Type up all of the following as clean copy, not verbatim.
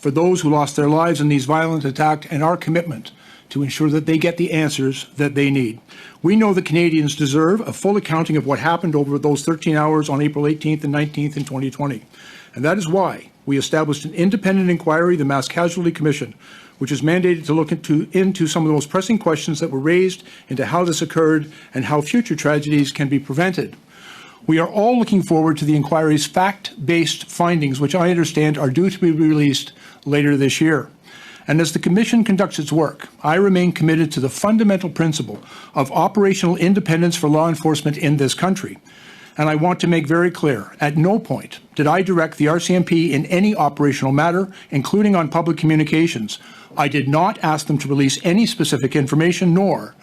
for those who lost their lives in these violent attacks and our commitment to ensure that they get the answers that they need. We know that Canadians deserve a full accounting of what happened over those 13 hours on April 18th and 19th in 2020. And that is why we established an independent inquiry, the Mass Casualty Commission, which is mandated to look into some of the most pressing questions that were raised into how this occurred and how future tragedies can be prevented. We are all looking forward to the inquiry's fact-based findings, which I understand are due to be released later this year. And as the Commission conducts its work, I remain committed to the fundamental principle of operational independence for law enforcement in this country. And I want to make very clear, at no point did I direct the RCMP in any operational matter, including on public communications. I did not ask them to release any specific information, nor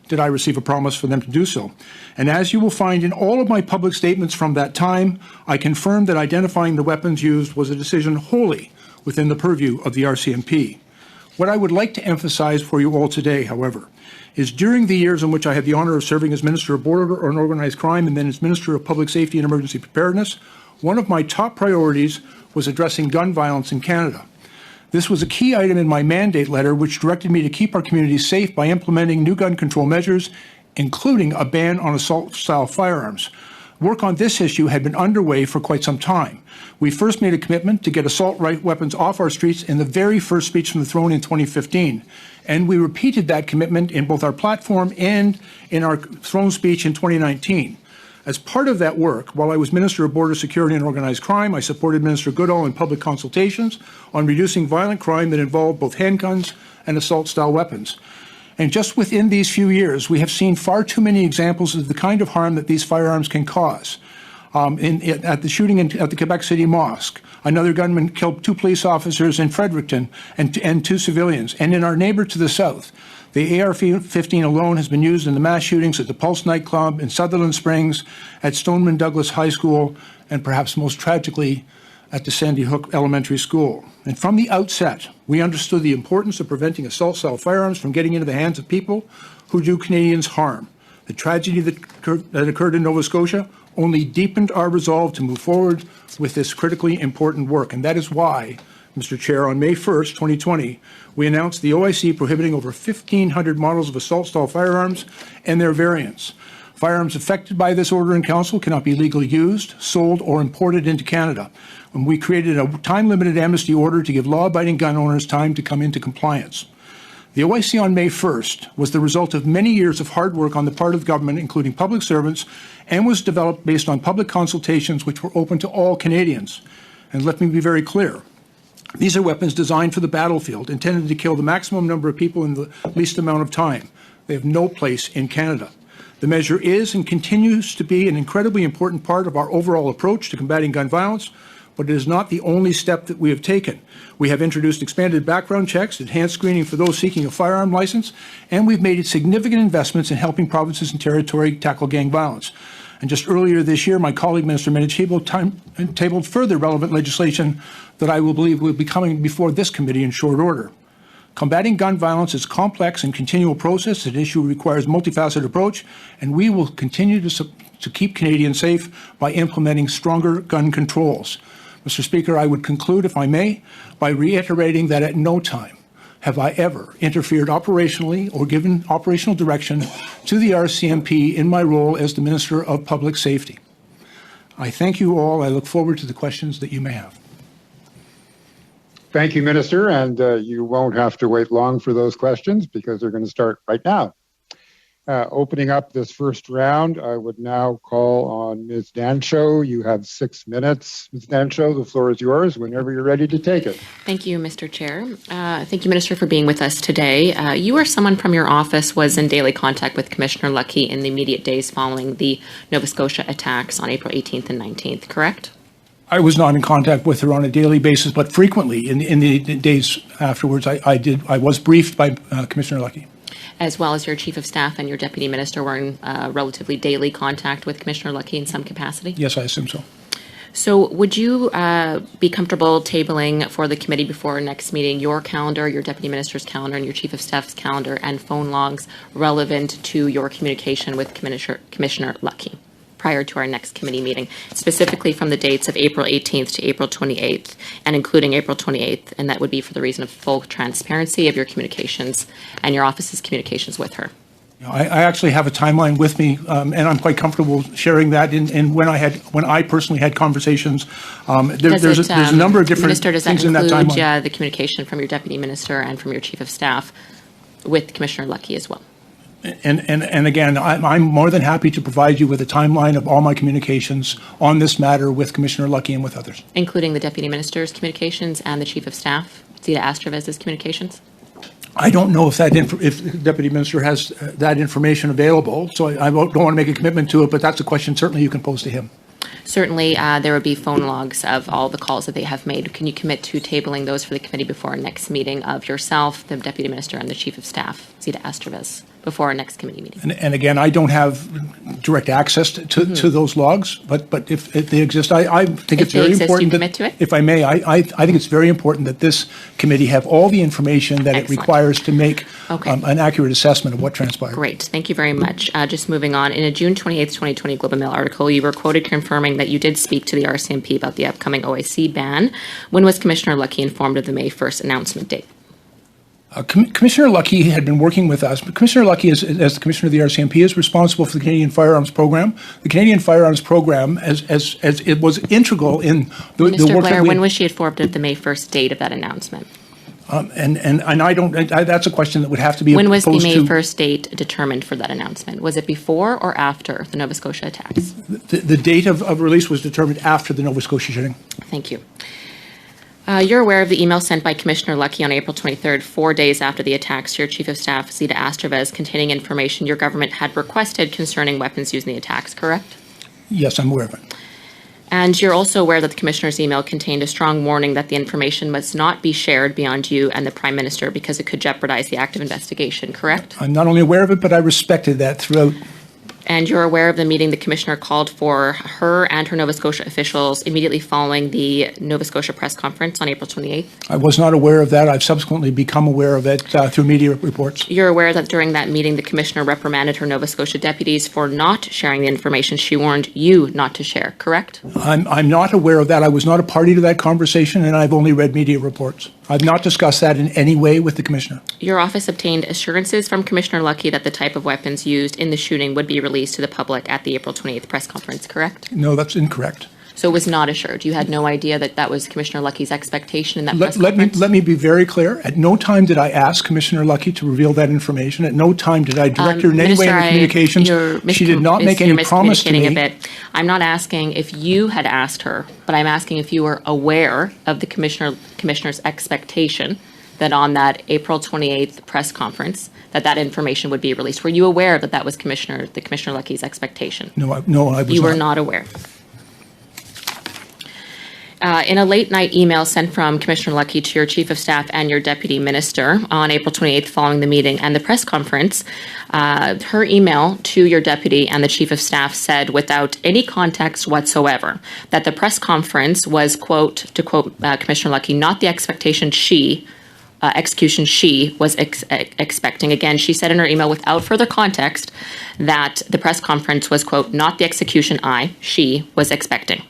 did I receive a promise for them to do so. And as you will find in all of my public statements from that time, I confirmed that identifying the weapons used was a decision wholly within the purview of the RCMP. What I would like to emphasize for you all today, however, is during the years in which I had the honor of serving as Minister of Border and Organized Crime and then as Minister of Public Safety and Emergency Preparedness, one of my top priorities was addressing gun violence in Canada. This was a key item in my mandate letter, which directed me to keep our communities safe by implementing new gun control measures, including a ban on assault-style firearms. Work on this issue had been underway for quite some time. We first made a commitment to get assault weapons off our streets in the very first speech from the throne in 2015. And we repeated that commitment in both our platform and in our throne speech in 2019. As part of that work, while I was Minister of Border Security and Organized Crime, I supported Minister Goodall in public consultations on reducing violent crime that involved both handguns and assault-style weapons. And just within these few years, we have seen far too many examples of the kind of harm that these firearms can cause. At the shooting at the Quebec City Mosque, another gunman killed 2 police officers in Fredericton and 2 civilians. And in our neighbor to the south, the AR-15 alone has been used in the mass shootings at the Pulse nightclub, in Sutherland Springs, at Stoneman Douglas High School, and perhaps most tragically, at the Sandy Hook Elementary School. And from the outset, we understood the importance of preventing assault-style firearms from getting into the hands of people who do Canadians harm. The tragedy that occurred in Nova Scotia only deepened our resolve to move forward with this critically important work. And that is why, Mr. Chair, on May 1st, 2020, we announced the OIC prohibiting over 1,500 models of assault-style firearms and their variants. Firearms affected by this order in council cannot be legally used, sold, or imported into Canada. And we created a time-limited amnesty order to give law-abiding gun owners time to come into compliance. The OIC on May 1st was the result of many years of hard work on the part of government, including public servants, and was developed based on public consultations which were open to all Canadians. And let me be very clear. These are weapons designed for the battlefield, intended to kill the maximum number of people in the least amount of time. They have no place in Canada. The measure is and continues to be an incredibly important part of our overall approach to combating gun violence, but it is not the only step that we have taken. We have introduced expanded background checks, enhanced screening for those seeking a firearm license, and we've made significant investments in helping provinces and territory tackle gang violence. And just earlier this year, my colleague, Minister Menachebo, tabled further relevant legislation that I will believe will be coming before this committee in short order. Combating gun violence is a complex and continual process. An issue requires a multifaceted approach, and we will continue to keep Canadians safe by implementing stronger gun controls. Mr. Speaker, I would conclude, if I may, by reiterating that at no time have I ever interfered operationally or given operational direction to the RCMP in my role as the Minister of Public Safety. I thank you all. I look forward to the questions that you may have. Thank you, Minister, and you won't have to wait long for those questions because they're going to start right now. Opening up this first round, I would now call on Ms. Dancho. You have 6 minutes. Ms. Dancho, the floor is yours whenever you're ready to take it. Thank you, Mr. Chair. Thank you, Minister, for being with us today. You or someone from your office was in daily contact with Commissioner Lucky in the immediate days following the Nova Scotia attacks on April 18th and 19th, correct? I was not in contact with her on a daily basis, but frequently in the days afterwards, I was briefed by Commissioner Lucky. As well as your Chief of Staff and your Deputy Minister were in relatively daily contact with Commissioner Lucky in some capacity? Yes, I assume so. So would you be comfortable tabling for the committee before our next meeting your calendar, your Deputy Minister's calendar, and your Chief of Staff's calendar and phone logs relevant to your communication with Commissioner Lucky? prior to our next committee meeting, specifically from the dates of April 18th to April 28th, and including April 28th, and that would be for the reason of full transparency of your communications and your office's communications with her. I actually have a timeline with me, and I'm quite comfortable sharing that. And when I personally had conversations, there's a number of different Minister, does that things in that include timeline. the communication from your deputy minister and from your chief of staff with Commissioner Luckey as well? And again, I'm more than happy to provide you with a timeline of all my communications on this matter with Commissioner Luckey and with others. Including the deputy minister's communications and the chief of staff, Zita Astravez's communications? I don't know if the Deputy Minister has that information available, so I don't want to make a commitment to it, but that's a question certainly you can pose to him. Certainly, there would be phone logs of all the calls that they have made. Can you commit to tabling those for the committee before our next meeting of yourself, the Deputy Minister, and the Chief of Staff, Zita Astravez, before our next committee meeting? And again, I don't have direct access to those logs, but if they exist, I think it's very important. You commit to it? If I may, I think it's very important that this committee have all the information that Excellent. it requires to make Okay. an accurate assessment of what transpired. Great. Thank you very much. Just moving on. In a June 28th, 2020 Globe and Mail article, you were quoted confirming that you did speak to the RCMP about the upcoming OIC ban. When was Commissioner Luckey informed of the May 1st announcement date? Commissioner Luckey had been working with us, but Commissioner Luckey, as the Commissioner of the RCMP, is responsible for the Canadian Firearms Program. The Canadian Firearms Program, as it was integral in the Minister work Blair, that we... when was she informed of the May 1st date of that announcement? And I don't, that's a question that would have to be When was the posed May to... 1st date determined for that announcement? Was it before or after the Nova Scotia attacks? The date of release was determined after the Nova Scotia shooting. Thank you. You're aware of the email sent by Commissioner Luckey on April 23rd, 4 days after the attacks, to your Chief of Staff, Zita Astravez, containing information your government had requested concerning weapons used in the attacks, correct? Yes, I'm aware of it. And you're also aware that the Commissioner's email contained a strong warning that the information must not be shared beyond you and the Prime Minister because it could jeopardize the active investigation, correct? I'm not only aware of it, but I respected that throughout. And you're aware of the meeting the Commissioner called for her and her Nova Scotia officials immediately following the Nova Scotia press conference on April 28th? I was not aware of that. I've subsequently become aware of it through media reports. You're aware that during that meeting, the Commissioner reprimanded her Nova Scotia deputies for not sharing the information she warned you not to share, correct? I'm not aware of that. I was not a party to that conversation, and I've only read media reports. I've not discussed that in any way with the Commissioner. Your office obtained assurances from Commissioner Luckey that the type of weapons used in the shooting would be released to the public at the April 28th press conference, correct? No, that's incorrect. So it was not assured. You had no idea that that was Commissioner Luckey's expectation in that press conference? Let me be very clear. At no time did I ask Commissioner Luckey to reveal that information. At no time did I direct her in any way in her communications. She did not make any promise to me. A bit. I'm not asking if you had asked her, but I'm asking if you were aware of the Commissioner's expectation that on that April 28th press conference, that information would be released. Were you aware that that was Commissioner Luckey's expectation? No, I was not. You were not aware. In a late night email sent from Commissioner Luckey to your Chief of Staff and your Deputy Minister on April 28th following the meeting and the press conference, her email to your Deputy and the Chief of Staff said without any context whatsoever that the press conference was, quote, to quote Commissioner Luckey, not the expectation execution she was expecting. Again, she said in her email without further context that the press conference was, quote, not the execution she was expecting.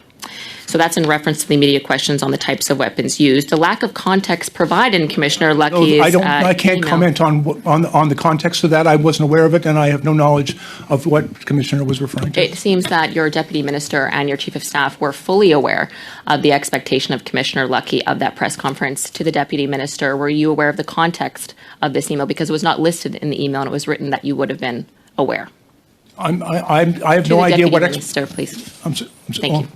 So that's in reference to the immediate questions on the types of weapons used. The lack of context provided in Commissioner Luckey's I can't email. comment on the context of that. I wasn't aware of it, and I have no knowledge of what the Commissioner was referring to. It seems that your Deputy Minister and your Chief of Staff were fully aware of the expectation of Commissioner Luckey of that press conference. To the Deputy Minister, were you aware of the context of this email? Because it was not listed in the email, and it was written that you would have been aware. I have To no the idea Deputy what... Minister, please. Thank you.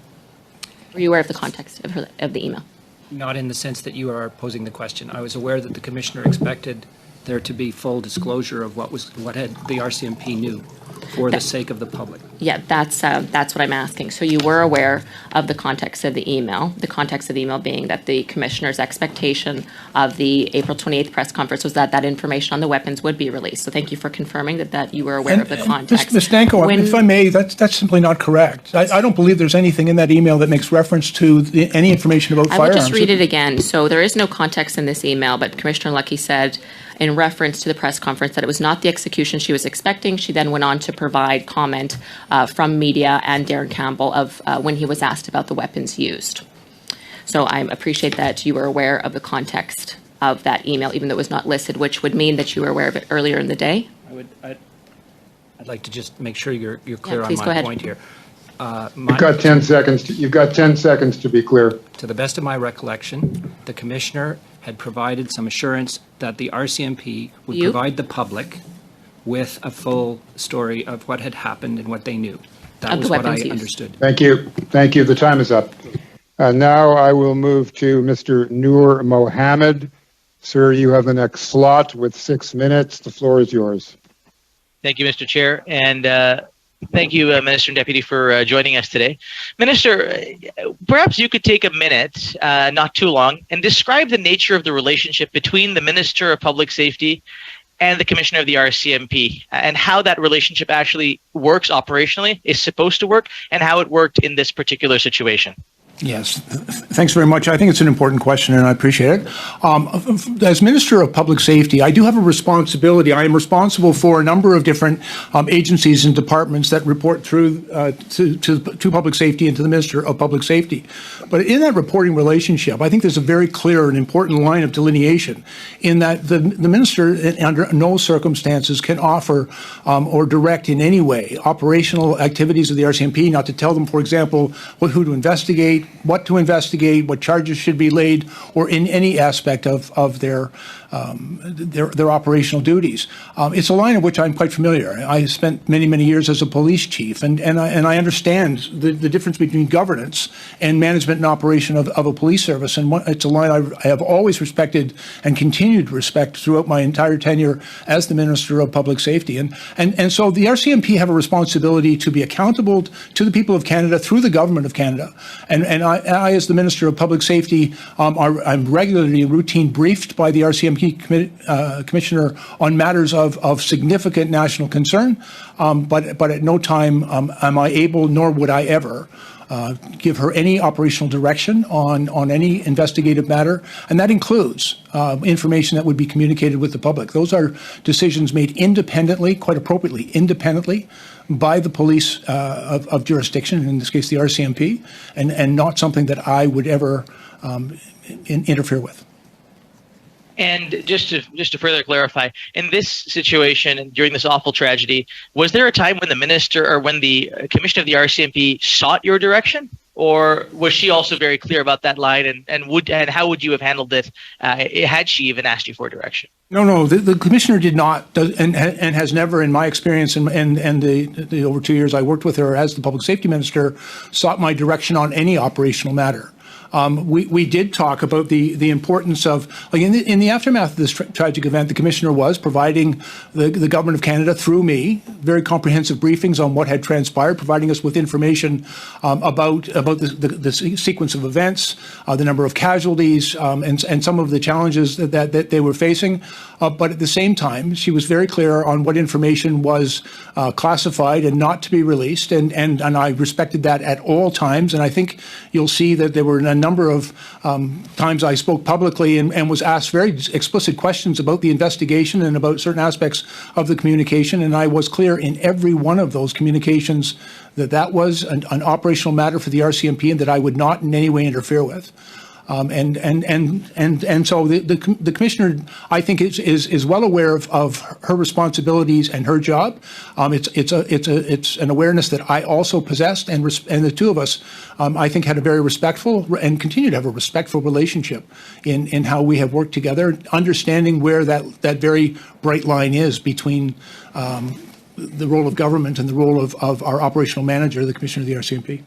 Were you aware of the context of the email? Not in the sense that you are posing the question. I was aware that the Commissioner expected there to be full disclosure of what the RCMP knew for the sake of the public. Yeah, that's what I'm asking. So you were aware of the context of the email being that the Commissioner's expectation of the April 28th press conference was that information on the weapons would be released. So thank you for confirming that you were aware of the context. Ms. Danko, if I may, that's simply not correct. I don't believe there's anything in that email that makes reference to any information about I firearms. will just read it again. So there is no context in this email, but Commissioner Luckey said in reference to the press conference that it was not the execution she was expecting. She then went on to provide comment from media and Darren Campbell of when he was asked about the weapons used. So I appreciate that you were aware of the context of that email, even though it was not listed, which would mean that you were aware of it earlier in the day. I'd like to just make sure you're clear on please go my ahead. point here. You've got 10 seconds. You've got 10 seconds to be clear. To the best of my recollection, the commissioner had provided some assurance that the RCMP would You? provide the public with a full story of what had happened and what they knew. That Of the was what I weapons used. understood. Thank you. Thank you. The time is up. Now I will move to Mr. Noor Mohammed. Sir, you have the next slot with 6 minutes. The floor is yours. Thank you, Mr. Chair, and thank you, Minister and Deputy, for joining us today. Minister, perhaps you could take a minute, not too long, and describe the nature of the relationship between the Minister of Public Safety and the Commissioner of the RCMP, and how that relationship actually works operationally, is supposed to work, and how it worked in this particular situation. Yes, thanks very much. I think it's an important question, and I appreciate it. As Minister of Public Safety, I do have a responsibility. I am responsible for a number of different agencies and departments that report through to Public Safety and to the Minister of Public Safety. But in that reporting relationship, I think there's a very clear and important line of delineation in that the Minister, under no circumstances, can offer or direct in any way operational activities of the RCMP, not to tell them, for example, who to investigate, what to investigate, what charges should be laid, or in any aspect of their operational duties. It's a line of which I'm quite familiar. I spent many years as a police chief, and I understand the difference between governance and management and operation of a police service. And it's a line I have always respected and continued to respect throughout my entire tenure as the Minister of Public Safety. And so the RCMP have a responsibility to be accountable to the people of Canada through the government of Canada. And I as the Minister of Public Safety, I'm regularly and routine briefed by the RCMP Commissioner on matters of significant national concern, but at no time am I able, nor would I ever, give her any operational direction on any investigative matter, and that includes information that would be communicated with the public. Those are decisions made independently, quite appropriately, independently, by the police of jurisdiction, in this case the RCMP, and not something that I would ever interfere with. And just to further clarify, in this situation and during this awful tragedy, was there a time when the minister or when the commissioner of the RCMP sought your direction, or was she also very clear about that line? And how would you have handled it had she even asked you for direction? No. The commissioner did not, and has never, in my experience, and the over 2 years I worked with her as the public safety minister, sought my direction on any operational matter. We did talk about the importance of, like in the aftermath of this tragic event, the commissioner was providing the government of Canada, through me, very comprehensive briefings on what had transpired, providing us with information about the sequence of events, the number of casualties, and some of the challenges that they were facing. But at the same time, she was very clear on what information was classified and not to be released, and I respected that at all times. And I think you'll see that there were a number of times I spoke publicly and was asked very explicit questions about the investigation and about certain aspects of the communication, and I was clear in every one of those communications that was an operational matter for the RCMP and that I would not in any way interfere with. And so the commissioner, I think, is well aware of her responsibilities and her job. It's an awareness that I also possessed, and the two of us, I think, had a very respectful and continue to have a respectful relationship in how we have worked together, understanding where that very bright line is between the role of government and the role of our operational manager, the commissioner of the RCMP.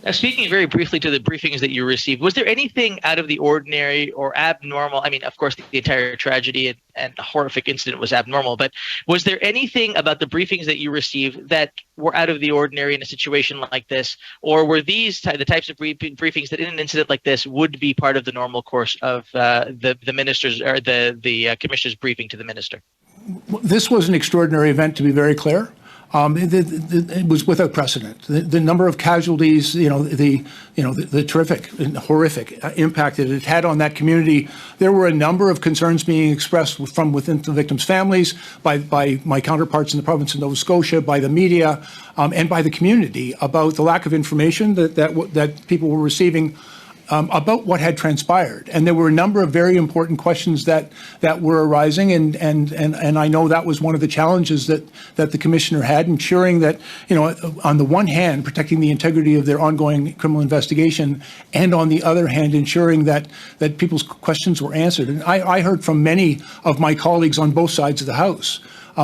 Now, speaking very briefly to the briefings that you received, was there anything out of the ordinary or abnormal? I mean, of course, the entire tragedy and horrific incident was abnormal, but was there anything about the briefings that you received that were out of the ordinary in a situation like this? Or were these the types of briefings that in an incident like this would be part of the normal course of the minister's or the commissioner's briefing to the minister? This was an extraordinary event, to be very clear. it was without precedent. The number of casualties, the terrific and horrific impact that it had on that community. There were a number of concerns being expressed from within the victims' families, by my counterparts in the province of Nova Scotia, by the media, and by the community about the lack of information that people were receiving about what had transpired. And there were a number of very important questions that were arising, and I know that was one of the challenges that the commissioner had, ensuring that, on the one hand, protecting the integrity of their ongoing criminal investigation, and on the other hand, ensuring that people's questions were answered. And I heard from many of my colleagues on both sides of the House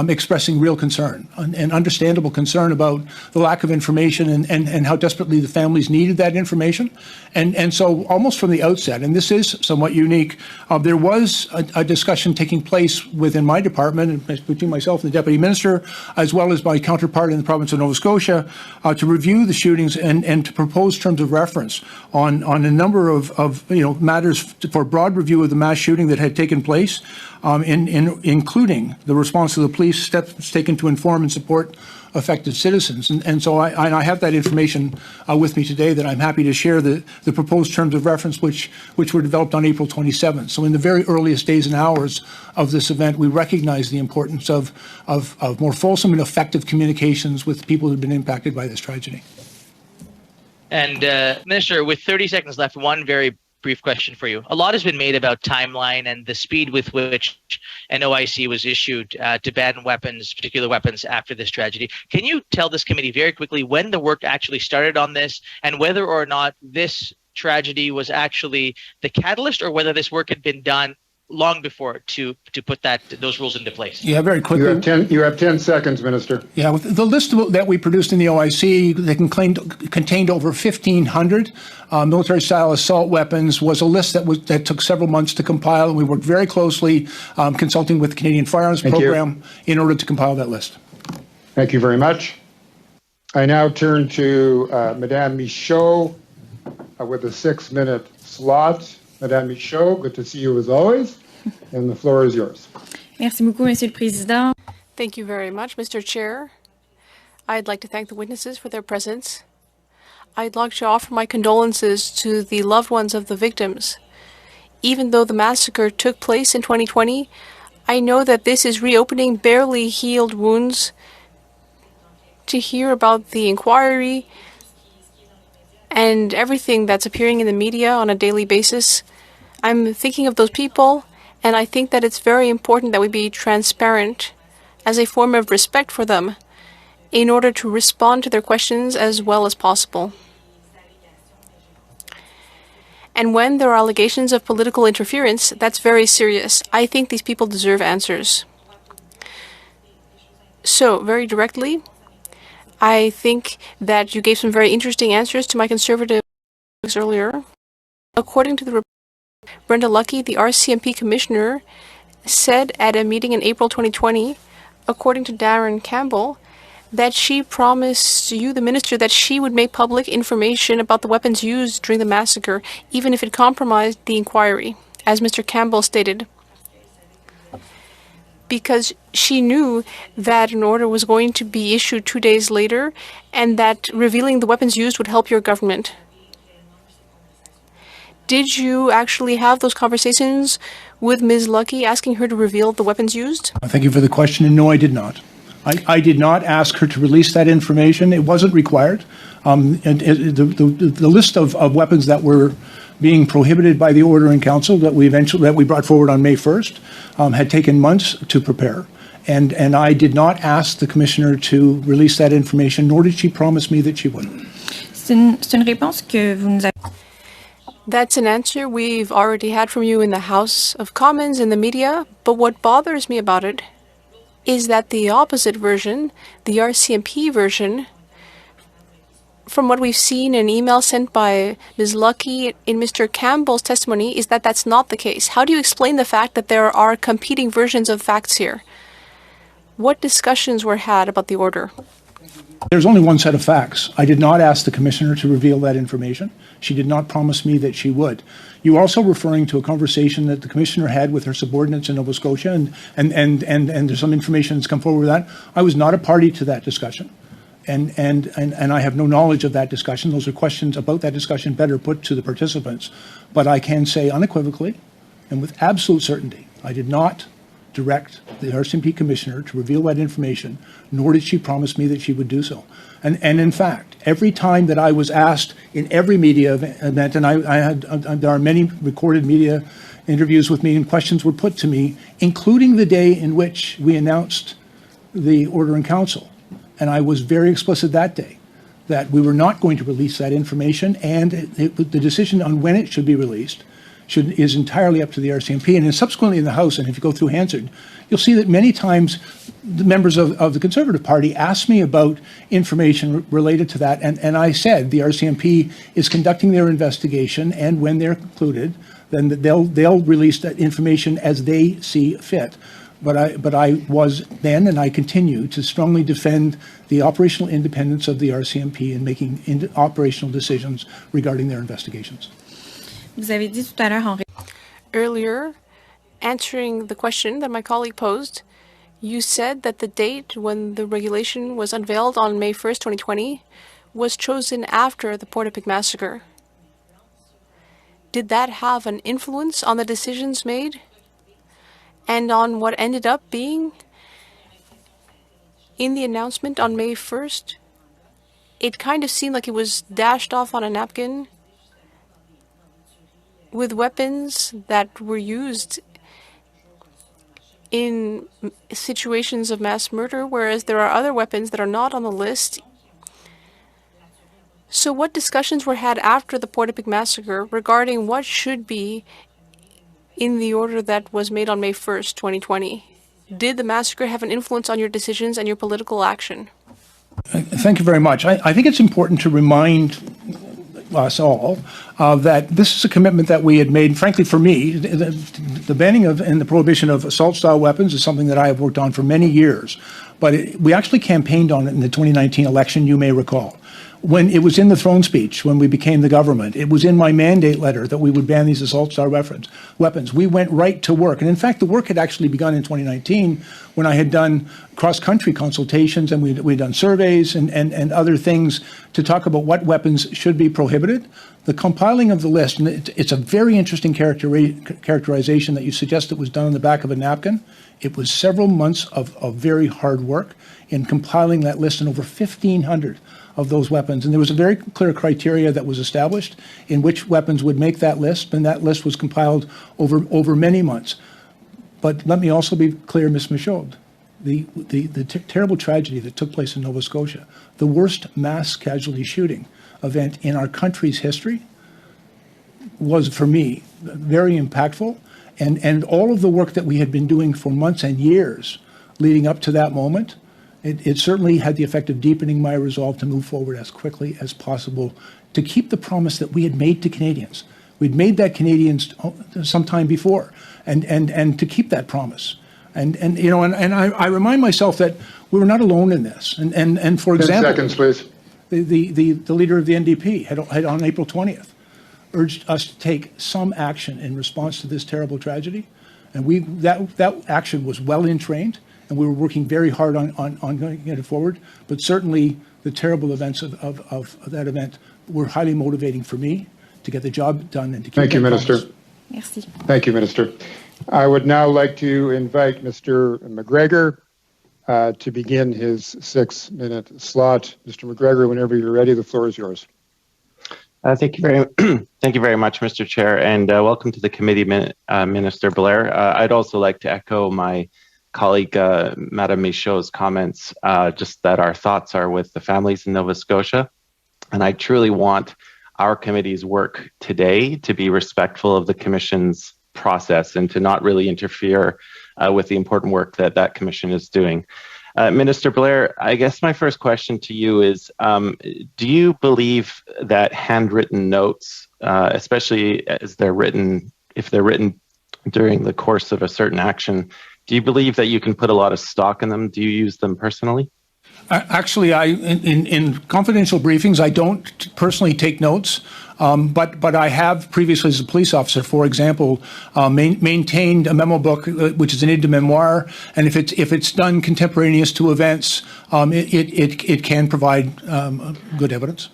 expressing real concern and understandable concern about the lack of information and how desperately the families needed that information. And so almost from the outset, and this is somewhat unique, there was a discussion taking place within my department, between myself and the Deputy Minister, as well as my counterpart in the province of Nova Scotia, to review the shootings and to propose terms of reference on a number of matters for broad review of the mass shooting that had taken place, including the response of the police, steps taken to inform and support affected citizens. And so I have that information with me today that I'm happy to share, the proposed terms of reference, which were developed on April 27th. So in the very earliest days and hours of this event, we recognize the importance of more fulsome and effective communications with people who have been impacted by this tragedy. And Minister, with 30 seconds left, one very brief question for you. A lot has been made about timeline and the speed with which an OIC was issued to ban weapons, particular weapons, after this tragedy. Can you tell this committee very quickly when the work actually started on this, and whether or not this tragedy was actually the catalyst, or whether this work had been done long before to put those rules into place? Yeah, very quickly. You have 10 seconds, Minister. Yeah, with the list that we produced in the OIC that contained over 1,500 military-style assault weapons, was a list that took several months to compile, and we worked very closely consulting with the Canadian Firearms Program in order to compile that list. Thank you very much. I now turn to Madame Michaud with a 6-minute slot. Madame Michaud, good to see you as always, and the floor is yours. Merci beaucoup, Monsieur le Président. Thank you very much, Mr. Chair. I'd like to thank the witnesses for their presence. I'd like to offer my condolences to the loved ones of the victims. Even though the massacre took place in 2020, I know that this is reopening barely healed wounds. To hear about the inquiry and everything that's appearing in the media on a daily basis, I'm thinking of those people, and I think that it's very important that we be transparent as a form of respect for them in order to respond to their questions as well as possible. And when there are allegations of political interference, that's very serious. I think these people deserve answers. So, very directly, I think that you gave some very interesting answers to my Conservative earlier. According to the report, Brenda Lucki, the RCMP Commissioner, said at a meeting in April 2020, according to Darren Campbell, that she promised you, the Minister, that she would make public information about the weapons used during the massacre, even if it compromised the inquiry, as Mr. Campbell stated, because she knew that an order was going to be issued 2 days later and that revealing the weapons used would help your government. Did you actually have those conversations with Ms. Lucki, asking her to reveal the weapons used? Thank you for the question, and no, I did not. I did not ask her to release that information. It wasn't required. And the list of weapons that were being prohibited by the order in council that we brought forward on May 1st had taken months to prepare. And I did not ask the commissioner to release that information, nor did she promise me that she would. C'est une réponse que vous nous avez. That's an answer we've already had from you in the House of Commons and the media, but what bothers me about it is that the opposite version, the RCMP version, from what we've seen in email sent by Ms. Lucki in Mr. Campbell's testimony, is that that's not the case. How do you explain the fact that there are competing versions of facts here? What discussions were had about the order? There's only one set of facts. I did not ask the commissioner to reveal that information. She did not promise me that she would. You're also referring to a conversation that the commissioner had with her subordinates in Nova Scotia, and there's some information that's come forward with that. I was not a party to that discussion, and I have no knowledge of that discussion. Those are questions about that discussion better put to the participants. But I can say unequivocally and with absolute certainty, I did not direct the RCMP commissioner to reveal that information, nor did she promise me that she would do so. And in fact, every time that I was asked in every media event, and there are many recorded media interviews with me, and questions were put to me, including the day in which we announced the order in council. And I was very explicit that day that we were not going to release that information, and the decision on when it should be released is entirely up to the RCMP. And then subsequently in the House, and if you go through Hansard, you'll see that many times the members of the Conservative Party asked me about information related to that, and I said the RCMP is conducting their investigation, and when they're concluded, then they'll release that information as they see fit. But I was then, and I continue to strongly defend the operational independence of the RCMP in making operational decisions regarding their investigations. Vous avez dit tout à l'heure Earlier, answering the question that my colleague posed, you said that the date when the regulation was unveiled on May 1st, 2020, was chosen after the Portapique massacre. Did that have an influence on the decisions made and on what ended up being in the announcement on May 1st? It kind of seemed like it was dashed off on a napkin with weapons that were used in situations of mass murder, whereas there are other weapons that are not on the list. So what discussions were had after the Portapique massacre regarding what should be in the order that was made on May 1st, 2020? Did the massacre have an influence on your decisions and your political action? Thank you very much. I think it's important to remind us all that this is a commitment that we had made. Frankly, for me, the banning of and the prohibition of assault-style weapons is something that I have worked on for many years. But we actually campaigned on it in the 2019 election, you may recall. When it was in the throne speech, when we became the government, it was in my mandate letter that we would ban these assault-style weapons. We went right to work. And in fact, the work had actually begun in 2019 when I had done cross-country consultations, and we'd done surveys and other things to talk about what weapons should be prohibited. The compiling of the list, and it's a very interesting characterization that you suggest it was done on the back of a napkin. It was several months of very hard work in compiling that list, and over 1,500 of those weapons. And there was a very clear criteria that was established in which weapons would make that list, and that list was compiled over many months. But let me also be clear, Ms. Michaud, the terrible tragedy that took place in Nova Scotia, the worst mass casualty shooting event in our country's history, was, for me, very impactful. And all of the work that we had been doing for months and years leading up to that moment, it certainly had the effect of deepening my resolve to move forward as quickly as possible to keep the promise that we had made to Canadians. We'd made that Canadians some time before, and to keep that promise. And I remind myself that we were not alone in this. And for example, 10 seconds, please. The leader of the NDP had on April 20th urged us to take some action in response to this terrible tragedy, and that action was well entrained. And we were working very hard on getting it forward. But certainly the terrible events of that event were highly motivating for me to get the job done and to keep. Thank you, Minister. Promise. Merci. Thank you, Minister. I would now like to invite Mr. McGregor to begin his 6-minute slot. Mr. McGregor, whenever you're ready, the floor is yours. Thank you very much, Mr. Chair, and welcome to the committee, Minister Blair. I'd also like to echo my colleague, Madame Michaud's comments, just that our thoughts are with the families in Nova Scotia. And I truly want our committee's work today to be respectful of the Commission's process and to not really interfere with the important work that that Commission is doing. Minister Blair, I guess my first question to you is, do you believe that handwritten notes, especially as they're written, if they're written during the course of a certain action, do you believe that you can put a lot of stock in them? Do you use them personally? Actually, in confidential briefings, I don't personally take notes, but I have previously, as a police officer, for example, maintained a memo book, which is an aide de memoire, and if it's done contemporaneous to events, it can provide good evidence.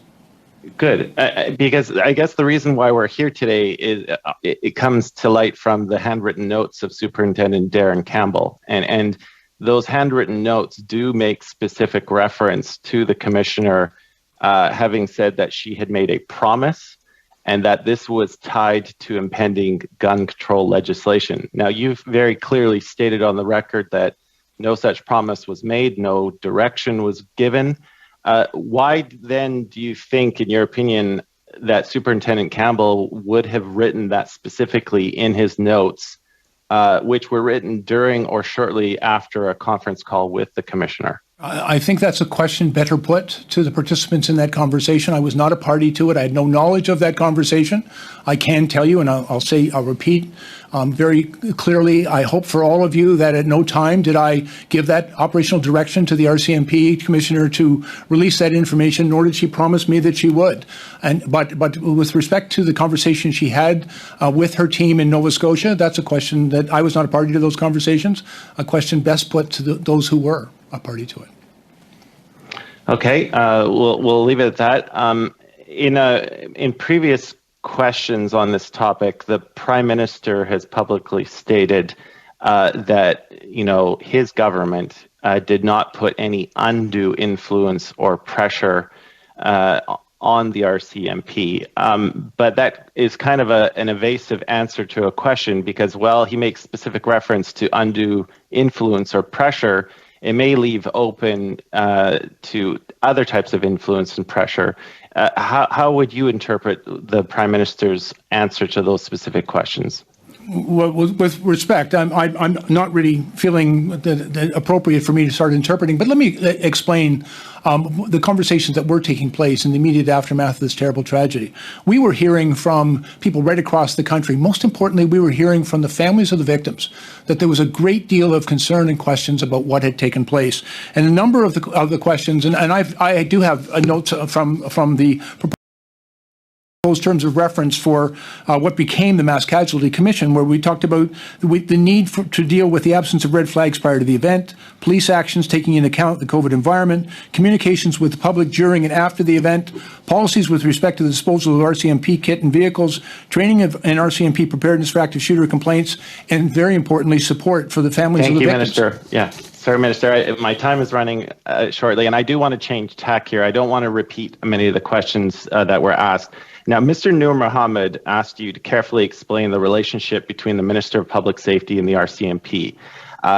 Good, because I guess the reason why we're here today is it comes to light from the handwritten notes of Superintendent Darren Campbell, and those handwritten notes do make specific reference to the commissioner having said that she had made a promise and that this was tied to impending gun control legislation. Now, you've very clearly stated on the record that no such promise was made, no direction was given. Why then do you think, in your opinion, that Superintendent Campbell would have written that specifically in his notes, which were written during or shortly after a conference call with the commissioner? I think that's a question better put to the participants in that conversation. I was not a party to it. I had no knowledge of that conversation. I can tell you, and I'll repeat very clearly, I hope for all of you that at no time did I give that operational direction to the RCMP commissioner to release that information, nor did she promise me that she would. But with respect to the conversation she had with her team in Nova Scotia, that's a question that I was not a party to those conversations, a question best put to those who were a party to it. Okay, we'll leave it at that. In previous questions on this topic, the Prime Minister has publicly stated that his government did not put any undue influence or pressure on the RCMP. But that is kind of an evasive answer to a question because, well, he makes specific reference to undue influence or pressure. It may leave open to other types of influence and pressure. How would you interpret the Prime Minister's answer to those specific questions? Well, with respect, I'm not really feeling that appropriate for me to start interpreting, but let me explain the conversations that were taking place in the immediate aftermath of this terrible tragedy. We were hearing from people right across the country. Most importantly, we were hearing from the families of the victims that there was a great deal of concern and questions about what had taken place. And a number of the questions, and I do have a note from the proposed terms of reference for what became the Mass Casualty Commission, where we talked about the need to deal with the absence of red flags prior to the event, police actions taking into account the COVID environment, communications with the public during and after the event, policies with respect to the disposal of RCMP kit and vehicles, training and RCMP preparedness for active shooter complaints, and very importantly, support for the families of the victims. Thank you, Minister. Yeah. Sorry, Minister, my time is running shortly, and I do want to change tack here. I don't want to repeat many of the questions that were asked. Now, Mr. Noor Mohammed asked you to carefully explain the relationship between the Minister of Public Safety and the RCMP.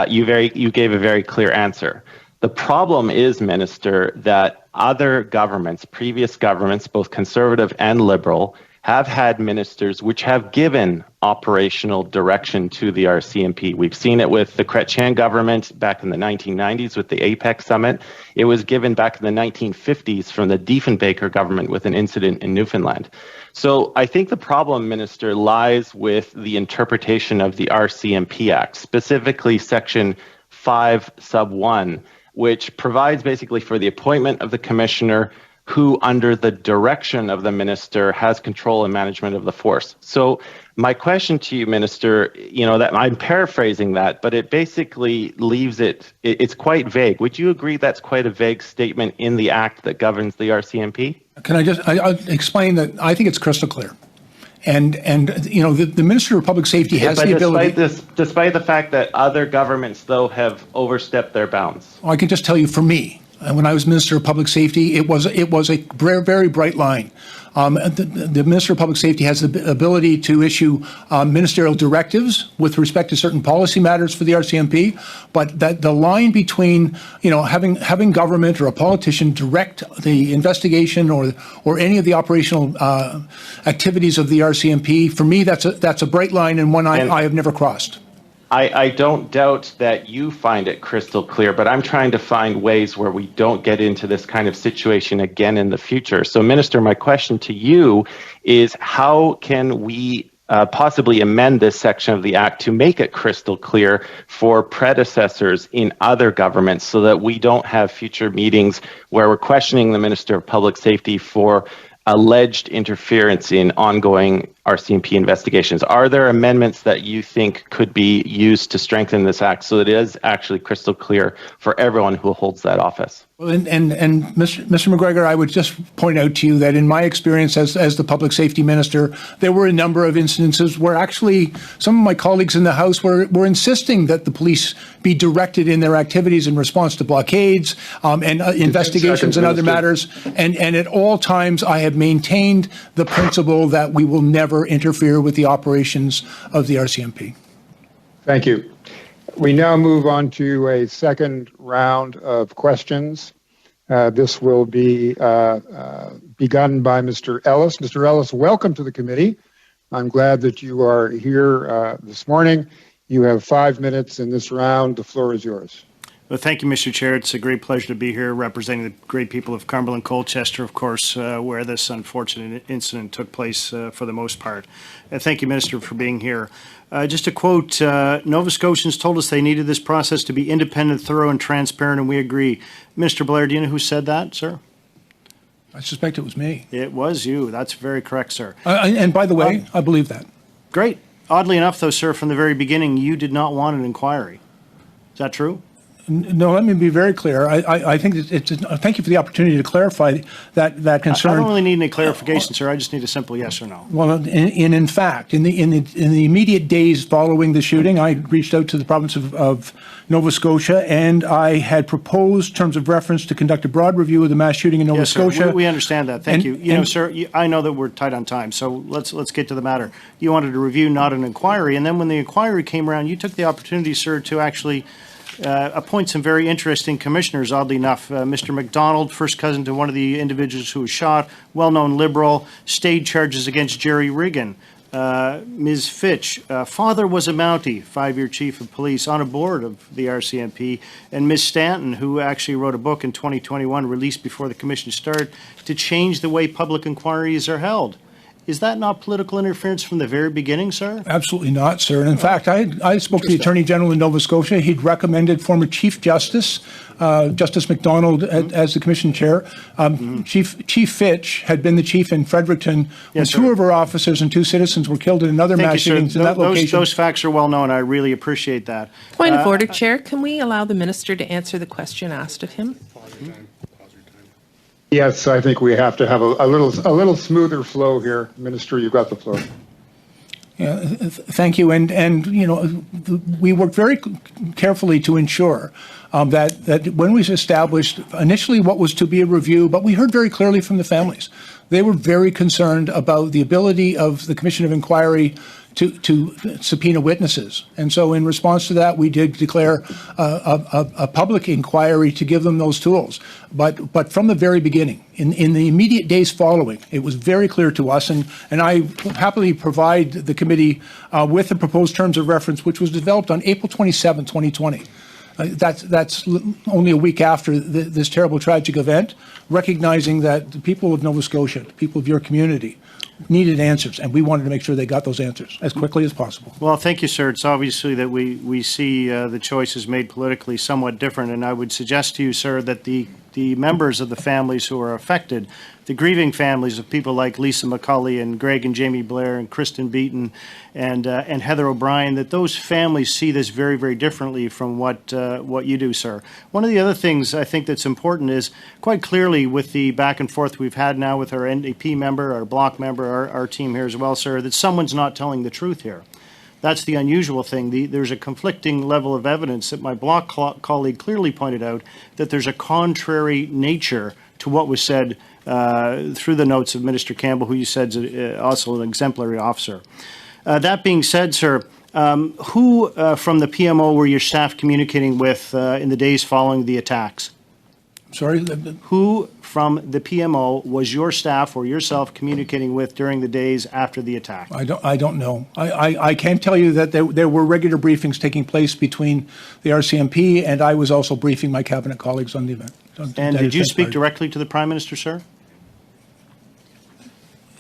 You gave a very clear answer. The problem is, Minister, that other governments, previous governments, both Conservative and Liberal, have had ministers which have given operational direction to the RCMP. We've seen it with the Chrétien government back in the 1990s with the APEC summit. It was given back in the 1950s from the Diefenbaker government with an incident in Newfoundland. So I think the problem, Minister, lies with the interpretation of the RCMP Act, specifically Section 5 sub 1, which provides basically for the appointment of the commissioner who, under the direction of the minister, has control and management of the force. So my question to you, Minister, that I'm paraphrasing that, but it basically leaves it's quite vague. Would you agree that's quite a vague statement in the act that governs the RCMP? Can I'll explain that I think it's crystal clear. And the Minister of Public Safety has the ability. Despite the fact that other governments, though, have overstepped their bounds. I can just tell you, for me, when I was Minister of Public Safety, it was a very bright line. The Minister of Public Safety has the ability to issue ministerial directives with respect to certain policy matters for the RCMP, but that the line between having government or a politician direct the investigation or any of the operational activities of the RCMP, for me that's a bright line and one I have never crossed. I don't doubt that you find it crystal clear, but I'm trying to find ways where we don't get into this kind of situation again in the future. So, Minister, my question to you is how can we possibly amend this section of the Act to make it crystal clear for predecessors in other governments so that we don't have future meetings where we're questioning the Minister of Public Safety for alleged interference in ongoing RCMP investigations. Are there amendments that you think could be used to strengthen this Act so that it is actually crystal clear for everyone who holds that office? Well, and Mr. McGregor, I would just point out to you that in my experience as the public safety minister, there were a number of instances where actually some of my colleagues in the House were insisting that the police be directed in their activities in response to blockades and investigations and other matters. And at all times, I have maintained the principle that we will never interfere with the operations of the RCMP. Thank you. We now move on to a second round of questions. This will be begun by Mr. Ellis. Mr. Ellis, welcome to the committee. I'm glad that you are here this morning. You have 5 minutes in this round. The floor is yours. Well, thank you, Mr. Chair. It's a great pleasure to be here representing the great people of Cumberland, Colchester, of course, where this unfortunate incident took place for the most part. Thank you, Minister, for being here. Just to quote, Nova Scotians told us they needed this process to be independent, thorough, and transparent, and we agree. Mr. Blair, do you know who said that, sir? I suspect it was me. It was you. That's very correct, sir. And by the way, I believe that. Great. Oddly enough, though, sir, from the very beginning, you did not want an inquiry. Is that true? No, let me be very clear. I think thank you for the opportunity to clarify that concern. I don't really need any clarification, sir. I just need a simple yes or no. Well, in fact, in the immediate days following the shooting, I reached out to the province of Nova Scotia, and I had proposed terms of reference to conduct a broad review of the mass shooting in Nova Yes, sir. Scotia. We understand that. Thank you. You know, sir, I know that we're tight on time, so let's get to the matter. You wanted a review, not an inquiry, and then when the inquiry came around, you took the opportunity, sir, to actually appoint some very interesting commissioners, oddly enough. Mr. MacDonald, first cousin to one of the individuals who was shot, well-known Liberal, stayed charges against Jerry Riggin. Ms. Fitch, father was a Mountie, 5-year chief of police on a board of the RCMP, and Ms. Stanton, who actually wrote a book in 2021, released before the commission started, to change the way public inquiries are held. Is that not political interference from the very beginning, sir? Absolutely not, sir. And in fact, I spoke to the Attorney General in Nova Scotia. He'd recommended former Chief Justice, Justice MacDonald, as the Commission Chair. Chief Fitch had been the chief in Fredericton when two of her officers and 2 citizens were killed in another mass shooting in that location. Those facts are well known. I really appreciate that. Point of order, Chair. Can we allow the Minister to answer the question asked of him? Yes, I think we have to have a little smoother flow here. Minister, you've got the floor. Yeah, thank you. And you know, we worked very carefully to ensure that when we established initially what was to be a review, but we heard very clearly from the families. They were very concerned about the ability of the Commission of Inquiry to subpoena witnesses. And so in response to that, we did declare a public inquiry to give them those tools. But from the very beginning, in the immediate days following, it was very clear to us, and I happily provide the committee with the proposed terms of reference, which was developed on April 27, 2020. That's only a week after this terrible tragic event, recognizing that the people of Nova Scotia, the people of your community, needed answers, and we wanted to make sure they got those answers as quickly as possible. Well, thank you, sir. It's obviously that we see the choices made politically somewhat different, and I would suggest to you, sir, that the members of the families who are affected, the grieving families of people like Lisa McCulley and Greg and Jamie Blair and Kristen Beaton and Heather O'Brien, that those families see this very, very differently from what you do, sir. One of the other things I think that's important is quite clearly with the back and forth we've had now with our NDP member, our bloc member, our team here as well, sir, that someone's not telling the truth here. That's the unusual thing. There's a conflicting level of evidence that my bloc colleague clearly pointed out, that there's a contrary nature to what was said through the notes of Minister Campbell, who you said is also an exemplary officer. That being said, sir, who from the PMO were your staff communicating with in the days following the attacks? Sorry? Who from the PMO was your staff or yourself communicating with during the days after the attack? I don't know. I can tell you that there were regular briefings taking place between the RCMP, and I was also briefing my cabinet colleagues on the event. And did you speak directly to the Prime Minister, sir?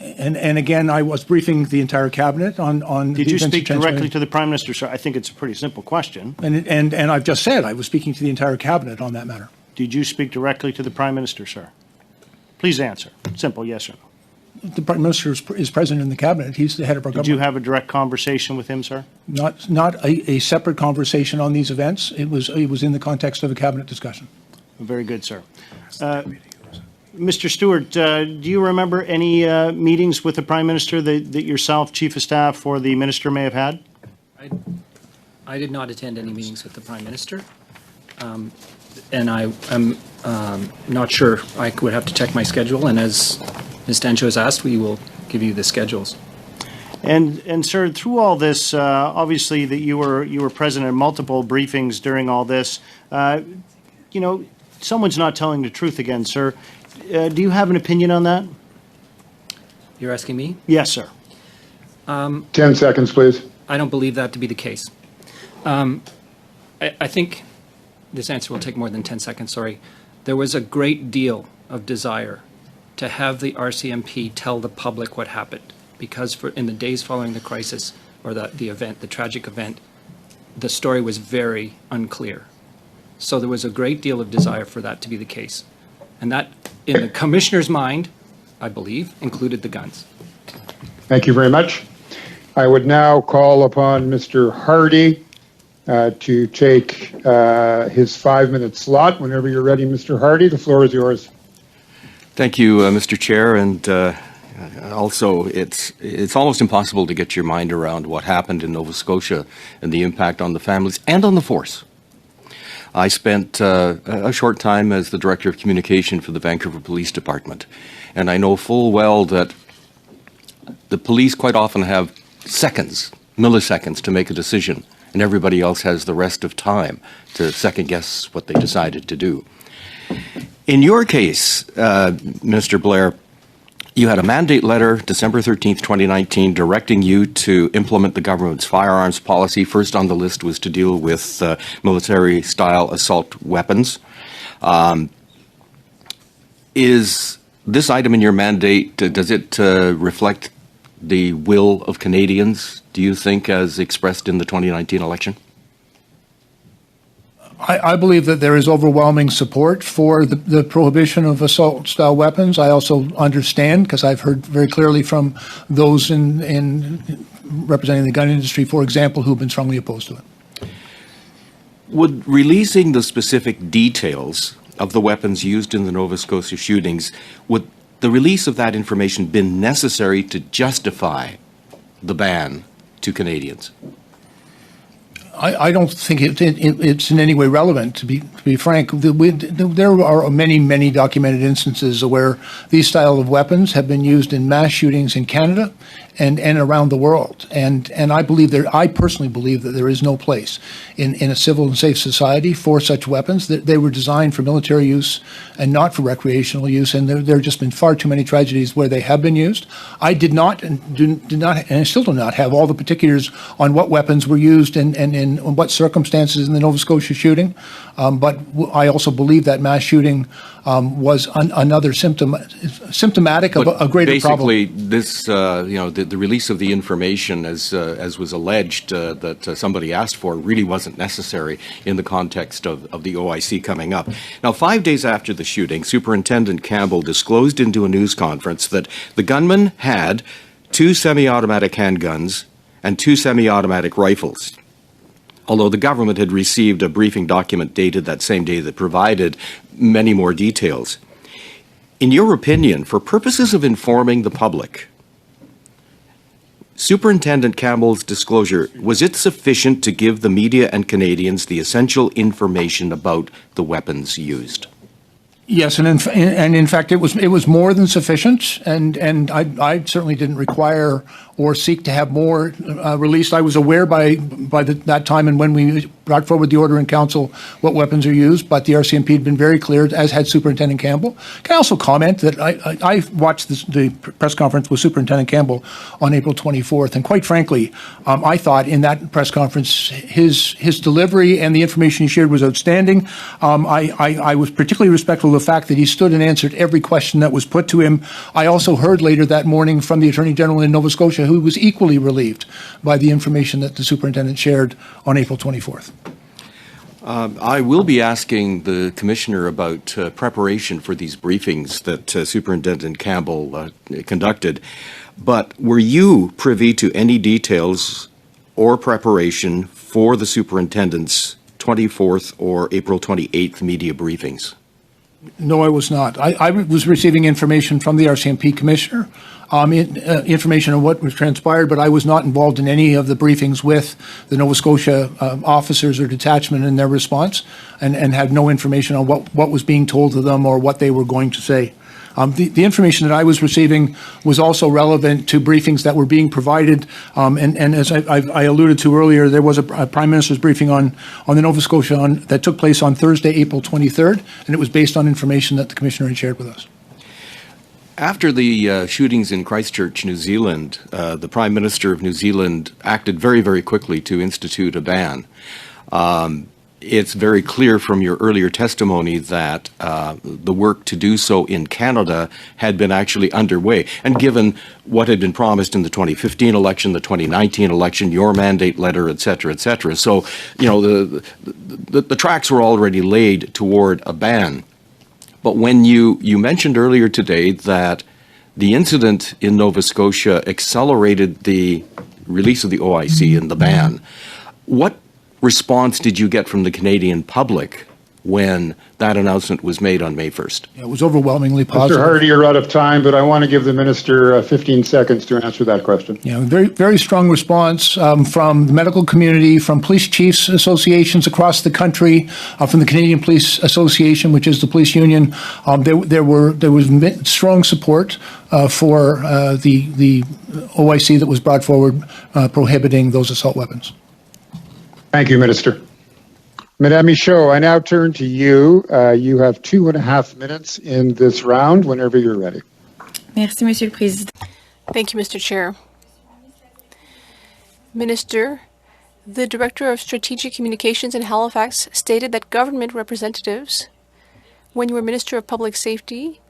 And again, I was briefing the entire cabinet on. Did the you events speak of directly to the Prime Minister, sir? I think it's a pretty simple question. And I've just said I was speaking to the entire cabinet on that matter. Did you speak directly to the Prime Minister, sir? Please answer. Simple, yes or no. The Prime Minister is present in the cabinet. He's the head of our Did you government. have a direct conversation with him, sir? Not a separate conversation on these events. It was in the context of a cabinet discussion. Very good, sir. Mr. Stewart, do you remember any meetings with the Prime Minister that yourself, Chief of Staff, or the Minister may have had? I did not attend any meetings with the Prime Minister, and I am not sure. I would have to check my schedule, and as Ms. Dancho has asked, we will give you the schedules. And sir, through all this, obviously that you were present at multiple briefings during all this. You know, someone's not telling the truth again, sir. Do you have an opinion on that? You're asking me? Yes, sir. 10 seconds, please. I don't believe that to be the case. I think this answer will take more than 10 seconds, sorry. There was a great deal of desire to have the RCMP tell the public what happened, because in the days following the crisis, or the event, the tragic event, the story was very unclear. So there was a great deal of desire for that to be the case. And that, in the Commissioner's mind, I believe, included the guns. Thank you very much. I would now call upon Mr. Hardy to take his 5-minute slot. Whenever you're ready, Mr. Hardy, the floor is yours. Thank you, Mr. Chair, and also it's almost impossible to get your mind around what happened in Nova Scotia and the impact on the families and on the force. I spent a short time as the Director of Communication for the Vancouver Police Department, and I know full well that the police quite often have seconds, milliseconds to make a decision, and everybody else has the rest of time to second-guess what they decided to do. In your case, Mr. Blair, you had a mandate letter, December 13th, 2019, directing you to implement the government's firearms policy. First on the list was to deal with military-style assault weapons. Is this item in your mandate, does it reflect the will of Canadians, do you think, as expressed in the 2019 election? I believe that there is overwhelming support for the prohibition of assault-style weapons. I also understand, because I've heard very clearly from those in representing the gun industry, for example, who've been strongly opposed to it. Would releasing the specific details of the weapons used in the Nova Scotia shootings, would the release of that information been necessary to justify the ban to Canadians? I don't think it's in any way relevant, to be frank. There are many documented instances where these style of weapons have been used in mass shootings in Canada and around the world. And I personally believe that there is no place in a civil and safe society for such weapons. That they were designed for military use and not for recreational use. And there have just been far too many tragedies where they have been used. I did not and I still do not have all the particulars on what weapons were used and in what circumstances in the Nova Scotia shooting. But I also believe that mass shooting was another symptomatic of a greater problem. Basically, this, the release of the information, as was alleged that somebody asked for, really wasn't necessary in the context of the OIC coming up. Now, 5 days after the shooting, Superintendent Campbell disclosed into a news conference that the gunman had 2 semi-automatic handguns and 2 semi-automatic rifles, although the government had received a briefing document dated that same day that provided many more details. In your opinion, for purposes of informing the public, Superintendent Campbell's disclosure, was it sufficient to give the media and Canadians the essential information about the weapons used? Yes, and in fact, it was more than sufficient, and I certainly didn't require or seek to have more released. I was aware by that time and when we brought forward the order in council what weapons are used, but the RCMP had been very clear, as had Superintendent Campbell. Can I also comment that I watched the press conference with Superintendent Campbell on April 24th, and quite frankly, I thought in that press conference his delivery and the information he shared was outstanding. I was particularly respectful of the fact that he stood and answered every question that was put to him. I also heard later that morning from the Attorney General in Nova Scotia, who was equally relieved by the information that the superintendent shared on April 24th. I will be asking the Commissioner about preparation for these briefings that Superintendent Campbell conducted. But were you privy to any details or preparation for the Superintendent's 24th or April 28th media briefings? No, I was not. I was receiving information from the RCMP Commissioner, information on what was transpired, but I was not involved in any of the briefings with the Nova Scotia officers or detachment in their response, and had no information on what was being told to them or what they were going to say. The information that I was receiving was also relevant to briefings that were being provided, and as I alluded to earlier, there was a Prime Minister's briefing on the Nova Scotia that took place on Thursday, April 23rd, and it was based on information that the Commissioner had shared with us. After the shootings in Christchurch, New Zealand, the Prime Minister of New Zealand acted very, very quickly to institute a ban. It's very clear from your earlier testimony that the work to do so in Canada had been actually underway. And given what had been promised in the 2015 election, the 2019 election, your mandate letter, et cetera, so, you know, the tracks were already laid toward a ban. But when you mentioned earlier today that the incident in Nova Scotia accelerated the release of the OIC and the ban, what response did you get from the Canadian public when that announcement was made on May 1st? It was overwhelmingly positive. Mr. Hardy, you're out of time, but I want to give the Minister 15 seconds to answer that question. Yeah, very, very strong response from the medical community, from police chiefs associations across the country, from the Canadian Police Association, which is the police union. There was strong support for the OIC that was brought forward prohibiting those assault weapons. Thank you, Minister. Madame Michaud, I now turn to you. You have 2.5 minutes in this round whenever you're ready. Merci, Monsieur le Président. Thank you, Mr. Chair. Minister, the Director of Strategic Communications in Halifax stated that government representatives, when you were Minister of Public Safety,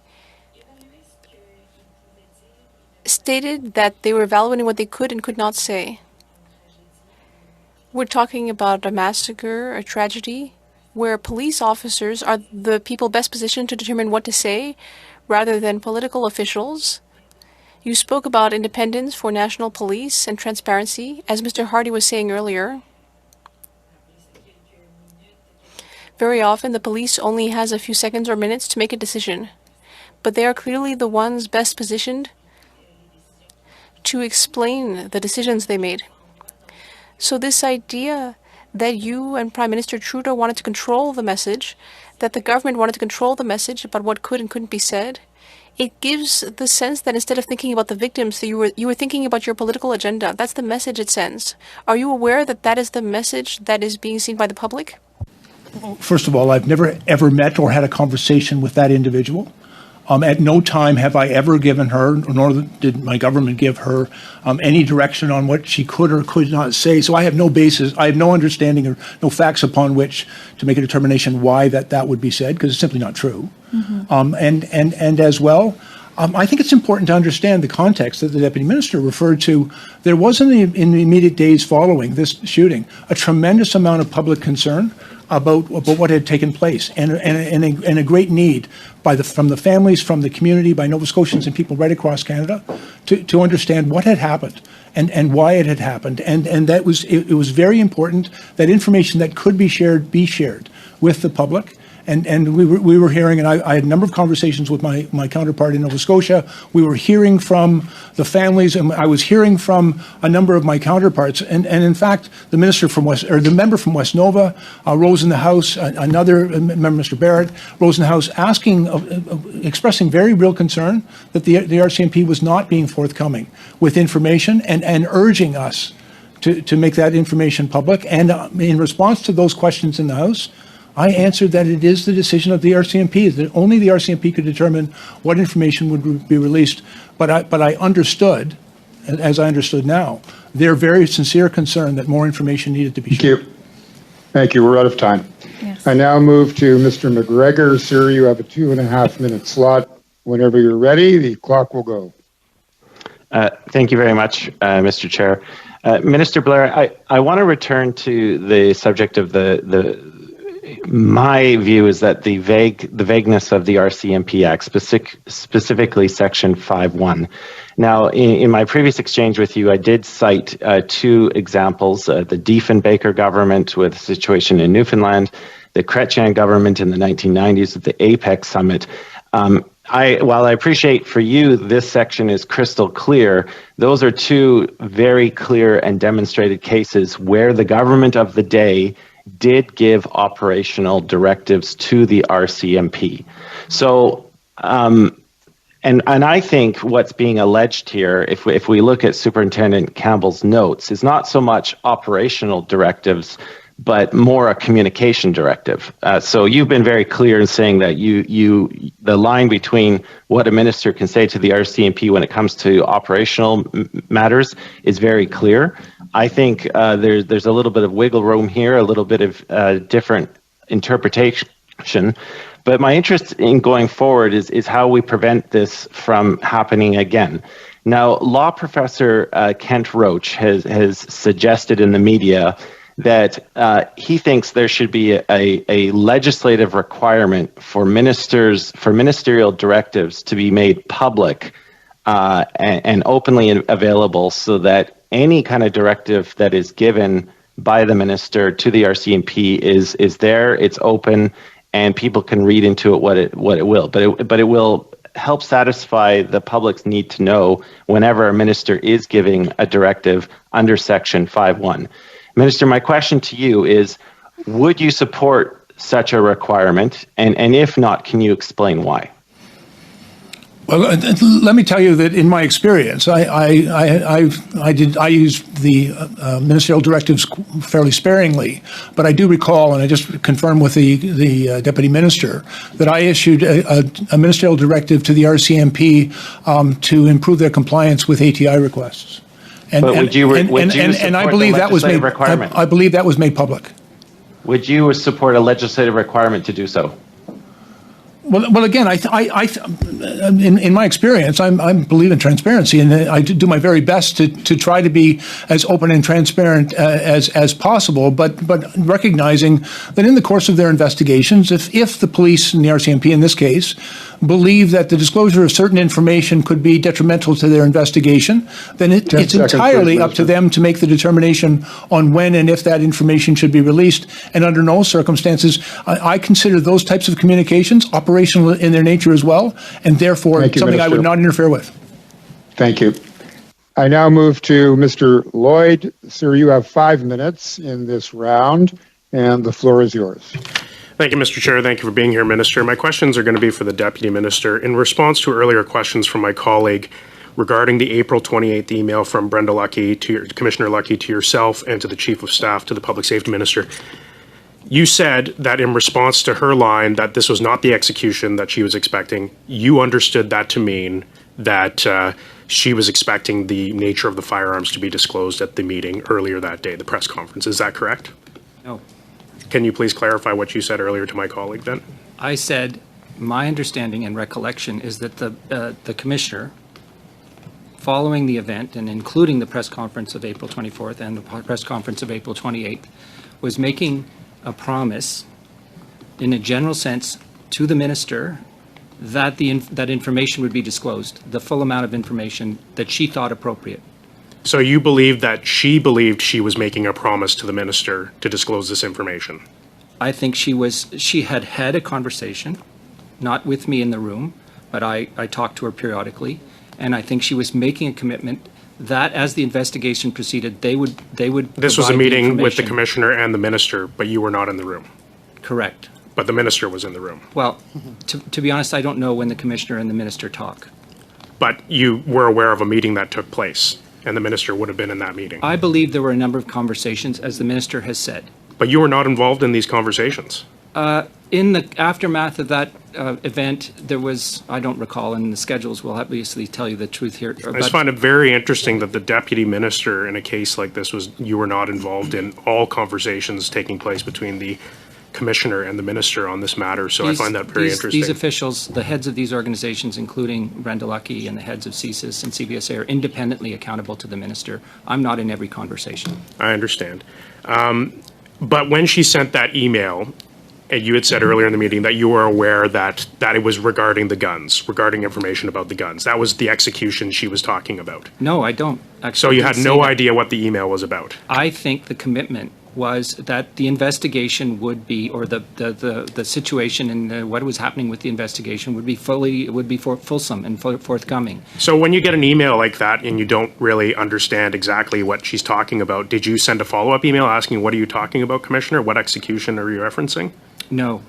stated that they were evaluating what they could and could not say. We're talking about a massacre, a tragedy, where police officers are the people best positioned to determine what to say rather than political officials. You spoke about independence for national police and transparency, as Mr. Hardy was saying earlier. Very often, the police only has a few seconds or minutes to make a decision, but they are clearly the ones best positioned to explain the decisions they made. So this idea that you and Prime Minister Trudeau wanted to control the message, that the government wanted to control the message about what could and couldn't be said, it gives the sense that instead of thinking about the victims, that you were thinking about your political agenda. That's the message it sends. Are you aware that that is the message that is being seen by the public? First of all, I've never ever met or had a conversation with that individual. At no time have I ever given her, nor did my government give her, any direction on what she could or could not say. So I have no basis, I have no understanding or no facts upon which to make a determination why that would be said, because it's simply not true. Mm-hmm. And as well, I think it's important to understand the context that the Deputy Minister referred to. There was in the immediate days following this shooting a tremendous amount of public concern about what had taken place, and a great need from the families, from the community, by Nova Scotians and people right across Canada to understand what had happened and why it had happened, and that it was very important that information that could be shared with the public, And we were hearing, and I had a number of conversations with my counterpart in Nova Scotia. We were hearing from the families, and I was hearing from a number of my counterparts. And in fact, the member from West Nova rose in the House, another member, Mr. Barrett, rose in the House expressing very real concern that the RCMP was not being forthcoming with information and urging us to make that information public. And in response to those questions in the House, I answered that it is the decision of the RCMP, that only the RCMP could determine what information would be released. But I understood, as I understood now, their very sincere concern that more information needed to be shared. Thank you. Thank you. We're out of time. Yes. I now move to Mr. McGregor. Sir, you have a 2.5-minute slot. Whenever you're ready, the clock will go. Thank you very much, Mr. Chair. Minister Blair, I want to return to the subject of my view is that the vagueness of the RCMP Act, specifically Section 5.1. Now, in my previous exchange with you, I did cite two examples, the Diefenbaker government with a situation in Newfoundland, the Chrétien government in the 1990s with the APEC summit. While I appreciate for you this section is crystal clear, those are two very clear and demonstrated cases where the government of the day did give operational directives to the RCMP. So, and I think what's being alleged here, if we look at Superintendent Campbell's notes, is not so much operational directives, but more a communication directive. So you've been very clear in saying that the line between what a minister can say to the RCMP when it comes to operational matters is very clear. I think there's a little bit of wiggle room here, a little bit of different interpretation. But my interest in going forward is how we prevent this from happening again. Now, law professor Kent Roach has suggested in the media that he thinks there should be a legislative requirement for ministerial directives to be made public and openly available, so that any kind of directive that is given by the minister to the RCMP is there, it's open, and people can read into it what it will. But it will help satisfy the public's need to know whenever a minister is giving a directive under Section 5.1. Minister, my question to you is, would you support such a requirement? And if not, can you explain why? Well, let me tell you that in my experience, I used the ministerial directives fairly sparingly, but I do recall, and I just confirmed with the deputy minister, that I issued a ministerial directive to the RCMP to improve their compliance with ATI requests. And I believe that was made. I believe that was made public. Would you support a legislative requirement to do so? Well, again, in my experience, I believe in transparency, and I do my very best to try to be as open and transparent as possible. But recognizing that in the course of their investigations, if the police and the RCMP in this case believe that the disclosure of certain information could be detrimental to their investigation, then it's entirely up to them to make the determination on when and if that information should be released. And under no circumstances, I consider those types of communications operational in their nature as well, and therefore something Minister. I would not interfere with. Thank you. I now move to Mr. Lloyd. Sir, you have 5 minutes in this round, and the floor is yours. Thank you, Mr. Chair. Thank you for being here, Minister. My questions are going to be for the Deputy Minister. In response to earlier questions from my colleague regarding the April 28th email from Brenda Lucki to Commissioner Lucki to yourself and to the Chief of Staff to the Public Safety Minister, you said that in response to her line that this was not the execution that she was expecting. You understood that to mean that she was expecting the nature of the firearms to be disclosed at the meeting earlier that day, the press conference. Is that correct? No. Can you please clarify what you said earlier to my colleague then? I said my understanding and recollection is that the commissioner, following the event and including the press conference of April 24th and the press conference of April 28th, was making a promise in a general sense to the minister that that information would be disclosed, the full amount of information that she thought appropriate. So you believe that she believed she was making a promise to the minister to disclose this information? I think she had had a conversation, not with me in the room, but I talked to her periodically, and I think she was making a commitment that as the investigation proceeded, they would This was a provide the meeting with the information. commissioner and the minister, but you were not in the room. Correct. But the minister was in the room. Well, to be honest, I don't know when the commissioner and the minister talk. But you were aware of a meeting that took place, and the minister would have been in that meeting. I believe there were a number of conversations, as the minister has said. But you were not involved in these conversations. In the aftermath of that event, there was, I don't recall, and the schedules will obviously tell you the truth here. I just find it very interesting that the deputy minister in a case like this you were not involved in all conversations taking place between the commissioner and the minister on this matter. So I find that very interesting. These officials, the heads of these organizations, including Brenda Lucki and the heads of CSIS and CBSA, are independently accountable to the minister. I'm not in every conversation. I understand. But when she sent that email, and you had said earlier in the meeting that you were aware that it was regarding the guns, regarding information about the guns. That was the execution she was talking about. No, I don't. Actually, So you had didn't no say that. idea what the email was about. I think the commitment was that the investigation would be, or the situation and what was happening with the investigation would be fulsome and forthcoming. So when you get an email like that and you don't really understand exactly what she's talking about, did you send a follow-up email asking, what are you talking about, Commissioner? What execution are you referencing? No,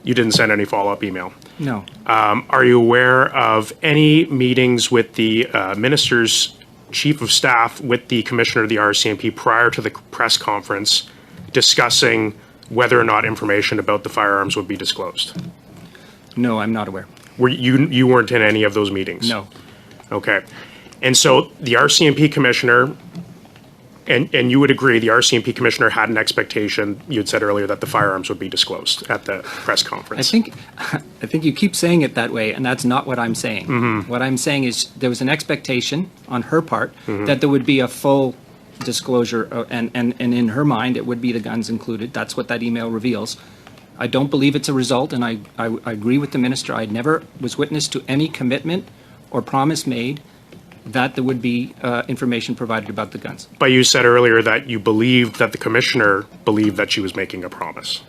You didn't send any follow-up email. no. Are you aware of any meetings with the minister's chief of staff with the commissioner of the RCMP prior to the press conference discussing whether or not information about the firearms would be disclosed? No, I'm not aware. You weren't in any of those meetings? No. Okay. And so the RCMP commissioner, and you would agree, the RCMP commissioner had an expectation, you had said earlier, that the firearms would be disclosed at the press conference. I think you keep saying it that way, and that's not what I'm saying. What I'm saying is there was an expectation on her part that there would be a full disclosure, and in her mind, it would be the guns included. That's what that email reveals. I don't believe it's a result, and I agree with the minister. I never was witness to any commitment or promise made that there would be information provided about the guns. But you said earlier that you believed that the commissioner believed that she was making a promise.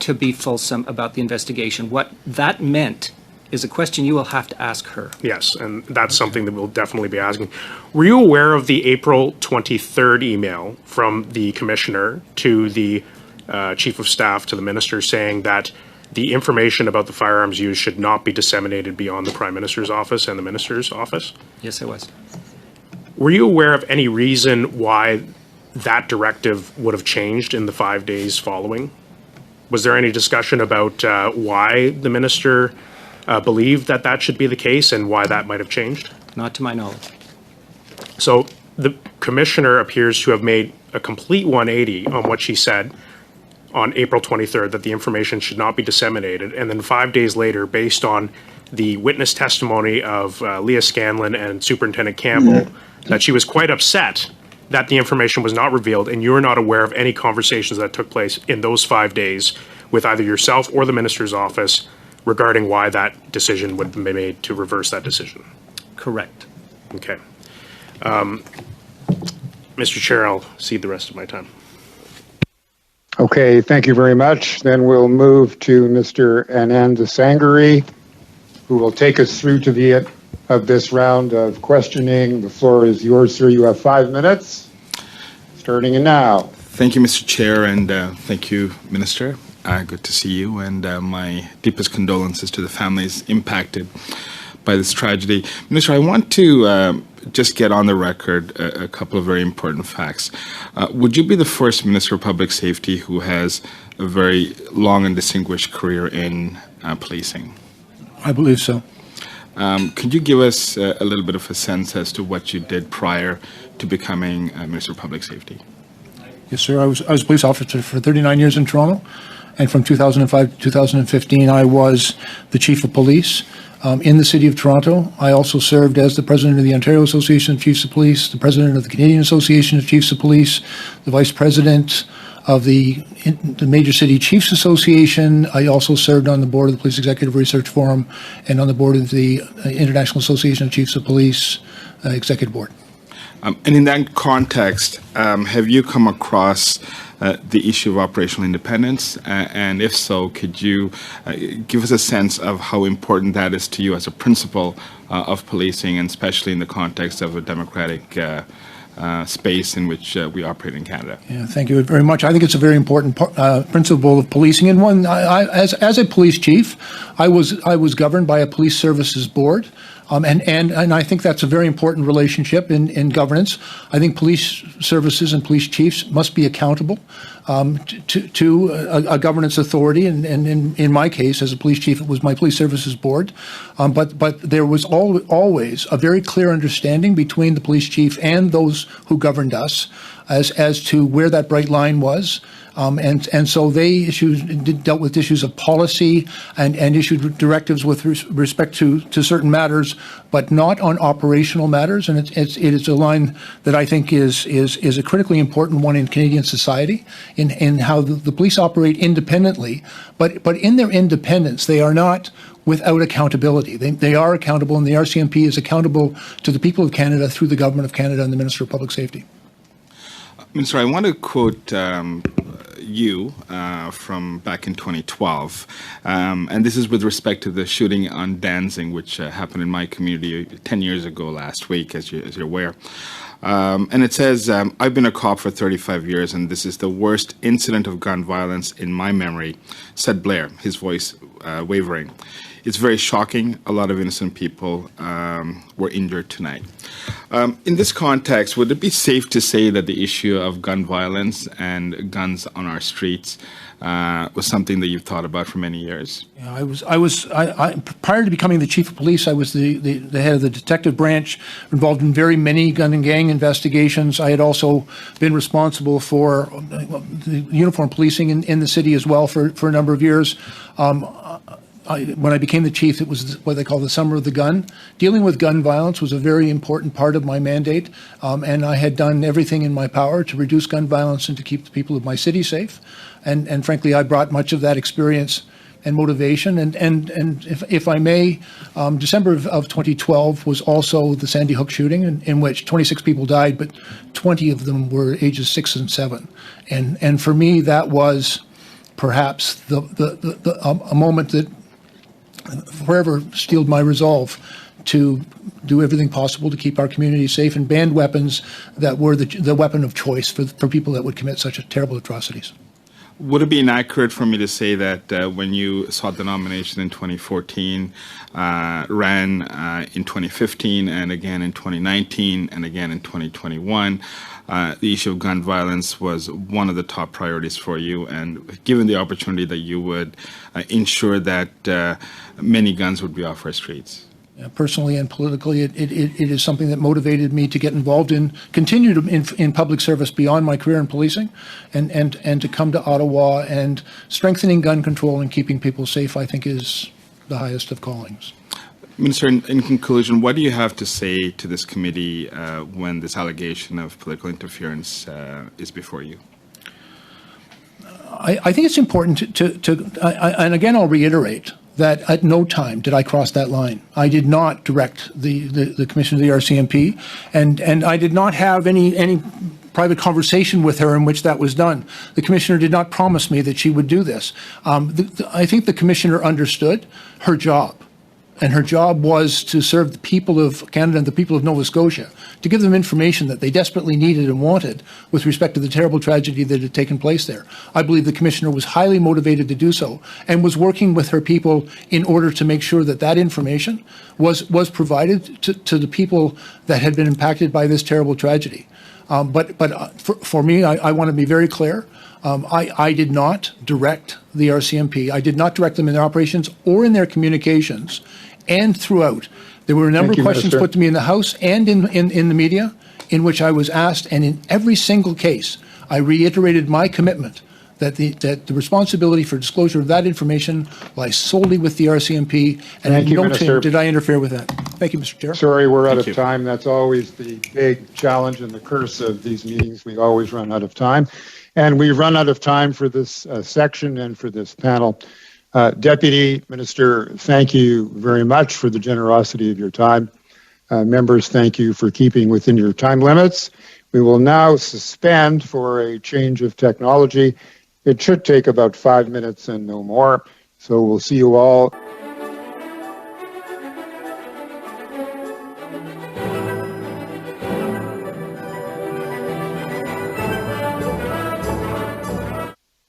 To be fulsome about the investigation. What that meant is a question you will have to ask her. Yes, and that's something that we'll definitely be asking. Were you aware of the April 23rd email from the commissioner to the chief of staff to the minister saying that the information about the firearms used should not be disseminated beyond the Prime Minister's office and the minister's office? Yes, I was. Were you aware of any reason why that directive would have changed in the 5 days following? Was there any discussion about why the minister believed that that should be the case and why that might have changed? Not to my knowledge. So the commissioner appears to have made a complete 180 on what she said on April 23rd, that the information should not be disseminated. And then 5 days later, based on the witness testimony of Leah Scanlon and Superintendent Campbell, that she was quite upset that the information was not revealed, and you're not aware of any conversations that took place in those 5 days with either yourself or the minister's office regarding why that decision would be made to reverse that decision. Correct. Okay. Mr. Chair, I'll cede the rest of my time. Okay, thank you very much. Then we'll move to Mr. Anand Sangari, who will take us through to the end of this round of questioning. The floor is yours, sir. You have 5 minutes, starting now. Thank you, Mr. Chair, and thank you, Minister. Good to see you, and my deepest condolences to the families impacted by this tragedy. Minister, I want to just get on the record a couple of very important facts. Would you be the first Minister of Public Safety who has a very long and distinguished career in policing? I believe so. Could you give us a little bit of a sense as to what you did prior to becoming Minister of Public Safety? Yes, sir. I was a police officer for 39 years in Toronto, and from 2005 to 2015, I was the chief of police in the City of Toronto. I also served as the president of the Ontario Association of Chiefs of Police, the president of the Canadian Association of Chiefs of Police, the vice president of the Major City Chiefs Association. I also served on the board of the Police Executive Research Forum and on the board of the International Association of Chiefs of Police Executive Board. And in that context, have you come across the issue of operational independence? And if so, could you give us a sense of how important that is to you as a principle of policing, and especially in the context of a democratic space in which we operate in Canada? Yeah, thank you very much. I think it's a very important principle of policing, and one. As a police chief, I was governed by a police services board. And I think that's a very important relationship in governance. I think police services and police chiefs must be accountable to a governance authority. And in my case, as a police chief, it was my police services board. But there was always a very clear understanding between the police chief and those who governed us as to where that bright line was. And so they dealt with issues of policy and issued directives with respect to certain matters, but not on operational matters. And it is a line that I think is a critically important one in Canadian society, in how the police operate independently. But in their independence, they are not without accountability. They are accountable, and the RCMP is accountable to the people of Canada through the Government of Canada and the Minister of Public Safety. Minister, I want to quote you from back in 2012, and this is with respect to the shooting on Danzig, which happened in my community 10 years ago last week, as you're aware. And it says, I've been a cop for 35 years, and this is the worst incident of gun violence in my memory, said Blair, his voice wavering. It's very shocking. A lot of innocent people were injured tonight. In this context, would it be safe to say that the issue of gun violence and guns on our streets was something that you've thought about for many years? Yeah, I prior to becoming the chief of police, I was the head of the detective branch, involved in very many gun and gang investigations. I had also been responsible for the uniform policing in the city as well for a number of years. When I became the chief, it was what they call the summer of the gun. Dealing with gun violence was a very important part of my mandate, and I had done everything in my power to reduce gun violence and to keep the people of my city safe. And frankly, I brought much of that experience and motivation. And if I may, December of 2012 was also the Sandy Hook shooting, in which 26 people died, but 20 of them were ages 6 and 7. And for me, that was perhaps a moment that forever steeled my resolve to do everything possible to keep our community safe and ban weapons that were the weapon of choice for people that would commit such terrible atrocities. Would it be inaccurate for me to say that when you sought the nomination in 2014, ran in 2015, and again in 2019, and again in 2021, the issue of gun violence was one of the top priorities for you, and given the opportunity that you would ensure that many guns would be off our streets? Personally and politically, it is something that motivated me to get involved continue in public service beyond my career in policing, and to come to Ottawa, and strengthening gun control and keeping people safe, I think, is the highest of callings. Minister, in conclusion, what do you have to say to this committee when this allegation of political interference is before you? I think it's important and again, I'll reiterate that at no time did I cross that line. I did not direct the commissioner of the RCMP, and I did not have any private conversation with her in which that was done. The commissioner did not promise me that she would do this. I think the commissioner understood her job. And her job was to serve the people of Canada and the people of Nova Scotia, to give them information that they desperately needed and wanted with respect to the terrible tragedy that had taken place there. I believe the commissioner was highly motivated to do so, and was working with her people in order to make sure that that information was provided to the people that had been impacted by this terrible tragedy. But for me, I want to be very clear. I did not direct the RCMP. I did not direct them in their operations or in their communications. And throughout, there were a number of questions put to me in the House and in the media, in which I was asked, and in every single case, I reiterated my commitment that the responsibility for disclosure of that information lies solely with the RCMP, and at no time did I interfere with that. Thank you, Mr. Chair. Sorry, we're out of time. That's always the big challenge and the curse of these meetings. We always run out of time. And we've run out of time for this section and for this panel. Deputy Minister, thank you very much for the generosity of your time. Members, thank you for keeping within your time limits. We will now suspend for a change of technology. It should take about 5 minutes and no more. So we'll see you all.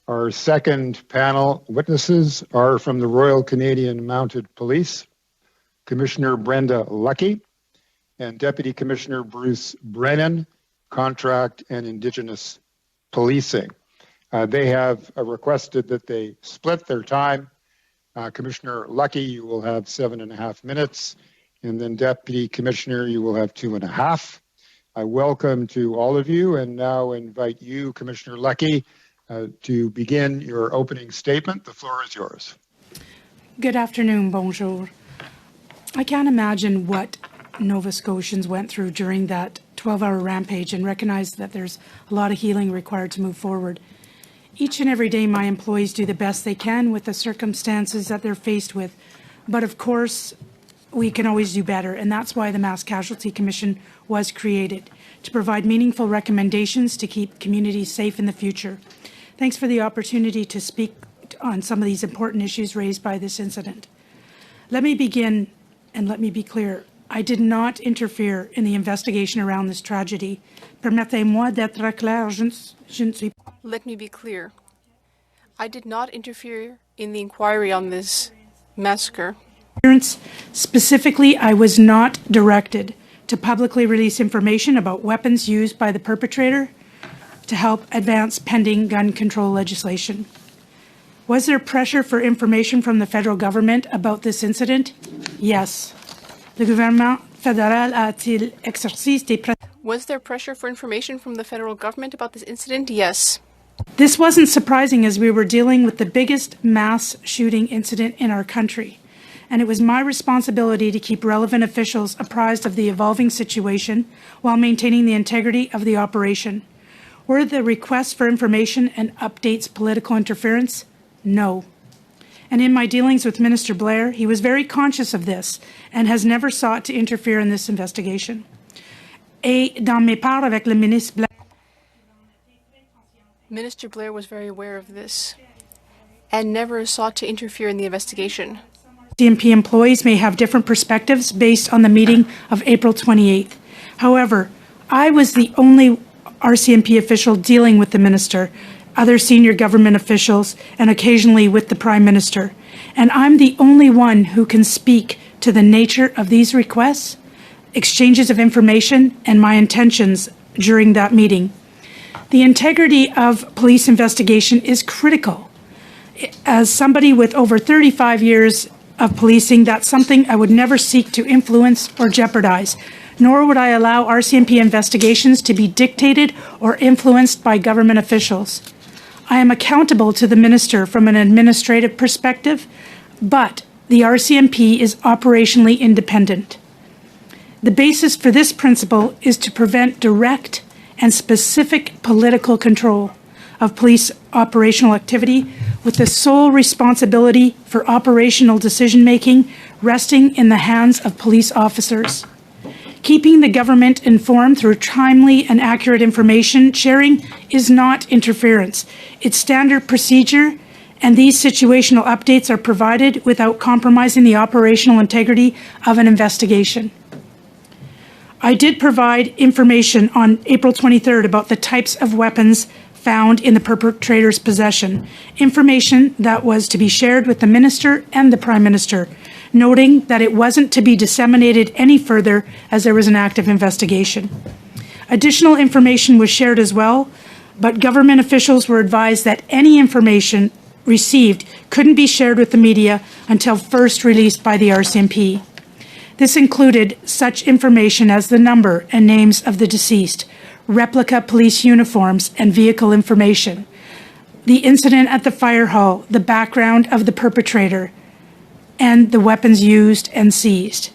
Our second panel witnesses are from the Royal Canadian Mounted Police, Commissioner Brenda Lucky and Deputy Commissioner Bruce Brennan, Contract and Indigenous Policing. They have requested that they split their time. Commissioner Lucky, you will have 7.5 minutes, and then Deputy Commissioner, you will have 2.5. I welcome to all of you and now invite you, Commissioner Lucky, to begin your opening statement. The floor is yours. Good afternoon, bonjour. I can't imagine what Nova Scotians went through during that 12-hour rampage and recognize that there's a lot of healing required to move forward. Each and every day, my employees do the best they can with the circumstances that they're faced with. But of course, we can always do better, and that's why the Mass Casualty Commission was created, to provide meaningful recommendations to keep communities safe in the future. Thanks for the opportunity to speak on some of these important issues raised by this incident. Let me begin, and let me be clear. I did not interfere in the investigation around this tragedy. Permettez-moi d'être clair, je ne suis. Let me be clear. I did not interfere in the inquiry on this massacre. Specifically, I was not directed to publicly release information about weapons used by the perpetrator to help advance pending gun control legislation. Was there pressure for information from the federal government about this incident? Yes. Le gouvernement fédéral a-t-il exercé des pressions? Was there pressure for information from the federal government about this incident? Yes. This wasn't surprising as we were dealing with the biggest mass shooting incident in our country, and it was my responsibility to keep relevant officials apprised of the evolving situation while maintaining the integrity of the operation. Were the requests for information and updates political interference? No. And in my dealings with Minister Blair, he was very conscious of this and has never sought to interfere in this investigation. Et dans mes parts avec le ministre Blair, Minister Blair was very aware of this and never sought to interfere in the investigation. RCMP employees may have different perspectives based on the meeting of April 28th. However, I was the only RCMP official dealing with the minister, other senior government officials, and occasionally with the Prime Minister. And I'm the only one who can speak to the nature of these requests, exchanges of information, and my intentions during that meeting. The integrity of police investigation is critical. As somebody with over 35 years of policing, that's something I would never seek to influence or jeopardize, nor would I allow RCMP investigations to be dictated or influenced by government officials. I am accountable to the minister from an administrative perspective, but the RCMP is operationally independent. The basis for this principle is to prevent direct and specific political control of police operational activity, with the sole responsibility for operational decision-making resting in the hands of police officers. Keeping the government informed through timely and accurate information sharing is not interference. It's standard procedure, and these situational updates are provided without compromising the operational integrity of an investigation. I did provide information on April 23rd about the types of weapons found in the perpetrator's possession, information that was to be shared with the Minister and the Prime Minister, noting that it wasn't to be disseminated any further as there was an active investigation. Additional information was shared as well, but government officials were advised that any information received couldn't be shared with the media until first released by the RCMP. This included such information as the number and names of the deceased, replica police uniforms and vehicle information, the incident at the fire hall, the background of the perpetrator, and the weapons used and seized.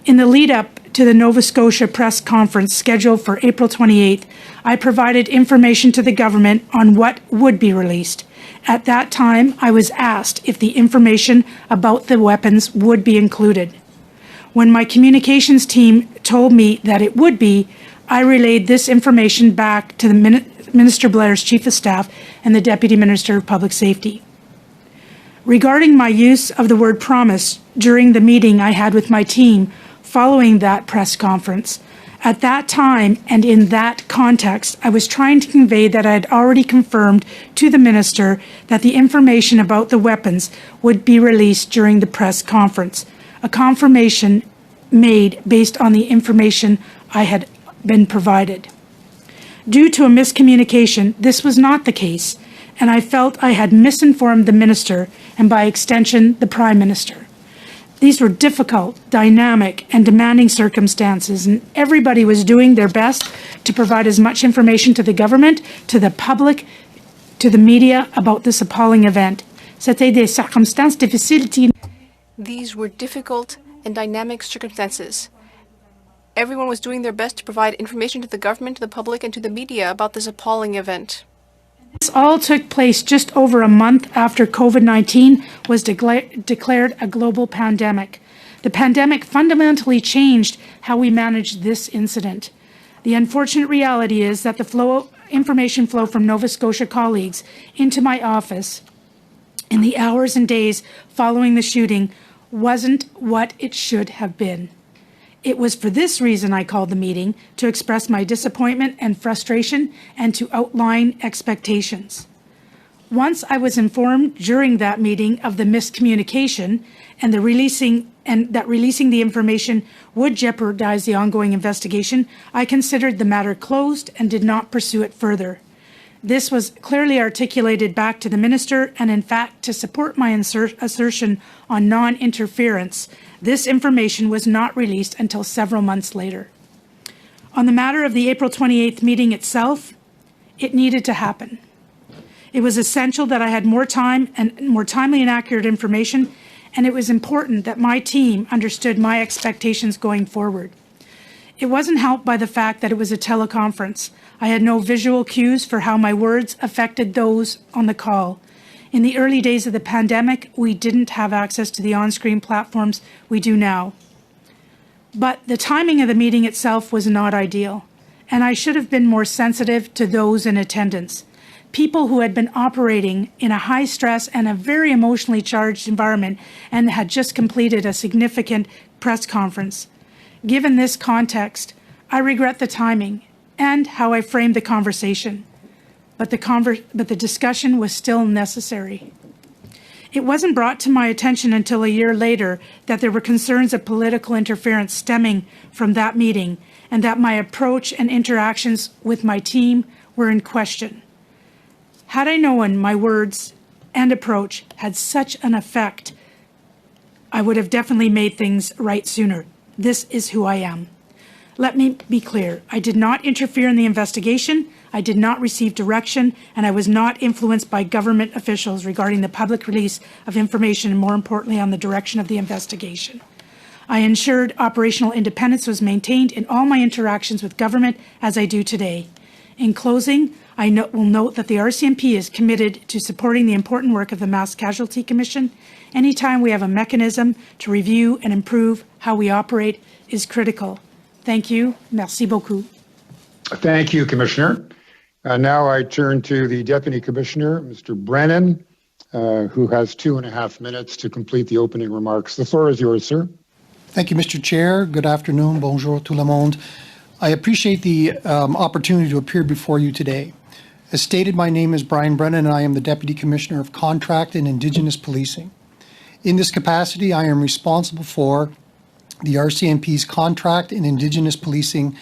In the lead-up to the Nova Scotia press conference scheduled for April 28th, I provided information to the government on what would be released. At that time, I was asked if the information about the weapons would be included. When my communications team told me that it would be, I relayed this information back to the Minister Blair's Chief of Staff and the Deputy Minister of Public Safety. Regarding my use of the word promise during the meeting I had with my team following that press conference, at that time and in that context, I was trying to convey that I had already confirmed to the minister that the information about the weapons would be released during the press conference, a confirmation made based on the information I had been provided. Due to a miscommunication, this was not the case, and I felt I had misinformed the minister and by extension the Prime Minister. These were difficult, dynamic, and demanding circumstances, and everybody was doing their best to provide as much information to the government, to the public, to the media about this appalling event. C'était des circonstances difficiles. These were difficult and dynamic circumstances. Everyone was doing their best to provide information to the government, to the public, and to the media about this appalling event. This all took place just over a month after COVID-19 was declared a global pandemic. The pandemic fundamentally changed how we managed this incident. The unfortunate reality is that the information flow from Nova Scotia colleagues into my office in the hours and days following the shooting wasn't what it should have been. It was for this reason I called the meeting, to express my disappointment and frustration and to outline expectations. Once I was informed during that meeting of the miscommunication and that releasing the information would jeopardize the ongoing investigation, I considered the matter closed and did not pursue it further. This was clearly articulated back to the minister, and in fact, to support my assertion on non-interference, this information was not released until several months later. On the matter of the April 28th meeting itself, it needed to happen. It was essential that I had more time and more timely and accurate information, and it was important that my team understood my expectations going forward. It wasn't helped by the fact that it was a teleconference. I had no visual cues for how my words affected those on the call. In the early days of the pandemic, we didn't have access to the on-screen platforms we do now. But the timing of the meeting itself was not ideal, and I should have been more sensitive to those in attendance. People who had been operating in a high-stress and a very emotionally charged environment and had just completed a significant press conference. Given this context, I regret the timing and how I framed the conversation. But the discussion was still necessary. It wasn't brought to my attention until a year later that there were concerns of political interference stemming from that meeting, and that my approach and interactions with my team were in question. Had I known my words and approach had such an effect, I would have definitely made things right sooner. This is who I am. Let me be clear. I did not interfere in the investigation. I did not receive direction, and I was not influenced by government officials regarding the public release of information, and more importantly, on the direction of the investigation. I ensured operational independence was maintained in all my interactions with government, as I do today. In closing, I will note that the RCMP is committed to supporting the important work of the Mass Casualty Commission. Anytime we have a mechanism to review and improve how we operate is critical. Thank you. Merci beaucoup. Thank you, Commissioner. Now I turn to the Deputy Commissioner, Mr. Brennan, who has 2.5 minutes to complete the opening remarks. The floor is yours, sir. Thank you, Mr. Chair. Good afternoon. Bonjour tout le monde. I appreciate the opportunity to appear before you today. As stated, my name is Brian Brennan, and I am the Deputy Commissioner of Contract and Indigenous Policing. In this capacity, I am responsible for the RCMP's Contract and Indigenous Policing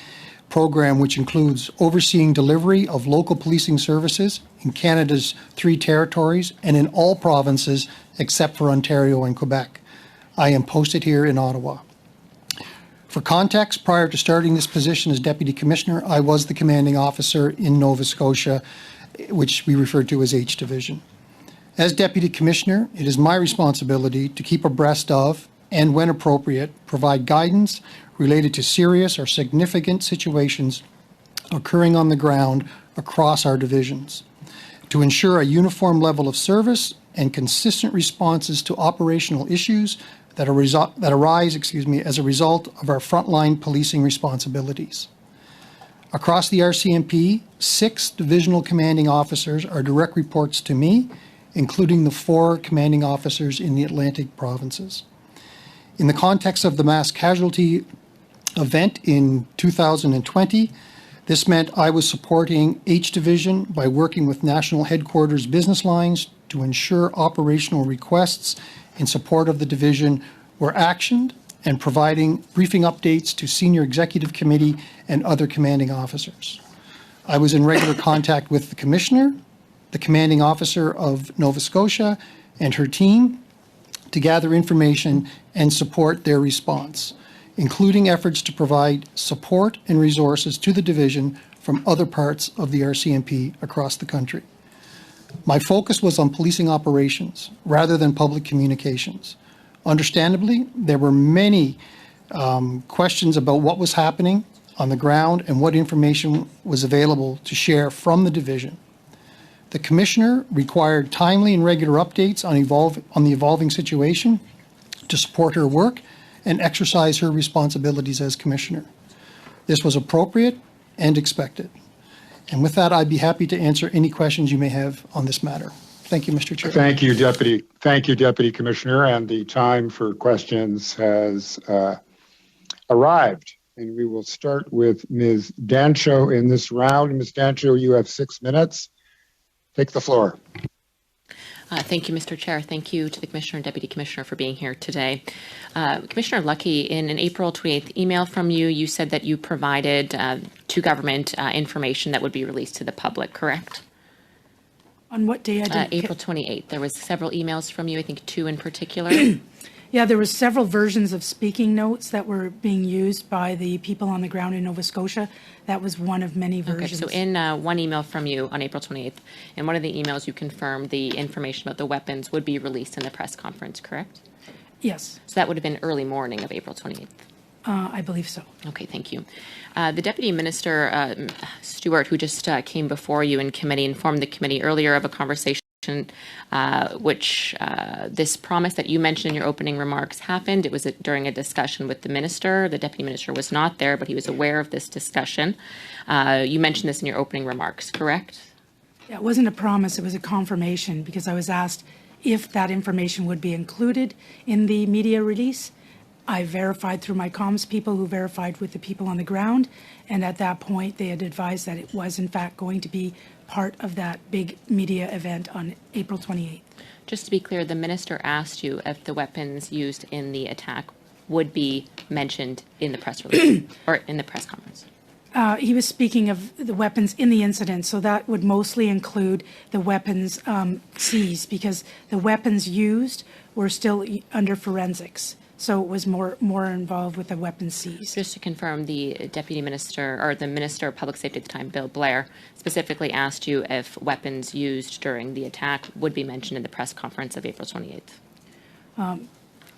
program, which includes overseeing delivery of local policing services in Canada's 3 territories and in all provinces except for Ontario and Quebec. I am posted here in Ottawa. For context, prior to starting this position as Deputy Commissioner, I was the commanding officer in Nova Scotia, which we refer to as H Division. As Deputy Commissioner, it is my responsibility to keep abreast of, and when appropriate, provide guidance related to serious or significant situations occurring on the ground across our divisions, to ensure a uniform level of service and consistent responses to operational issues that arise as a result of our frontline policing responsibilities. Across the RCMP, 6 divisional commanding officers are direct reports to me, including the 4 commanding officers in the Atlantic provinces. In the context of the mass casualty event in 2020, this meant I was supporting H Division by working with National Headquarters business lines to ensure operational requests in support of the division were actioned and providing briefing updates to Senior Executive Committee and other commanding officers. I was in regular contact with the Commissioner, the commanding officer of Nova Scotia, and her team to gather information and support their response, including efforts to provide support and resources to the division from other parts of the RCMP across the country. My focus was on policing operations rather than public communications. Understandably, there were many questions about what was happening on the ground and what information was available to share from the division. The Commissioner required timely and regular updates on the evolving situation to support her work and exercise her responsibilities as Commissioner. This was appropriate and expected. And with that, I'd be happy to answer any questions you may have on this matter. Thank you, Mr. Chair. Thank you, Deputy. Thank you, Deputy Commissioner. And the time for questions has arrived. And we will start with Ms. Dancho in this round. Ms. Dancho, you have 6 minutes. Take the floor. Thank you, Mr. Chair. Thank you to the Commissioner and Deputy Commissioner for being here today. Commissioner Luckey, in an April 28th email from you, you said that you provided to government information that would be released to the public, correct? On what day? April 28th. There was several emails from you, I think 2 in particular. Yeah, there were several versions of speaking notes that were being used by the people on the ground in Nova Scotia. That was one of many versions. Okay, so in one email from you on April 28th, in one of the emails you confirmed the information about the weapons would be released in the press conference, correct? Yes. So that would have been early morning of April 28th. I believe so. Okay, thank you. The Deputy Minister, Stewart, who just came before you in committee, informed the committee earlier of a conversation which this promise that you mentioned in your opening remarks happened. It was during a discussion with the minister. The Deputy Minister was not there, but he was aware of this discussion. You mentioned this in your opening remarks, correct? Yeah, it wasn't a promise, it was a confirmation because I was asked if that information would be included in the media release. I verified through my comms people who verified with the people on the ground, and at that point they had advised that it was in fact going to be part of that big media event on April 28th. Just to be clear, the minister asked you if the weapons used in the attack would be mentioned in the press release or in the press conference. He was speaking of the weapons in the incident, so that would mostly include the weapons seized because the weapons used were still under forensics. So it was more involved with the weapons seized. Just to confirm, the Deputy Minister, or the Minister of Public Safety at the time, Bill Blair, specifically asked you if weapons used during the attack would be mentioned in the press conference of April 28th.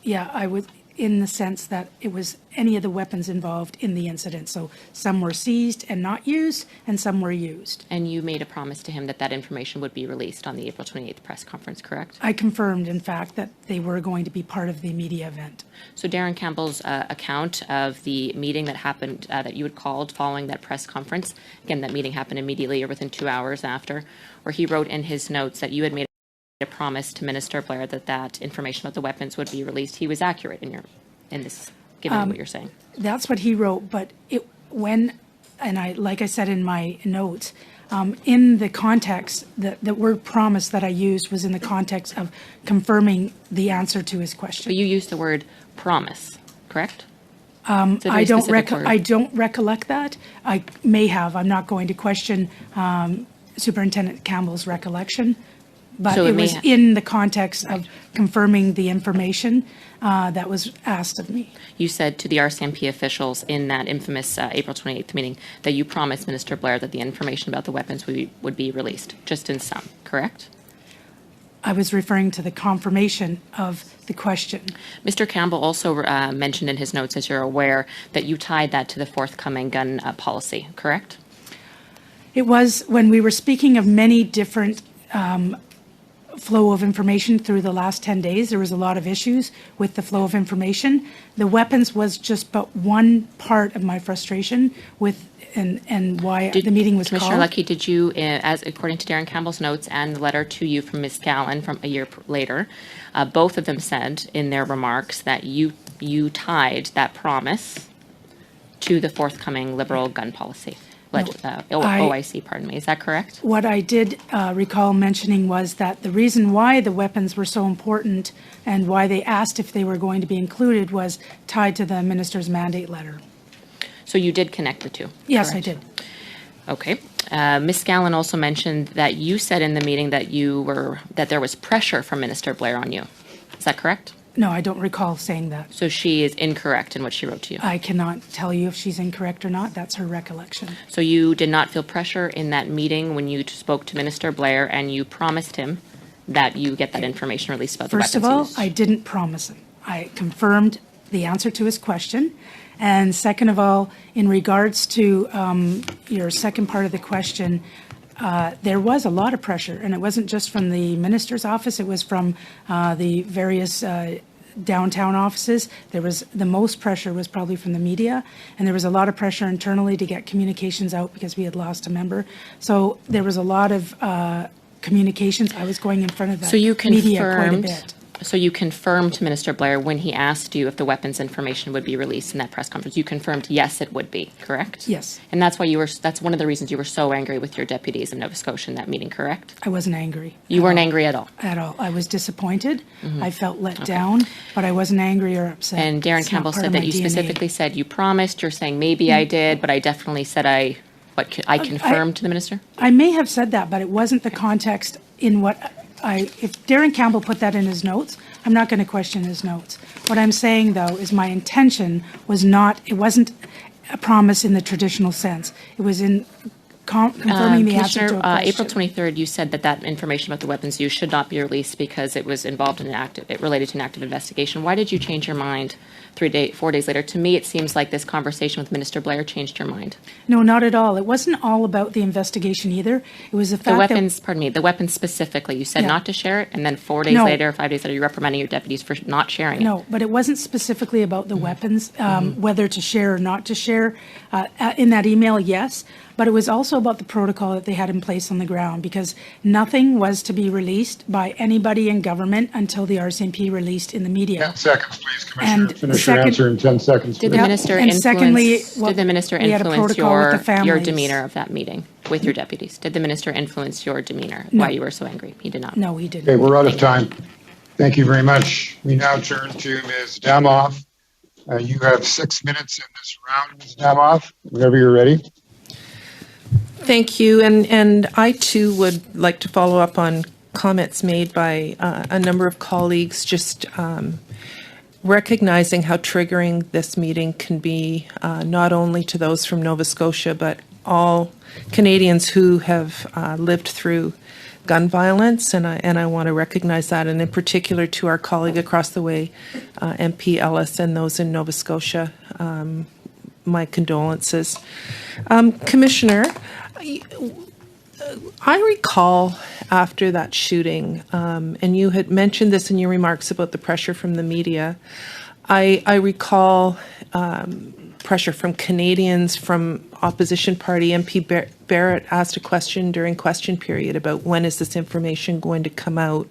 Yeah, I would, in the sense that it was any of the weapons involved in the incident. So some were seized and not used, and some were used. And you made a promise to him that that information would be released on the April 28th press conference, correct? I confirmed, in fact, that they were going to be part of the media event. So Darren Campbell's account of the meeting that happened, that you had called following that press conference, again, that meeting happened immediately or within 2 hours after, where he wrote in his notes that you had made a promise to Minister Blair that that information about the weapons would be released. He was accurate in this, given what you're saying. That's what he wrote, but like I said in my notes, in the context, the word promise that I used was in the context of confirming the answer to his question. So you used the word promise, correct? I don't recollect that. I may have. I'm not going to question Superintendent Campbell's recollection. But so it was in the context of confirming the information that was asked of me. You said to the RCMP officials in that infamous April 28th meeting that you promised Minister Blair that the information about the weapons would be released, just in sum, correct? I was referring to the confirmation of the question. Mr. Campbell also mentioned in his notes, as you're aware, that you tied that to the forthcoming gun policy, correct? It was when we were speaking of many different flow of information through the last 10 days. There was a lot of issues with the flow of information. The weapons was just but one part of my frustration with and why the meeting was Commissioner called. Lucky, did you, as according to Darren Campbell's notes and the letter to you from Ms. Gallen from a year later, both of them said in their remarks that you tied that promise to the forthcoming Liberal gun policy, OIC, pardon me. Is that correct? What I did recall mentioning was that the reason why the weapons were so important and why they asked if they were going to be included was tied to the minister's mandate letter. So you did connect the two? Yes, correct? I did. Okay. Ms. Gallen also mentioned that you said in the meeting that that there was pressure from Minister Blair on you. Is that correct? No, I don't recall saying that. So she is incorrect in what she wrote to you? I cannot tell you if she's incorrect or not. That's her recollection. So you did not feel pressure in that meeting when you spoke to Minister Blair and you promised him that you get that information released about the weapons First of all, used? I didn't promise him. I confirmed the answer to his question. And second of all, in regards to your second part of the question, there was a lot of pressure, and it wasn't just from the minister's office, it was from the various downtown offices. The most pressure was probably from the media, and there was a lot of pressure internally to get communications out because we had lost a member. So there was a lot of communications. I was going in front of the media quite a bit. So you confirmed to Minister Blair when he asked you if the weapons information would be released in that press conference, you confirmed yes, it would be, correct? Yes. And that's why that's one of the reasons you were so angry with your deputies in Nova Scotia in that meeting, correct? I wasn't angry. You weren't angry at all? At all. I was disappointed. I felt let down, but I wasn't angry or upset. And Darren It's not Campbell part said of that my you DNA. specifically said you promised. You're saying maybe I did, but I definitely said I confirmed to the minister? I may have said that, but it wasn't the context in what if Darren Campbell put that in his notes, I'm not going to question his notes. What I'm saying, though, is my intention was it wasn't a promise in the traditional sense. It was in confirming the answer to a question. April 23rd, you said that information about the weapons use should not be released because it was involved in it related to an active investigation. Why did you change your mind 4 days later? To me, it seems like this conversation with Minister Blair changed your mind. No, not at all. It wasn't all about the investigation either. It was the fact The weapons specifically. You said Yeah. not to share it, and then 4 days later, 5 days later, you're reprimanding your deputies for not sharing it. No, but it wasn't specifically about the weapons, whether to share or not to share. In that email, yes, but it was also about the protocol that they had in place on the ground, because nothing was to be released by anybody in government until the RCMP released in the media. 10 seconds, please, Commissioner. And Finish your answer in 10 seconds. Did the please. minister And secondly, influence we had a protocol with the your families. demeanor of that meeting with your deputies? Did the minister influence your demeanor? Why you were so angry? He did not. No, he didn't. Okay, we're out of time. Thank you very much. We now turn to Ms. Damoff. You have 6 minutes in this round, Ms. Damoff, whenever you're ready. Thank you. And I too would like to follow up on comments made by a number of colleagues, just recognizing how triggering this meeting can be, not only to those from Nova Scotia, but all Canadians who have lived through gun violence, and I want to recognize that, and in particular to our colleague across the way, MP Ellis, and those in Nova Scotia. My condolences. Commissioner, I recall after that shooting, and you had mentioned this in your remarks about the pressure from the media, I recall pressure from Canadians, from opposition party. MP Barrett asked a question during question period about when is this information going to come out.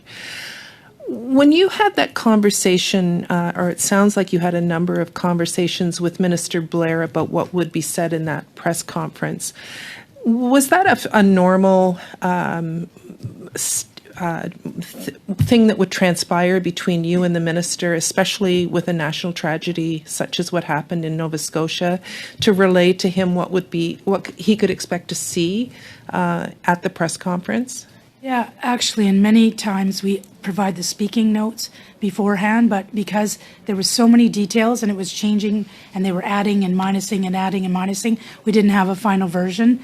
When you had that conversation, or it sounds like you had a number of conversations with Minister Blair about what would be said in that press conference, was that a normal thing that would transpire between you and the minister, especially with a national tragedy such as what happened in Nova Scotia, to relay to him what he could expect to see at the press conference? Yeah, actually, and many times we provide the speaking notes beforehand, but because there was so many details and it was changing and they were adding and minusing and adding and minusing, we didn't have a final version.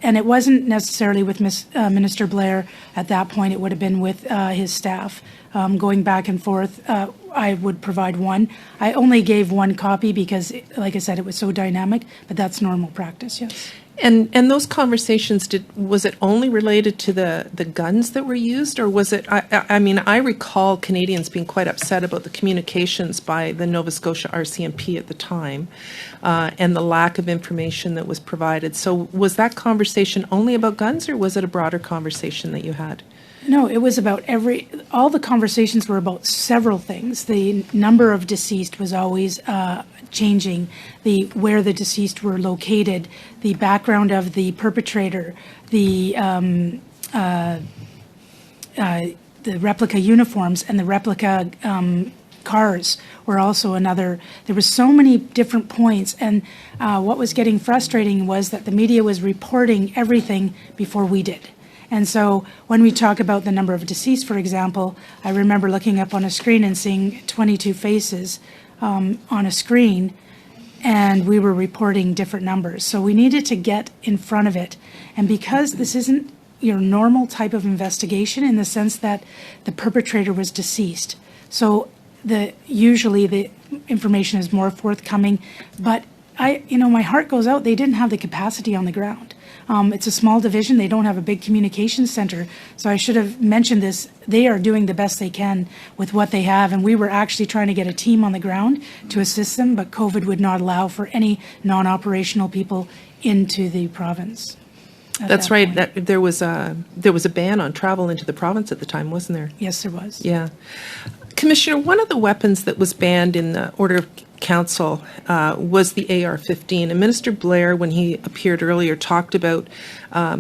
And it wasn't necessarily with Minister Blair at that point. It would have been with his staff going back and forth. I would provide one. I only gave one copy because, like I said, it was so dynamic, but that's normal practice, yes. And those conversations, was it only related to the guns that were used, or was it, I mean, I recall Canadians being quite upset about the communications by the Nova Scotia RCMP at the time, and the lack of information that was provided. So was that conversation only about guns, or was it a broader conversation that you had? No, it was about all the conversations were about several things. The number of deceased was always changing, where the deceased were located, the background of the perpetrator, the replica uniforms and the replica cars were also another. There were so many different points, and what was getting frustrating was that the media was reporting everything before we did. And so when we talk about the number of deceased, for example, I remember looking up on a screen and seeing 22 faces on a screen, and we were reporting different numbers. So we needed to get in front of it. And because this isn't your normal type of investigation in the sense that the perpetrator was deceased, so usually the information is more forthcoming, but my heart goes out. They didn't have the capacity on the ground. It's a small division. They don't have a big communications center. So I should have mentioned this. They are doing the best they can with what they have. And we were actually trying to get a team on the ground to assist them, but COVID would not allow for any non-operational people into the province. That's right. There was a ban on travel into the province at the time, wasn't there? Yes, there was. Yeah. Commissioner, one of the weapons that was banned in the Order of Council was the AR-15. And Minister Blair, when he appeared earlier, talked about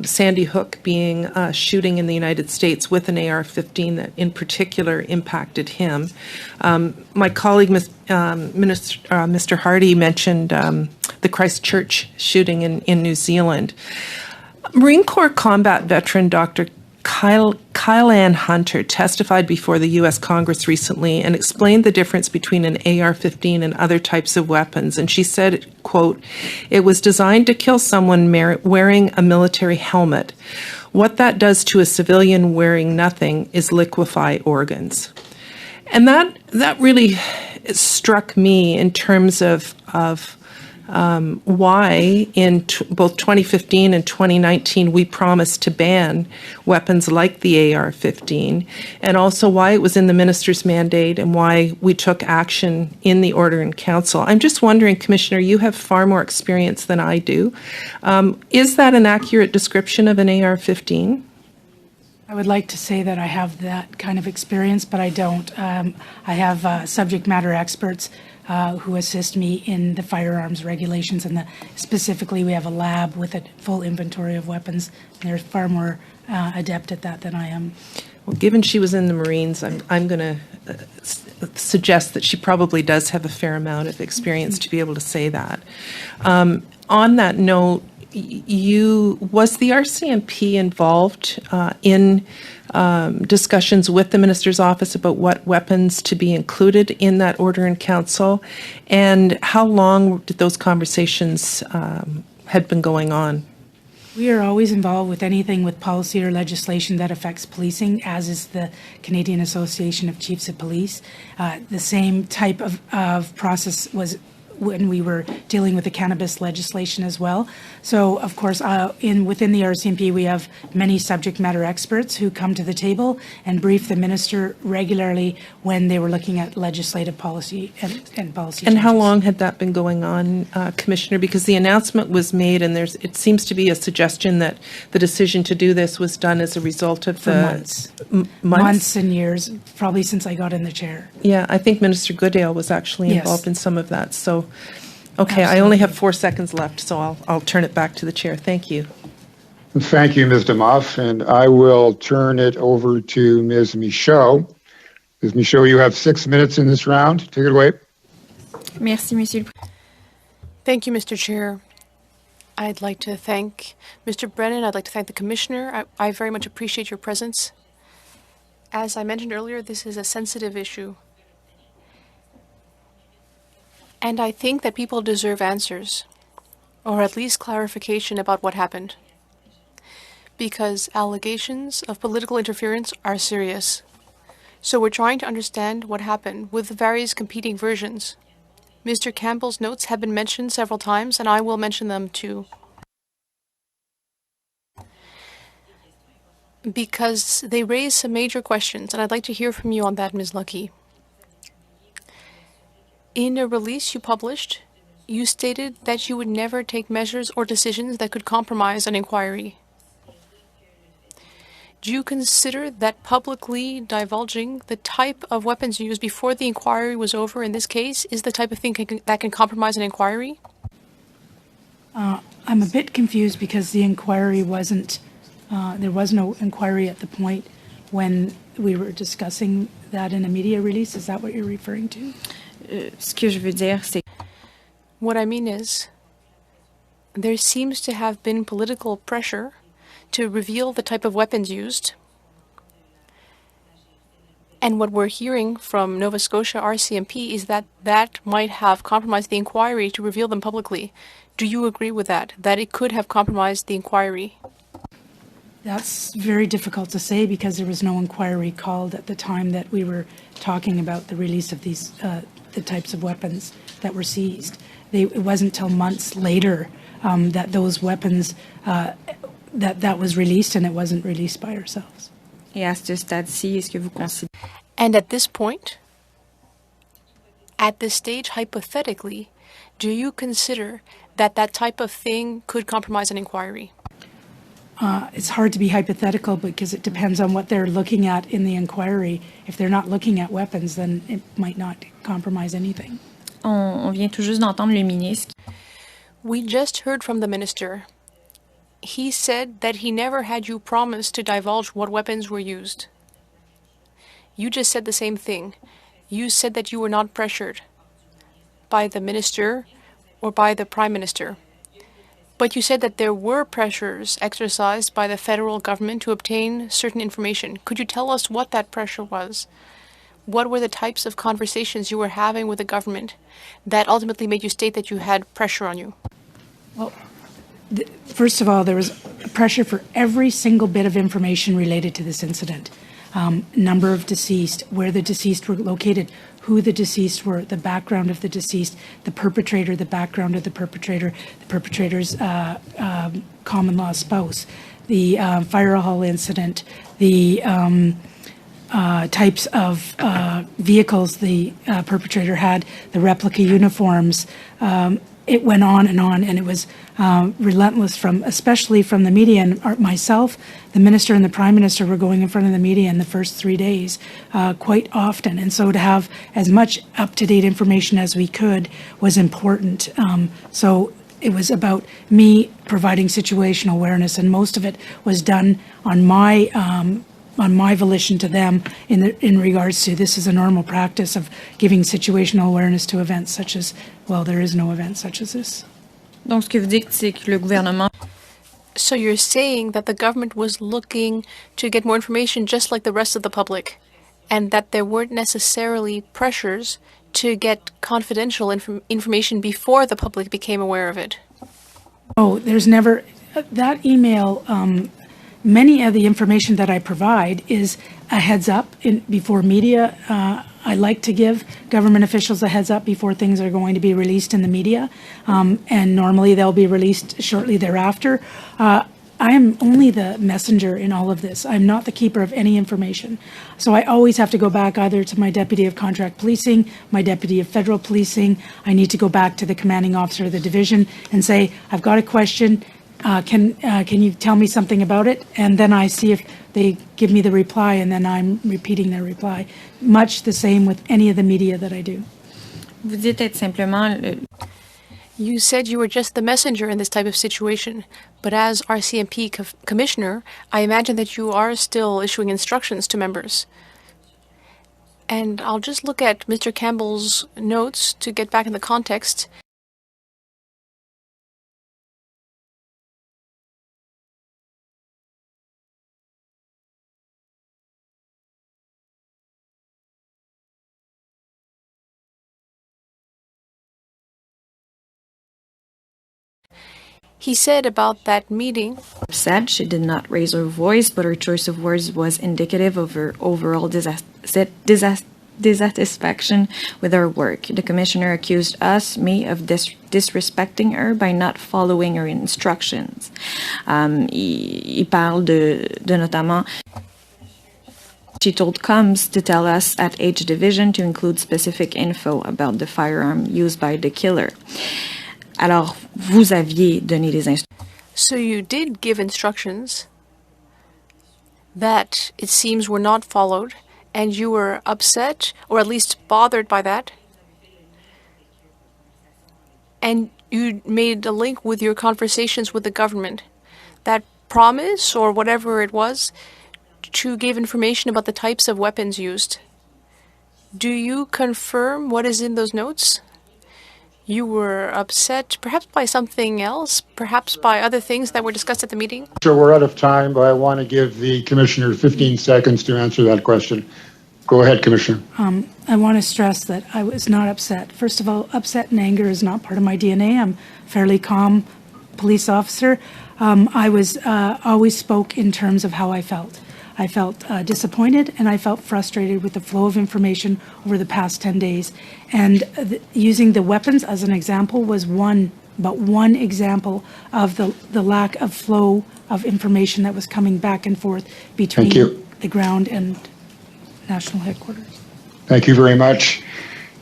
Sandy Hook being shooting in the United States with an AR-15 that in particular impacted him. My colleague, Mr. Hardy, mentioned the Christchurch shooting in New Zealand. Marine Corps combat veteran Dr. Kyle Ann Hunter testified before the U.S. Congress recently and explained the difference between an AR-15 and other types of weapons. And she said, quote, "It was designed to kill someone wearing a military helmet. What that does to a civilian wearing nothing is liquefy organs." And that really struck me in terms of why in both 2015 and 2019 we promised to ban weapons like the AR-15, and also why it was in the minister's mandate and why we took action in the Order in Council. I'm just wondering, Commissioner, you have far more experience than I do. Is that an accurate description of an AR-15? I would like to say that I have that kind of experience, but I don't. I have subject matter experts who assist me in the firearms regulations, and specifically we have a lab with a full inventory of weapons, and they're far more adept at that than I am. Well, given she was in the Marines, I'm going to suggest that she probably does have a fair amount of experience to be able to say that. On that note, was the RCMP involved in discussions with the Minister's Office about what weapons to be included in that Order in Council? And how long did those conversations had been going on? We are always involved with anything with policy or legislation that affects policing, as is the Canadian Association of Chiefs of Police. The same type of process was when we were dealing with the cannabis legislation as well. So, of course, within the RCMP, we have many subject matter experts who come to the table and brief the minister regularly when they were looking at legislative policy and policy And changes. how long had that been going on, Commissioner? Because the announcement was made, and it seems to be a suggestion that the decision to do this was done as a result of For months. Months and years, probably since I got in the chair. Yeah, I think Minister Goodale was actually Yes. involved in some of that. So, okay, I Absolutely. only have 4 seconds left, so I'll turn it back to the chair. Thank you. Thank you, Ms. DeMoff, and I will turn it over to Ms. Michaud. Ms. Michaud, you have 6 minutes in this round. Take it away. Merci, Monsieur le Thank you, Mr. Chair. I'd like to thank Mr. Brennan. I'd like to thank the Commissioner. I very much appreciate your presence. As I mentioned earlier, this is a sensitive issue. And I think that people deserve answers, or at least clarification about what happened. Because allegations of political interference are serious. So we're trying to understand what happened with the various competing versions. Mr. Campbell's notes have been mentioned several times, and I will mention them too. because they raise some major questions, and I'd like to hear from you on that, Ms. Lucky. In a release you published, you stated that you would never take measures or decisions that could compromise an inquiry. Do you consider that publicly divulging the type of weapons used before the inquiry was over in this case is the type of thing that can compromise an inquiry? I'm a bit confused because the inquiry wasn't, there was no inquiry at the point when we were discussing that in a media release. Is that what you're referring to? Ce que je veux dire, c'est What I mean is, there seems to have been political pressure to reveal the type of weapons used. And what we're hearing from Nova Scotia RCMP is that that might have compromised the inquiry to reveal them publicly. Do you agree with that it could have compromised the inquiry? That's very difficult to say because there was no inquiry called at the time that we were talking about the release of these, the types of weapons that were seized. It wasn't until months later that those weapons, that was released, and it wasn't released by ourselves. et à ce stade-ci, est-ce que vous considérez And at this point, at this stage, hypothetically, do you consider that that type of thing could compromise an inquiry? It's hard to be hypothetical because it depends on what they're looking at in the inquiry. If they're not looking at weapons, then it might not compromise anything. on vient tout juste d'entendre le ministre We just heard from the minister. He said that he never had you promise to divulge what weapons were used. You just said the same thing. You said that you were not pressured by the minister or by the prime minister. But you said that there were pressures exercised by the federal government to obtain certain information. Could you tell us what that pressure was? What were the types of conversations you were having with the government that ultimately made you state that you had pressure on you? Well, first of all, there was pressure for every single bit of information related to this incident. Number of deceased, where the deceased were located, who the deceased were, the background of the deceased, the perpetrator, the background of the perpetrator's common law spouse, the fire hall incident, the types of vehicles the perpetrator had, the replica uniforms. It went on, and it was relentless especially from the media. And myself, the minister and the prime minister were going in front of the media in the first 3 days quite often. And so to have as much up-to-date information as we could was important. So it was about me providing situational awareness, and most of it was done on my volition to them in regards to this is a normal practice of giving situational awareness to events such as, well, there is no event such as this. Donc, ce que vous dites, c'est que le gouvernement So you're saying that the government was looking to get more information just like the rest of the public, and that there weren't necessarily pressures to get confidential information before the public became aware of it? Oh, there's never, that email, many of the information that I provide is a heads up before media. I like to give government officials a heads up before things are going to be released in the media, and normally they'll be released shortly thereafter. I am only the messenger in all of this. I'm not the keeper of any information. So I always have to go back either to my deputy of contract policing, my deputy of federal policing. I need to go back to the commanding officer of the division and say, I've got a question. Can you tell me something about it? And then I see if they give me the reply, and then I'm repeating their reply. Much the same with any of the media that I do. vous dites être simplement You said you were just the messenger in this type of situation, but as RCMP commissioner, I imagine that you are still issuing instructions to members. And I'll just look at Mr. Campbell's notes to get back in the context. He said about that meeting, said she did not raise her voice, but her choice of words was indicative of her overall dissatisfaction with our work. The commissioner accused me, of disrespecting her by not following her instructions. Il parle de notamment. She told Combs to tell us at H Division to include specific info about the firearm used by the killer. Alors, vous aviez donné des instructions. So you did give instructions that it seems were not followed, and you were upset, or at least bothered by that. And you made a link with your conversations with the government. That promise, or whatever it was, to give information about the types of weapons used. Do you confirm what is in those notes? You were upset, perhaps by something else, perhaps by other things that were discussed at the meeting? Sure, we're out of time, but I want to give the commissioner 15 seconds to answer that question. Go ahead, Commissioner. I want to stress that I was not upset. First of all, upset and anger is not part of my DNA. I'm a fairly calm police officer. I was always spoke in terms of how I felt. I felt disappointed, and I felt frustrated with the flow of information over the past 10 days. And using the weapons as an example was one example of the lack of flow of information that was coming back and forth between the ground and national headquarters. Thank you very much.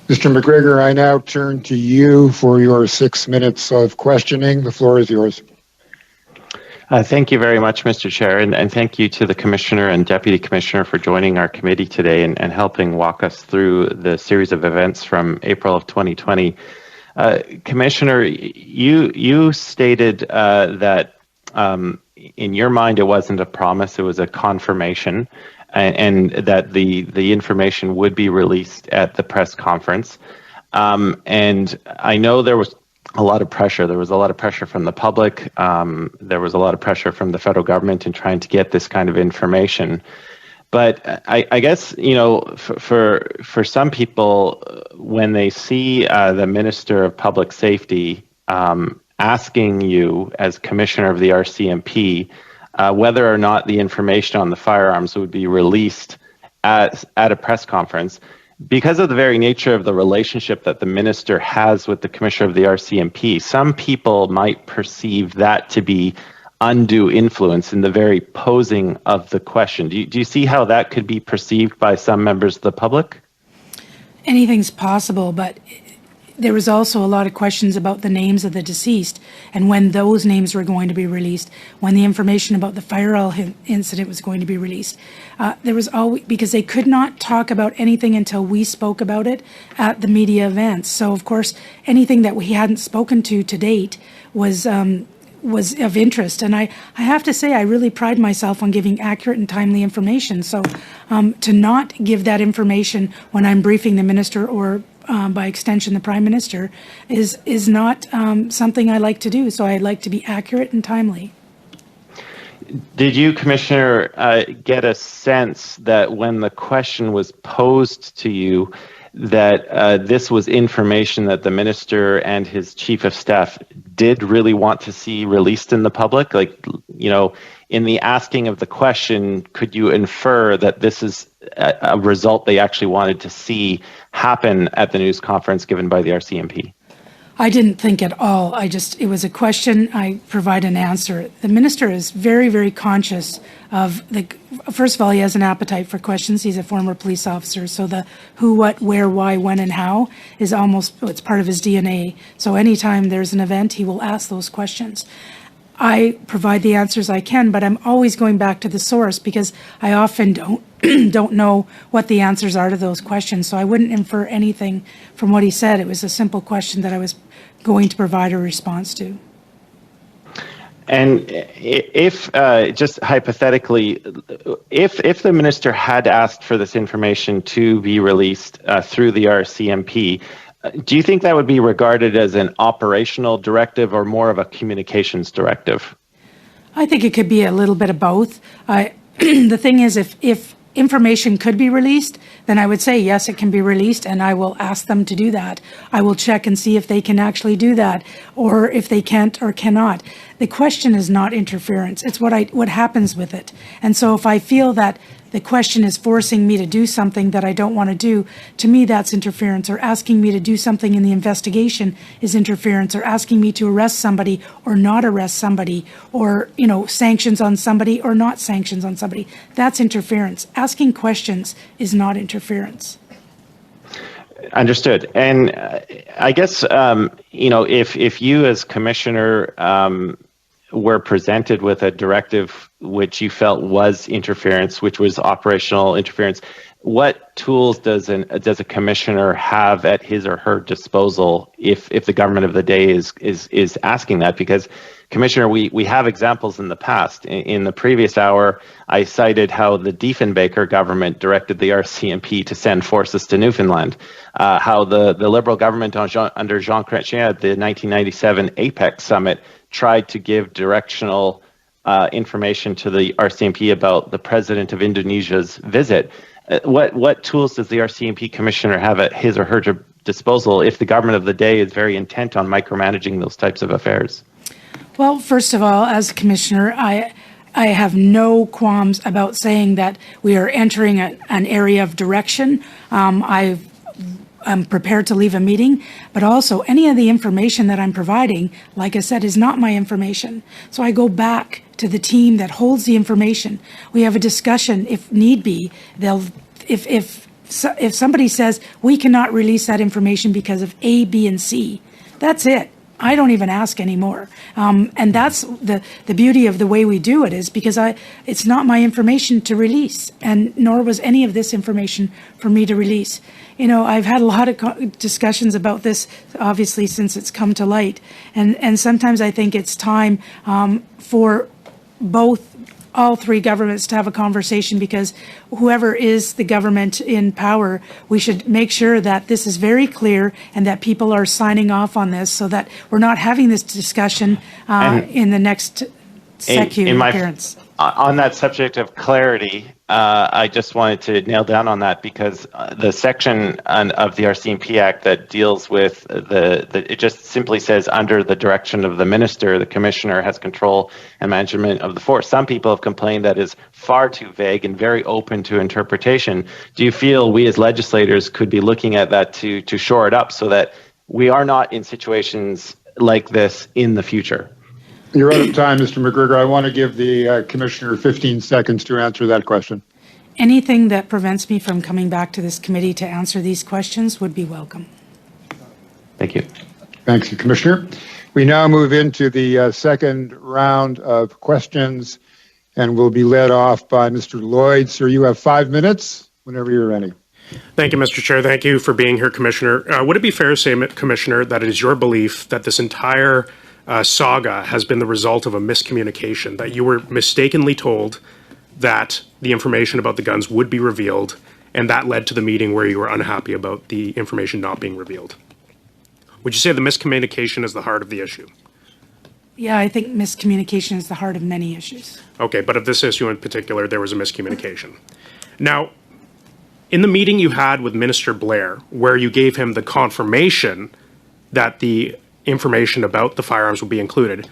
Mr. McGregor, I now turn to you for your 6 minutes of questioning. The floor is yours. Thank you very much, Mr. Chair, and thank you to the Commissioner and Deputy Commissioner for joining our committee today and helping walk us through the series of events from April of 2020. Commissioner, you stated that in your mind it wasn't a promise, it was a confirmation, and that the information would be released at the press conference. And I know there was a lot of pressure. There was a lot of pressure from the public. There was a lot of pressure from the federal government in trying to get this kind of information. But I guess, you know, for some people, when they see the Minister of Public Safety asking you as Commissioner of the RCMP whether or not the information on the firearms would be released at a press conference, because of the very nature of the relationship that the minister has with the Commissioner of the RCMP, some people might perceive that to be undue influence in the very posing of the question. Do you see how that could be perceived by some members of the public? Anything's possible, but there was also a lot of questions about the names of the deceased and when those names were going to be released, when the information about the firearm incident was going to be released. There was always, because they could not talk about anything until we spoke about it at the media events. So, of course, anything that we hadn't spoken to date was of interest. And I have to say, I really pride myself on giving accurate and timely information. So to not give that information when I'm briefing the minister or by extension the Prime Minister is not something I like to do. So I like to be accurate and timely. Did you, Commissioner, get a sense that when the question was posed to you that this was information that the minister and his chief of staff did really want to see released in the public? Like, you know, in the asking of the question, could you infer that this is a result they actually wanted to see happen at the news conference given by the RCMP? I didn't think at all. It was a question, I provide an answer. The minister is very, very conscious of first of all, he has an appetite for questions. He's a former police officer. So the who, what, where, why, when, and how is it's part of his DNA. So anytime there's an event, he will ask those questions. I provide the answers I can, but I'm always going back to the source because I often don't know what the answers are to those questions. So I wouldn't infer anything from what he said. It was a simple question that I was going to provide a response to. And if, just hypothetically, if the minister had asked for this information to be released through the RCMP, do you think that would be regarded as an operational directive or more of a communications directive? I think it could be a little bit of both. The thing is, if information could be released, then I would say, yes, it can be released, and I will ask them to do that. I will check and see if they can actually do that, or if they can't or cannot. The question is not interference. It's what happens with it. And so if I feel that the question is forcing me to do something that I don't want to do, to me that's interference, or asking me to do something in the investigation is interference, or asking me to arrest somebody or not arrest somebody, or, you know, sanctions on somebody or not sanctions on somebody. That's interference. Asking questions is not interference. Understood. And I guess, you know, if you as commissioner were presented with a directive which you felt was interference, which was operational interference, what tools does a commissioner have at his or her disposal if the government of the day is asking that? Because, Commissioner, we have examples in the past. In the previous hour, I cited how the Diefenbaker government directed the RCMP to send forces to Newfoundland, how the Liberal government under Jean Chrétien at the 1997 APEC summit tried to give directional information to the RCMP about the president of Indonesia's visit. What tools does the RCMP commissioner have at his or her disposal if the government of the day is very intent on micromanaging those types of affairs? Well, first of all, as a commissioner, I have no qualms about saying that we are entering an area of direction. I'm prepared to leave a meeting, but also any of the information that I'm providing, like I said, is not my information. So I go back to the team that holds the information. We have a discussion if need be. If somebody says we cannot release that information because of A, B, and C, that's it. I don't even ask anymore. And that's the beauty of the way we do it, is because it's not my information to release, and nor was any of this information for me to release. You know, I've had a lot of discussions about this, obviously, since it's come to light. And sometimes I think it's time for all three governments to have a conversation, because whoever is the government in power, we should make sure that this is very clear and that people are signing off on this, so that we're not having this discussion in the next SECU appearance. On that subject of clarity, I just wanted to nail down on that, because the section of the RCMP Act that deals with it just simply says, under the direction of the minister, the commissioner has control and management of the force. Some people have complained that is far too vague and very open to interpretation. Do you feel we as legislators could be looking at that to shore it up so that we are not in situations like this in the future? You're out of time, Mr. McGregor. I want to give the Commissioner 15 seconds to answer that question. Anything that prevents me from coming back to this committee to answer these questions would be welcome. Thank you. Thanks, Commissioner. We now move into the second round of questions, and we'll be led off by Mr. Lloyd. Sir, you have 5 minutes whenever you're ready. Thank you, Mr. Chair. Thank you for being here, Commissioner. Would it be fair to say, Commissioner, that it is your belief that this entire saga has been the result of a miscommunication, that you were mistakenly told that the information about the guns would be revealed, and that led to the meeting where you were unhappy about the information not being revealed? Would you say the miscommunication is the heart of the issue? Yeah, I think miscommunication is the heart of many issues. Okay, but of this issue in particular, there was a miscommunication. Now, in the meeting you had with Minister Blair, where you gave him the confirmation that the information about the firearms would be included,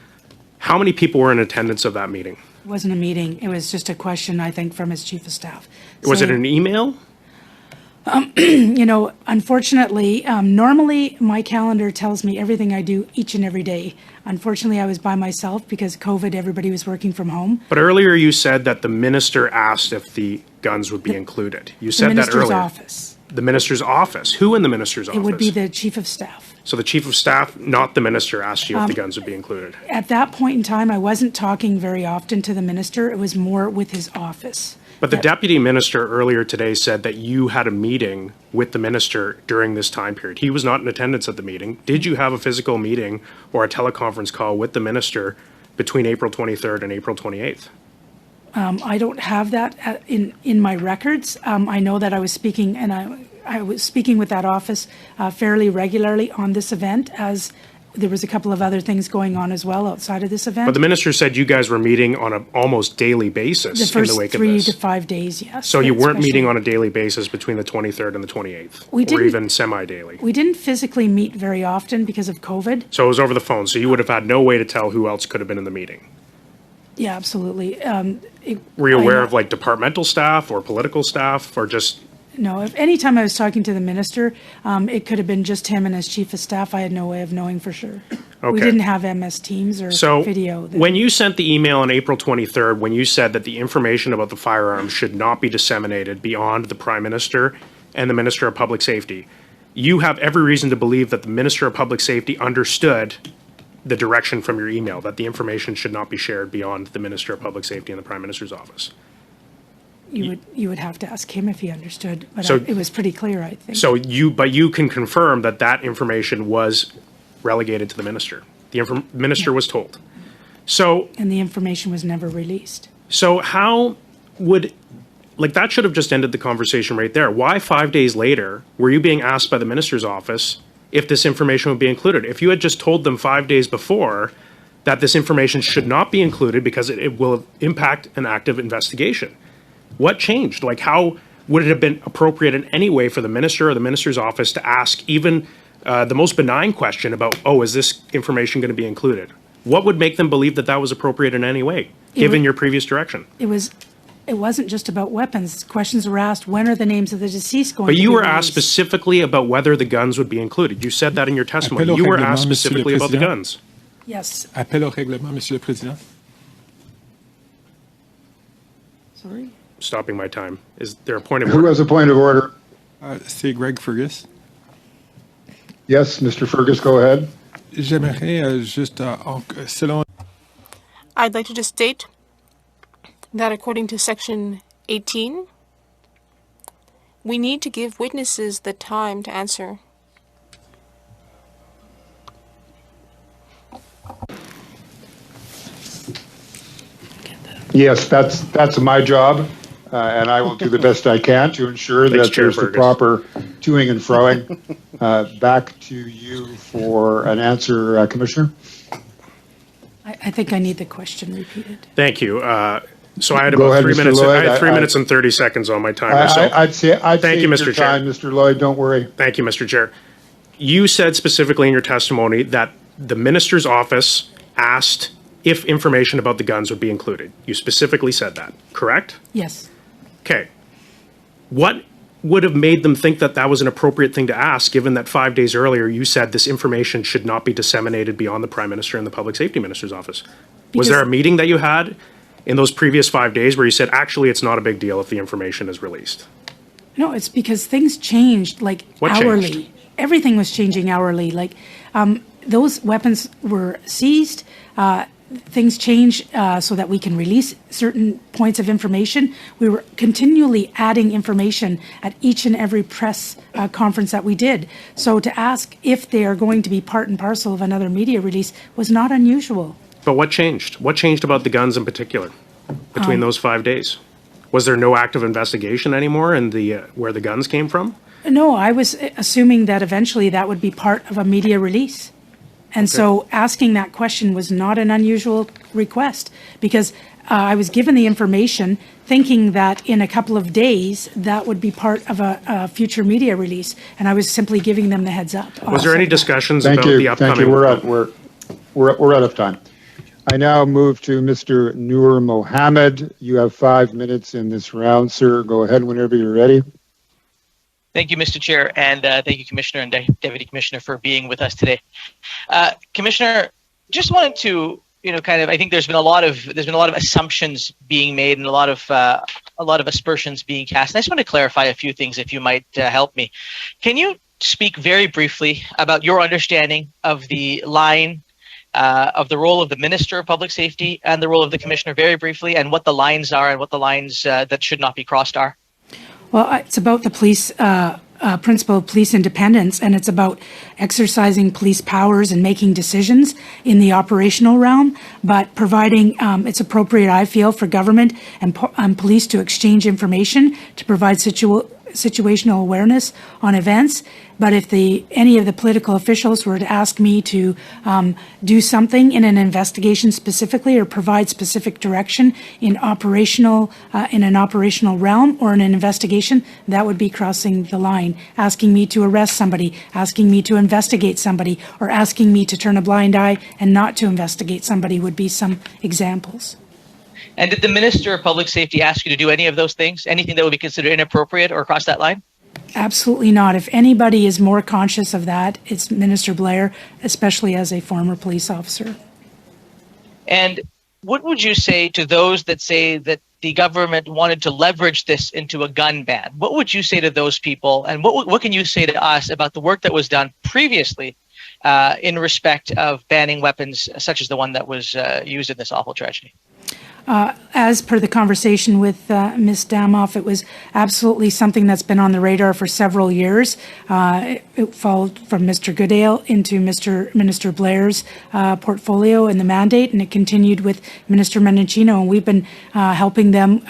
how many people were in attendance of that meeting? It wasn't a meeting. It was just a question, I think, from his chief of staff. Was it an email? You know, unfortunately, normally my calendar tells me everything I do each and every day. Unfortunately, I was by myself because COVID, everybody was working from home. But earlier you said that the minister asked if the guns would be included. You said that earlier. The minister's office. The minister's office. Who in the minister's office? It would be the chief of staff. So the chief of staff, not the minister, asked you if the guns would be included. At that point in time, I wasn't talking very often to the minister. It was more with his office. But the deputy minister earlier today said that you had a meeting with the minister during this time period. He was not in attendance at the meeting. Did you have a physical meeting or a teleconference call with the minister between April 23rd and April 28th? I don't have that in my records. I know that I was speaking, and I was speaking with that office fairly regularly on this event, as there was a couple of other things going on as well outside of this event. But the minister said you guys were meeting on an almost daily basis in the wake of this. The first 3 to 5 days, yes. So you weren't meeting on a daily basis between the 23rd and the 28th? Or even semi-daily? We didn't physically meet very often because of COVID. So it was over the phone, so you would have had no way to tell who else could have been in the meeting? Yeah, absolutely. Were you aware of like departmental staff or political staff or just? No, if any time I was talking to the minister, it could have been just him and his chief of staff. I had no way of knowing for sure. We Okay. didn't have MS Teams or So video. when you sent the email on April 23rd, when you said that the information about the firearms should not be disseminated beyond the Prime Minister and the Minister of Public Safety, you have every reason to believe that the Minister of Public Safety understood the direction from your email, that the information should not be shared beyond the Minister of Public Safety and the Prime Minister's office. You would have to ask him if he understood, but So- it was pretty clear, I think. So you can confirm that that information was relegated to the Minister. The Minister was told. So And the information was never released. So how would, like, that should have just ended the conversation right there. Why 5 days later were you being asked by the minister's office if this information would be included? If you had just told them 5 days before that this information should not be included because it will impact an active investigation, what changed? Like, how would it have been appropriate in any way for the minister or the minister's office to ask even the most benign question about, oh, is this information going to be included? What would make them believe that that was appropriate in any way, given your previous direction? It wasn't just about weapons. Questions were asked, when are the names of the deceased going to But be you were released? asked specifically about whether the guns would be included. You said that in your testimony. Appel au You were règlement, asked Monsieur le specifically about the Président. guns. Yes. Appel au règlement, Monsieur le Président. Sorry? Stopping my time. Is there a point of Who order? has a point of order? C'est Greg Fergus. Yes, Mr. Fergus, go ahead. J'aimerais juste, selon I'd like to just state that according to Section 18, we need to give witnesses the time to answer. Yes, that's my job, and I will do the best I can to ensure Thanks, that Chair there's the Fergus. proper toing and froing. Back to you for an answer, Commissioner. I think I need the question repeated. Thank you. So I had Go about ahead, 3 Mr. minutes. Lloyd. I had 3 I- minutes and 30 seconds on my timer. So I'd say Thank save you, Mr. your Chair. time, Mr. Lloyd. Don't worry. Thank you, Mr. Chair. You said specifically in your testimony that the minister's office asked if information about the guns would be included. You specifically said that, correct? Yes. Okay. What would have made them think that that was an appropriate thing to ask, given that 5 days earlier you said this information should not be disseminated beyond the Prime Minister and the Public Safety Minister's office? Was there a meeting that you had in those previous 5 days where you said, actually, it's not a big deal if the information is released? No, it's because things changed like What hourly. changed? Everything was changing hourly. Like those weapons were seized. Things change so that we can release certain points of information. We were continually adding information at each and every press conference that we did. So to ask if they are going to be part and parcel of another media release was not unusual. But what changed? What changed about the guns in particular between those 5 days? Was there no active investigation anymore in the where the guns came from? No, I was assuming that eventually that would be part of a media release. And so asking that question was not an unusual request because I was given the information thinking that in a couple of days that would be part of a future media release. And I was simply giving them the heads up. Was there any discussions Thank about you. the upcoming? Thank you. We're out of time. I now move to Mr. Noor Mohammed. You have 5 minutes in this round, sir. Go ahead whenever you're ready. Thank you, Mr. Chair, and thank you, Commissioner and Deputy Commissioner, for being with us today. Commissioner, just wanted to, I think there's been a lot of assumptions being made and a lot of aspersions being cast. And I just want to clarify a few things, if you might help me. Can you speak very briefly about your understanding of the line of the role of the Minister of Public Safety and the role of the Commissioner, very briefly, and what the lines are and what the lines that should not be crossed are? Well, it's about the police principle of police independence, and it's about exercising police powers and making decisions in the operational realm, but providing it's appropriate, I feel, for government and police to exchange information to provide situational awareness on events. But if any of the political officials were to ask me to do something in an investigation specifically or provide specific direction in an operational realm or in an investigation, that would be crossing the line. Asking me to arrest somebody, asking me to investigate somebody, or asking me to turn a blind eye and not to investigate somebody would be some examples. And did the Minister of Public Safety ask you to do any of those things? Anything that would be considered inappropriate or cross that line? Absolutely not. If anybody is more conscious of that, it's Minister Blair, especially as a former police officer. And what would you say to those that say that the government wanted to leverage this into a gun ban? What would you say to those people? And what can you say to us about the work that was done previously in respect of banning weapons such as the one that was used in this awful tragedy? As per the conversation with Ms. Damoff, it was absolutely something that's been on the radar for several years. It followed from Mr. Goodale into Minister Blair's portfolio and the mandate, and it continued with Minister Menachino, and we've been helping them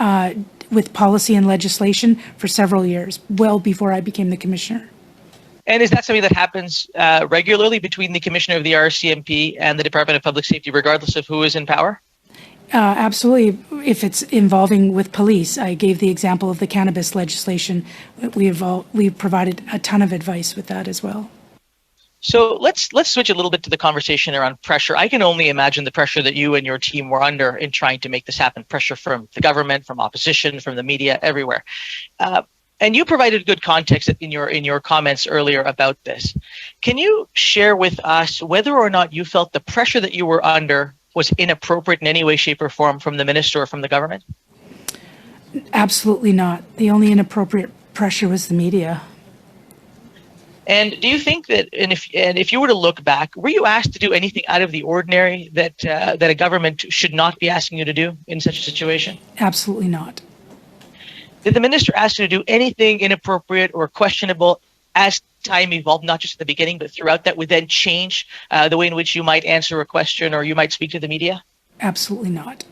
with policy and legislation for several years, well before I became the commissioner. And is that something that happens regularly between the commissioner of the RCMP and the Department of Public Safety, regardless of who is in power? Absolutely. If it's involving with police, I gave the example of the cannabis legislation. We've provided a ton of advice with that as well. So let's switch a little bit to the conversation around pressure. I can only imagine the pressure that you and your team were under in trying to make this happen. Pressure from the government, from opposition, from the media, everywhere. And you provided good context in your comments earlier about this. Can you share with us whether or not you felt the pressure that you were under was inappropriate in any way, shape, or form from the minister or from the government? Absolutely not. The only inappropriate pressure was the media. And do you think that, and if you were to look back, were you asked to do anything out of the ordinary that a government should not be asking you to do in such a situation? Absolutely not. Did the minister ask you to do anything inappropriate or questionable as time evolved, not just at the beginning, but throughout that would then change the way in which you might answer a question or you might speak to the media? Absolutely not.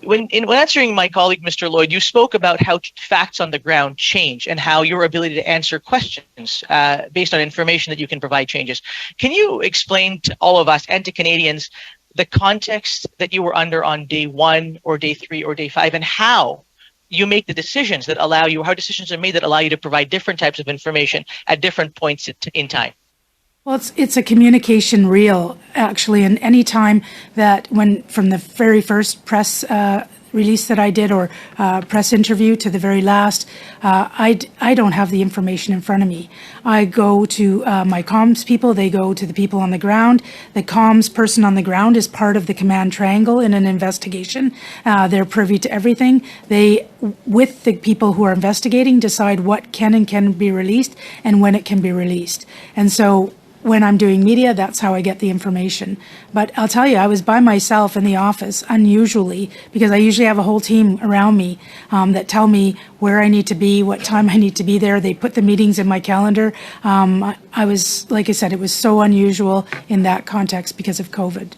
When answering my colleague, Mr. Lloyd, you spoke about how facts on the ground change and how your ability to answer questions based on information that you can provide changes. Can you explain to all of us and to Canadians the context that you were under on day 1 or day 3 or day 5 and how you make the decisions that allow you, how decisions are made that allow you to provide different types of information at different points in time? Well, it's a communication reel, actually, and any time that from the very first press release that I did or press interview to the very last, I don't have the information in front of me. I go to my comms people, they go to the people on the ground. The comms person on the ground is part of the command triangle in an investigation. They're privy to everything. They, with the people who are investigating, decide what can and can be released and when it can be released. And so when I'm doing media, that's how I get the information. But I'll tell you, I was by myself in the office, unusually, because I usually have a whole team around me that tell me where I need to be, what time I need to be there. They put the meetings in my calendar. I was, like I said, it was so unusual in that context because of COVID.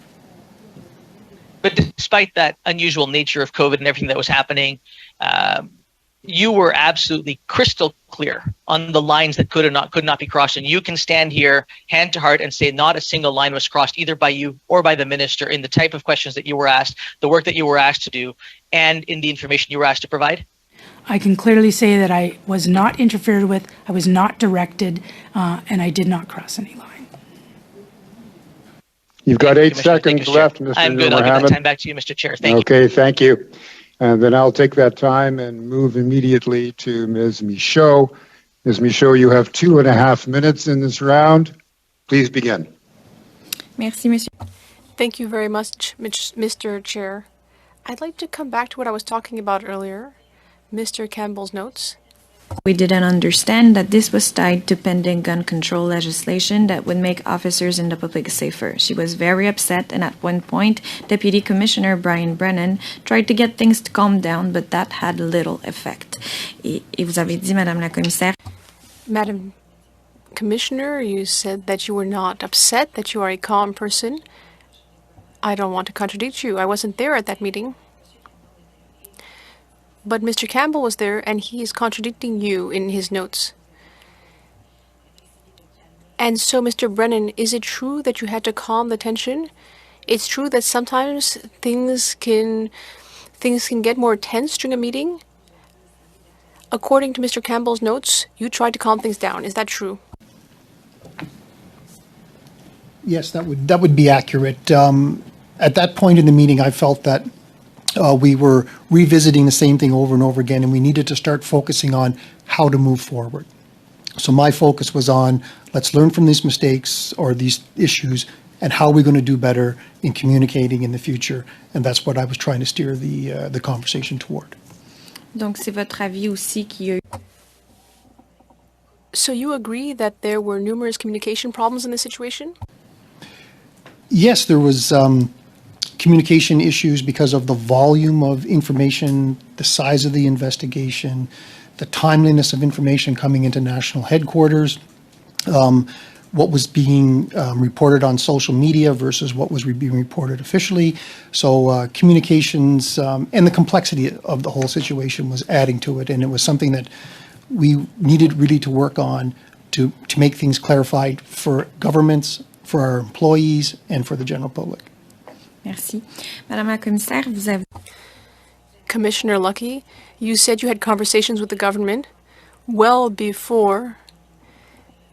But despite that unusual nature of COVID and everything that was happening, you were absolutely crystal clear on the lines that could not be crossed. And you can stand here hand to heart and say not a single line was crossed either by you or by the minister in the type of questions that you were asked, the work that you were asked to do, and in the information you were asked to provide? I can clearly say that I was not interfered with, I was not directed, and I did not cross any line. You've got 8 seconds left, Mr. I'm good. I'll give that time back to you, Mr. Chair. Thank you. Okay, thank you. And then I'll take that time and move immediately to Ms. Michaud. Ms. Michaud, you have 2.5 minutes in this round. Please begin. Merci, monsieur. Thank you very much, Mr. Chair. I'd like to come back to what I was talking about earlier, Mr. Campbell's notes. We didn't understand that this was tied to pending gun control legislation that would make officers in the public safer. She was very upset, and at one point, Deputy Commissioner Brian Brennan tried to get things to calm down, but that had little effect. Et vous avez dit, Madame la Commissaire. Madam Commissioner, you said that you were not upset, that you are a calm person. I don't want to contradict you. I wasn't there at that meeting. But Mr. Campbell was there, and he is contradicting you in his notes. And so, Mr. Brennan, is it true that you had to calm the tension? It's true that sometimes things can get more tense during a meeting? According to Mr. Campbell's notes, you tried to calm things down. Is that true? Yes, that would be accurate. At that point in the meeting, I felt that we were revisiting the same thing over and over again, and we needed to start focusing on how to move forward. So my focus was on, let's learn from these mistakes or these issues, and how are we going to do better in communicating in the future. And that's what I was trying to steer the conversation toward. Donc, c'est votre avis aussi qu'il y a eu. So you agree that there were numerous communication problems in this situation? Yes, there was communication issues because of the volume of information, the size of the investigation, the timeliness of information coming into national headquarters, what was being reported on social media versus what was being reported officially. So communications and the complexity of the whole situation was adding to it, and it was something that we needed really to work on to make things clarified for governments, for our employees, and for the general public. Merci. Madame la commissaire, vous avez... Commissioner Lucky, you said you had conversations with the government well before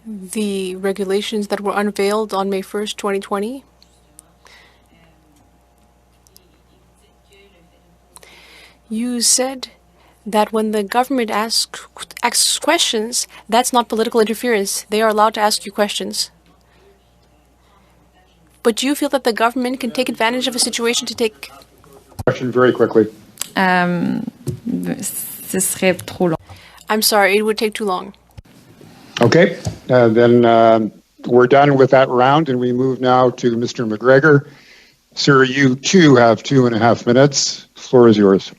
the regulations that were unveiled on May 1st, 2020. You said that when the government asks questions, that's not political interference. They are allowed to ask you questions. But do you feel that the government can take advantage of a situation to take... Question very quickly. Ce serait trop long. I'm sorry, it would take too long. Okay, then we're done with that round, and we move now to Mr. McGregor. Sir, you too have 2.5 minutes. The floor is yours.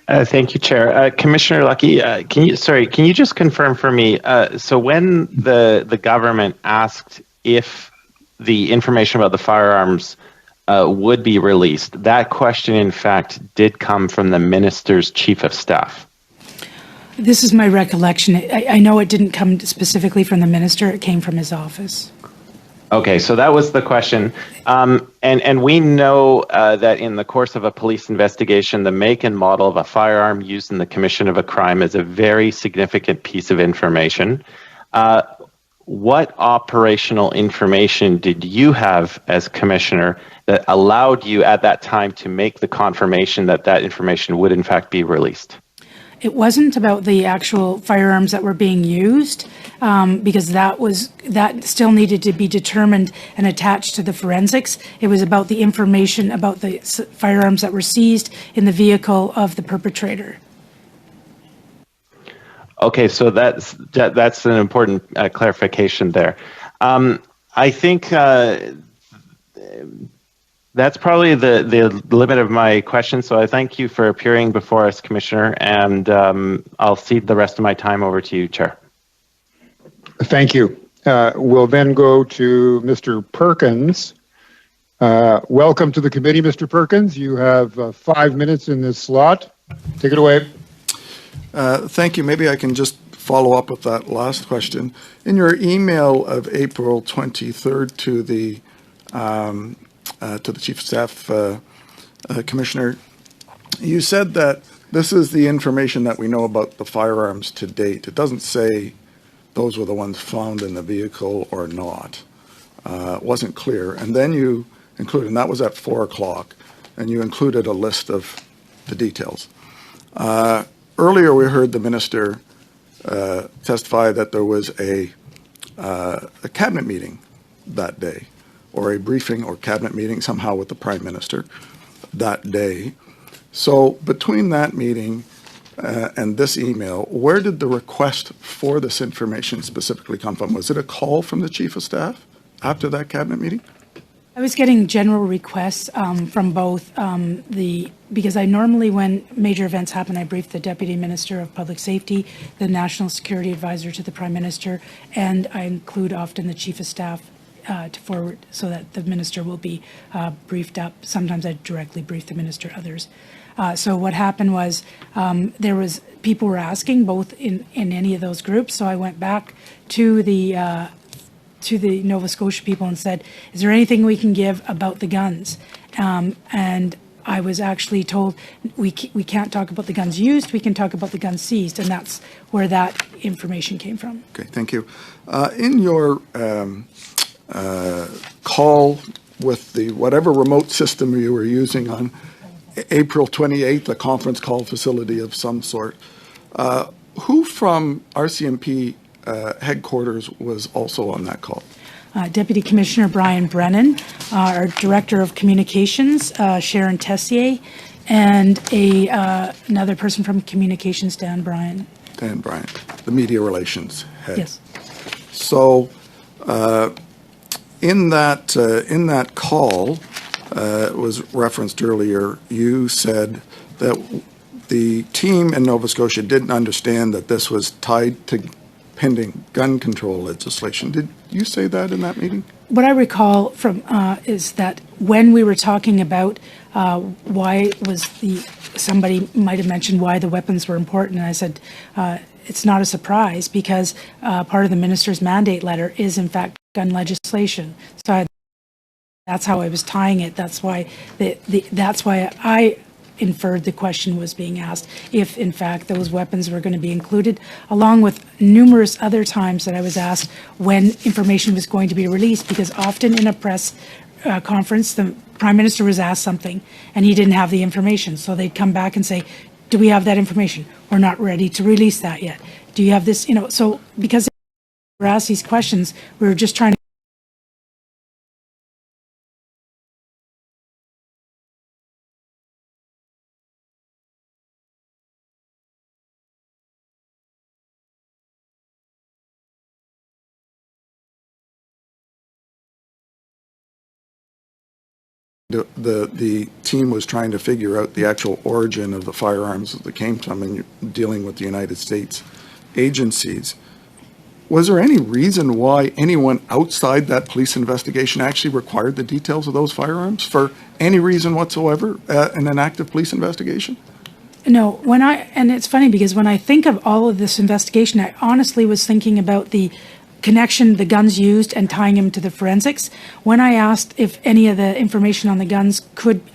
Thank you, Chair. Commissioner Lucky, can you just confirm for me, so when the government asked if the information about the firearms would be released, that question, in fact, did come from the minister's chief of staff? This is my recollection. I know it didn't come specifically from the minister. It came from his office. Okay, so that was the question. And we know that in the course of a police investigation, the make and model of a firearm used in the commission of a crime is a very significant piece of information. What operational information did you have as commissioner that allowed you at that time to make the confirmation that that information would in fact be released? It wasn't about the actual firearms that were being used, because that still needed to be determined and attached to the forensics. It was about the information about the firearms that were seized in the vehicle of the perpetrator. Okay, so that's an important clarification there. I think that's probably the limit of my questions. So I thank you for appearing before us, Commissioner, and I'll cede the rest of my time over to you, Chair. Thank you. We'll then go to Mr. Perkins. Welcome to the committee, Mr. Perkins. You have 5 minutes in this slot. Take it away. Thank you. Maybe I can just follow up with that last question. In your email of April 23rd to the Chief of Staff, Commissioner, you said that this is the information that we know about the firearms to date. It doesn't say those were the ones found in the vehicle or not. It wasn't clear. And then you included, and that was at 4 o'clock, and you included a list of the details. Earlier, we heard the minister testify that there was a cabinet meeting that day, or a briefing or cabinet meeting somehow with the Prime Minister that day. So between that meeting and this email, where did the request for this information specifically come from? Was it a call from the Chief of Staff after that cabinet meeting? I was getting general requests from both because I normally, when major events happen, I brief the Deputy Minister of Public Safety, the National Security Advisor to the Prime Minister, and I include often the Chief of Staff to forward so that the Minister will be briefed up. Sometimes I directly brief the Minister, others. So what happened was people were asking both in any of those groups, so I went back to the Nova Scotia people and said, is there anything we can give about the guns? And I was actually told we can't talk about the guns used, we can talk about the guns seized, and that's where that information came from. Okay, thank you. In your call with the whatever remote system you were using on April 28th, a conference call facility of some sort. Who from RCMP headquarters was also on that call? Deputy Commissioner Brian Brennan, our Director of Communications, Sharon Tessier, and another person from Communications, Dan Bryan. Dan Bryan, the media relations head. Yes. So in that call, it was referenced earlier, you said that the team in Nova Scotia didn't understand that this was tied to pending gun control legislation. Did you say that in that meeting? What I recall from is that when we were talking about why was somebody might have mentioned why the weapons were important, and I said it's not a surprise because part of the minister's mandate letter is in fact gun legislation. So that's how I was tying it. That's why that's why I inferred the question was being asked, if in fact those weapons were going to be included, along with numerous other times that I was asked when information was going to be released, because often in a press conference, the Prime Minister was asked something and he didn't have the information. So they'd come back and say, do we have that information? We're not ready to release that yet. Do you have this? So because we were asked these questions, we were just trying to the team was trying to figure out the actual origin of the firearms that came from and dealing with the United States agencies. Was there any reason why anyone outside that police investigation actually required the details of those firearms for any reason whatsoever in an active police investigation? No, and it's funny because when I think of all of this investigation, I honestly was thinking about the connection, the guns used, and tying them to the forensics. When I asked if any of the information on the guns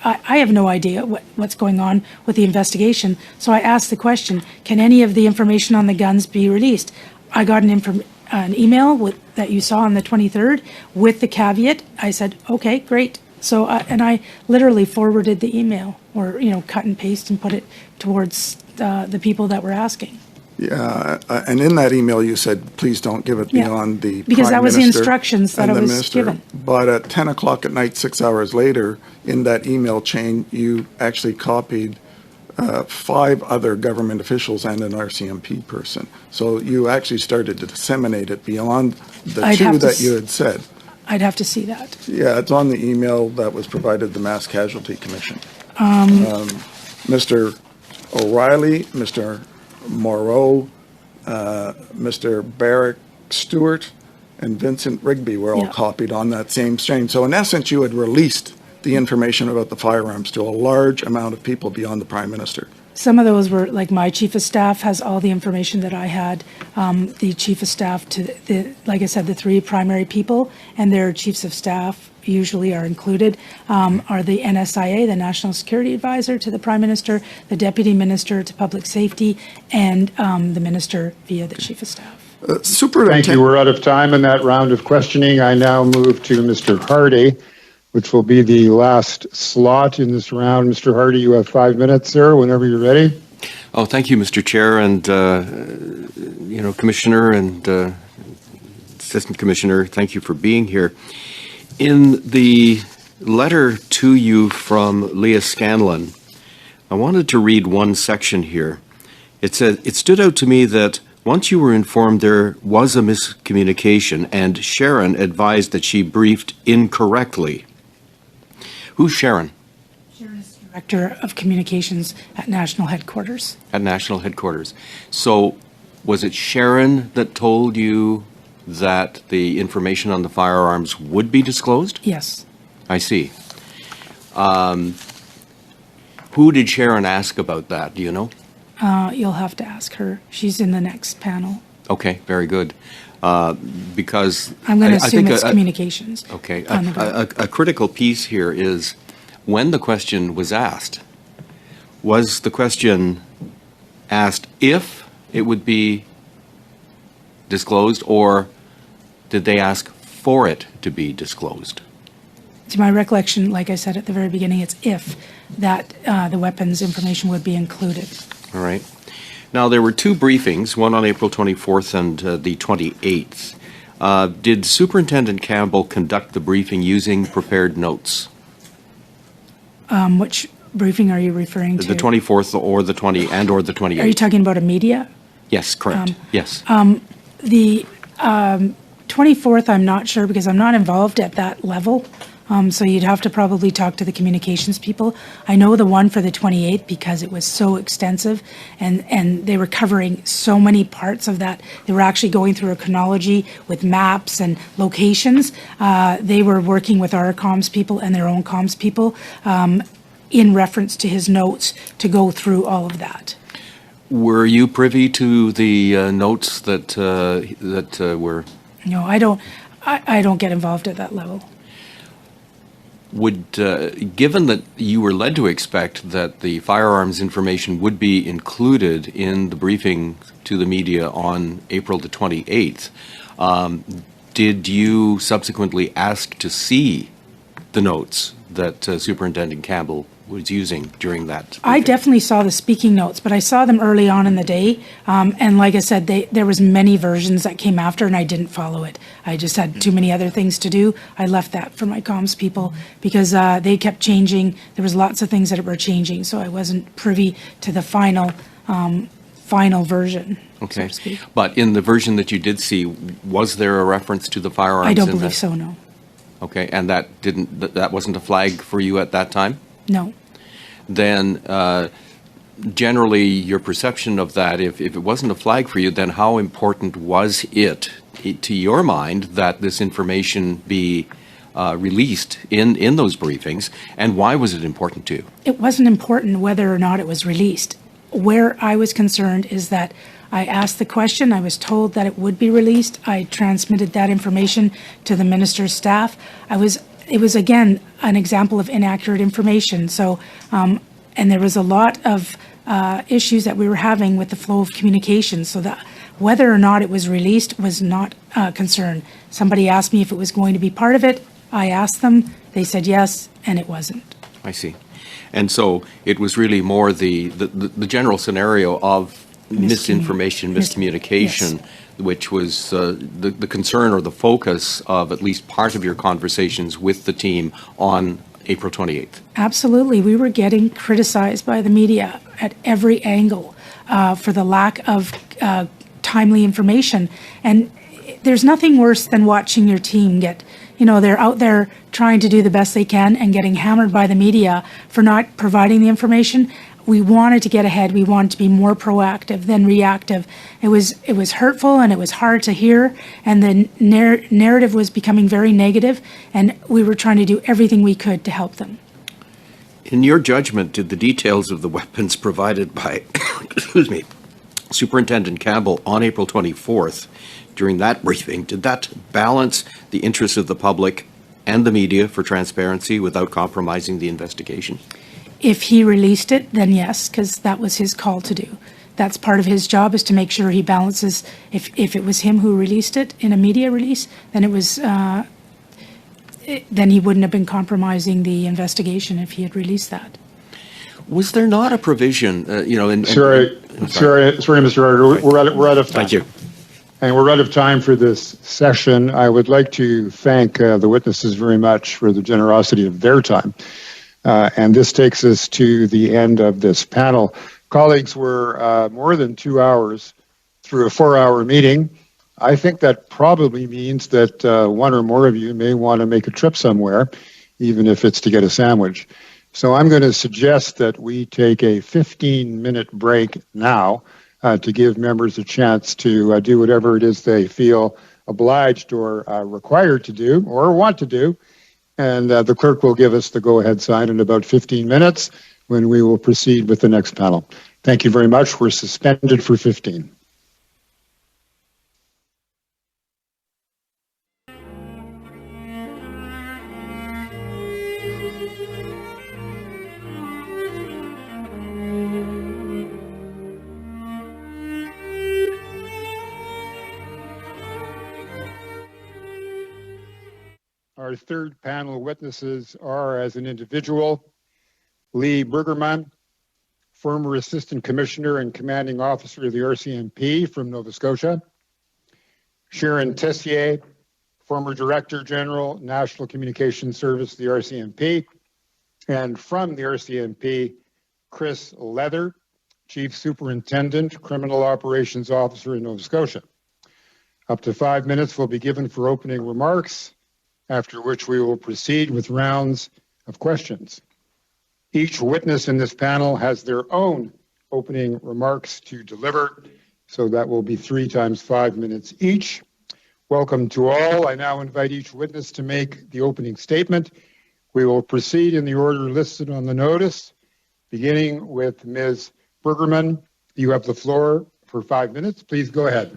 I have no idea what's going on with the investigation. So I asked the question, can any of the information on the guns be released? I got an email that you saw on the 23rd with the caveat. I said, okay, great. So, and I literally forwarded the email or, cut and paste and put it towards the people that were asking. Yeah, and in that email you said, please don't give it beyond the because Prime that was the Minister instructions that and I the was Minister. given. But at 10 o'clock at night, 6 hours later, in that email chain, you actually copied 5 other government officials and an RCMP person. So you actually started to disseminate it beyond the 2 that you had said. I'd have to see that. Yeah, it's on the email that was provided the Mass Casualty Commission. Mr. O'Reilly, Mr. Moreau, Mr. Barrick Stewart, and Vincent Rigby were all copied on that same strain. So in essence, you had released the information about the firearms to a large amount of people beyond the Prime Minister. Some of those were, like my Chief of Staff has all the information that I had. The Chief of Staff like I said, the 3 primary people and their Chiefs of Staff usually are included, are the NSIA, the National Security Advisor to the Prime Minister, the Deputy Minister to Public Safety, and the Minister via the Chief of Staff. Thank you. We're out of time in that round of questioning. I now move to Mr. Hardy, which will be the last slot in this round. Mr. Hardy, you have 5 minutes, sir, whenever you're ready. Oh, thank you, Mr. Chair, and, Commissioner and Assistant Commissioner, thank you for being here. In the letter to you from Leah Scanlon, I wanted to read one section here. It said, it stood out to me that once you were informed there was a miscommunication and Sharon advised that she briefed incorrectly. Who's Sharon? Sharon is Director of Communications at National Headquarters. At National Headquarters. So was it Sharon that told you that the information on the firearms would be disclosed? Yes. I see. Who did Sharon ask about that? Do you know? You'll have to ask her. She's in the next panel. Okay, very good. Because I'm going to I assume think it's communications. Okay. A critical piece here is when the question was asked, was the question asked if it would be disclosed, or did they ask for it to be disclosed? to my recollection, like I said at the very beginning, it's if that the weapons information would be included. All right. Now, there were two briefings, one on April 24th and the 28th. Did Superintendent Campbell conduct the briefing using prepared notes? Which briefing are you referring to? The 24th or the 28th? Are you talking about a media? Yes, correct. Yes. The 24th, I'm not sure because I'm not involved at that level. So you'd have to probably talk to the communications people. I know the one for the 28th because it was so extensive and they were covering so many parts of that. They were actually going through a chronology with maps and locations. They were working with our comms people and their own comms people in reference to his notes to go through all of that. Were you privy to the notes that were? No, I don't. I don't get involved at that level. Would, given that you were led to expect that the firearms information would be included in the briefing to the media on April the 28th, did you subsequently ask to see the notes that Superintendent Campbell was using during that briefing? I definitely saw the speaking notes, but I saw them early on in the day. And like I said, there was many versions that came after, and I didn't follow it. I just had too many other things to do. I left that for my comms people because they kept changing. There was lots of things that were changing, so I wasn't privy to the final version. Okay. So to speak. But in the version that you did see, was there a reference to the firearms? I don't in believe that? so, no. Okay, and that wasn't a flag for you at that time? No. Then generally your perception of that, if it wasn't a flag for you, then how important was it to your mind that this information be released in those briefings, and why was it important to you? It wasn't important whether or not it was released. Where I was concerned is that I asked the question, I was told that it would be released, I transmitted that information to the minister's staff. It was again an example of inaccurate information. So, and there was a lot of issues that we were having with the flow of communication. So that whether or not it was released was not a concern. Somebody asked me if it was going to be part of it. I asked them. They said yes, and it wasn't. I see. And so it was really more the general scenario of misinformation, miscommunication, Yes. which was the concern or the focus of at least part of your conversations with the team on April 28th. Absolutely. We were getting criticized by the media at every angle for the lack of timely information. And there's nothing worse than watching your team get, they're out there trying to do the best they can and getting hammered by the media for not providing the information. We wanted to get ahead. We wanted to be more proactive than reactive. It was hurtful and it was hard to hear, and the narrative was becoming very negative, and we were trying to do everything we could to help them. In your judgment, did the details of the weapons provided by Superintendent Campbell on April 24th during that briefing, did that balance the interests of the public and the media for transparency without compromising the investigation? If he released it, then yes, because that was his call to do. That's part of his job, is to make sure he balances. If it was him who released it in a media release, then it was then he wouldn't have been compromising the investigation if he had released that. Was there not a provision, Sorry, Mr. Arter, we're out of time. Thank you. And we're out of time for this session. I would like to thank the witnesses very much for the generosity of their time. And this takes us to the end of this panel. Colleagues, we're more than 2 hours through a 4-hour meeting. I think that probably means that one or more of you may want to make a trip somewhere, even if it's to get a sandwich. So I'm going to suggest that we take a 15-minute break now to give members a chance to do whatever it is they feel obliged or required to do or want to do. And the clerk will give us the go-ahead sign in about 15 minutes when we will proceed with the next panel. Thank you very much. We're suspended for 15. Our third panel of witnesses are, as an individual, Lee Bergerman, former Assistant Commissioner and Commanding Officer of the RCMP from Nova Scotia; Sharon Tessier, former Director General, National Communications Service, the RCMP; and from the RCMP, Chris Leather, Chief Superintendent, Criminal Operations Officer in Nova Scotia. Up to 5 minutes will be given for opening remarks, after which we will proceed with rounds of questions. Each witness in this panel has their own opening remarks to deliver, so that will be 3 times 5 minutes each. Welcome to all. I now invite each witness to make the opening statement. We will proceed in the order listed on the notice, beginning with Ms. Bergerman. You have the floor for 5 minutes. Please go ahead.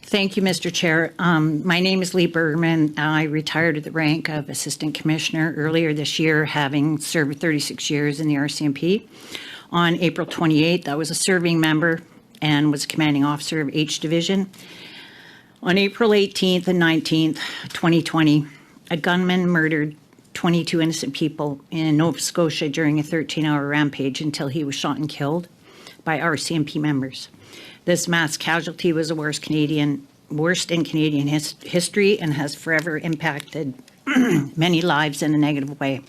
Thank you, Mr. Chair. My name is Lee Bergerman. I retired at the rank of Assistant Commissioner earlier this year, having served 36 years in the RCMP. On April 28th, I was a serving member and was commanding officer of H Division. On April 18th and 19th, 2020, a gunman murdered 22 innocent people in Nova Scotia during a 13-hour rampage until he was shot and killed by RCMP members. This mass casualty was the worst in Canadian history and has forever impacted many lives in a negative way.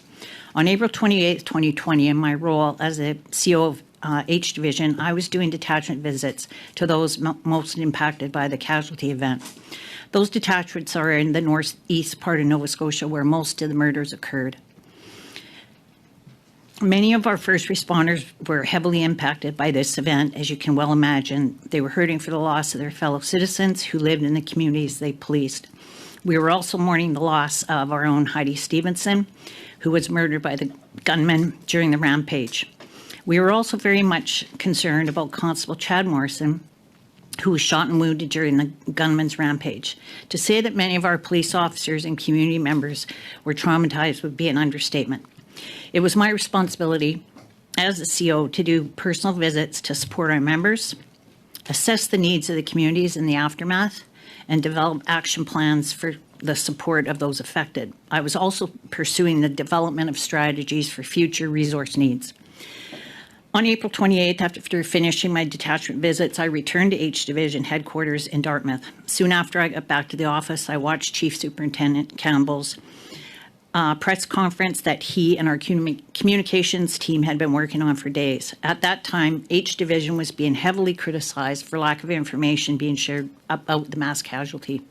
On April 28, 2020, in my role as the CO of H Division, I was doing detachment visits to those most impacted by the casualty event. Those detachments are in the northeast part of Nova Scotia, where most of the murders occurred. Many of our first responders were heavily impacted by this event, as you can well imagine. They were hurting for the loss of their fellow citizens who lived in the communities they policed. We were also mourning the loss of our own Heidi Stevenson, who was murdered by the gunman during the rampage. We were also very much concerned about Constable Chad Morrison, who was shot and wounded during the gunman's rampage. To say that many of our police officers and community members were traumatized would be an understatement. It was my responsibility as the CO to do personal visits to support our members, assess the needs of the communities in the aftermath, and develop action plans for the support of those affected. I was also pursuing the development of strategies for future resource needs. On April 28th, after finishing my detachment visits, I returned to H Division headquarters in Dartmouth. Soon after I got back to the office, I watched Chief Superintendent Campbell's press conference that he and our communications team had been working on for days. At that time, H Division was being heavily criticized for lack of information being shared about the mass casualty.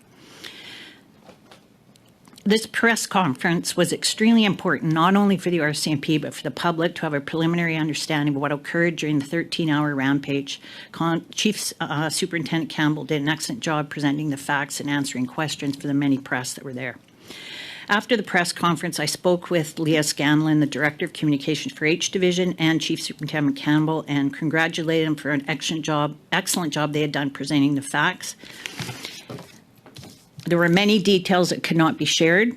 This press conference was extremely important, not only for the RCMP, but for the public to have a preliminary understanding of what occurred during the 13-hour rampage. Chief Superintendent Campbell did an excellent job presenting the facts and answering questions for the many press that were there. After the press conference, I spoke with Leah Scanlon, the Director of Communications for H Division, and Chief Superintendent Campbell, and congratulated them for an excellent job they had done presenting the facts. There were many details that could not be shared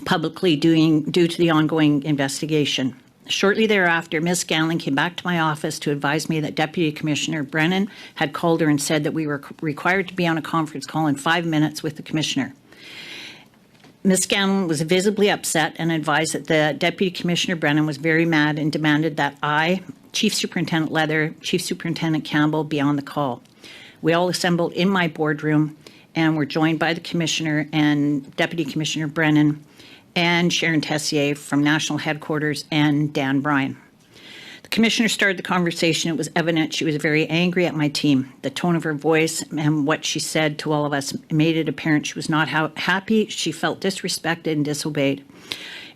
publicly due to the ongoing investigation. Shortly thereafter, Ms. Scanlon came back to my office to advise me that Deputy Commissioner Brennan had called her and said that we were required to be on a conference call in 5 minutes with the Commissioner. Ms. Scanlon was visibly upset and advised that the Deputy Commissioner Brennan was very mad and demanded that I, Chief Superintendent Leather, Chief Superintendent Campbell be on the call. We all assembled in my boardroom and were joined by the Commissioner and Deputy Commissioner Brennan and Sharon Tessier from National Headquarters and Dan Bryan. The Commissioner started the conversation. It was evident she was very angry at my team. The tone of her voice and what she said to all of us made it apparent she was not happy. She felt disrespected and disobeyed.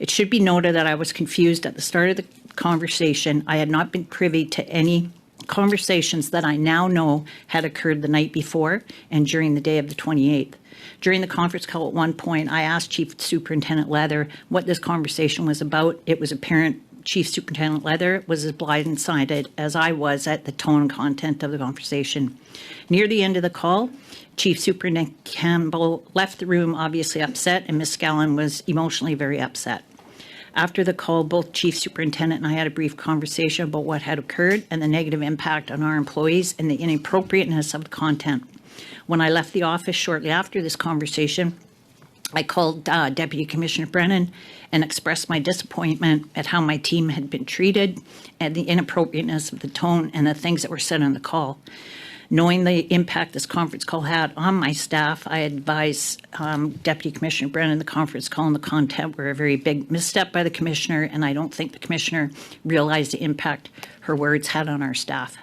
It should be noted that I was confused at the start of the conversation. I had not been privy to any conversations that I now know had occurred the night before and during the day of the 28th. During the conference call at one point, I asked Chief Superintendent Leather what this conversation was about. It was apparent Chief Superintendent Leather was as blindsided as I was at the tone and content of the conversation. Near the end of the call, Chief Superintendent Campbell left the room obviously upset, and Ms. Scanlon was emotionally very upset. After the call, both Chief Superintendent and I had a brief conversation about what had occurred and the negative impact on our employees and the inappropriateness of the content. When I left the office shortly after this conversation, I called Deputy Commissioner Brennan and expressed my disappointment at how my team had been treated and the inappropriateness of the tone and the things that were said on the call. Knowing the impact this conference call had on my staff, I advised Deputy Commissioner Brennan the conference call and the content were a very big misstep by the Commissioner, and I don't think the Commissioner realized the impact her words had on our staff.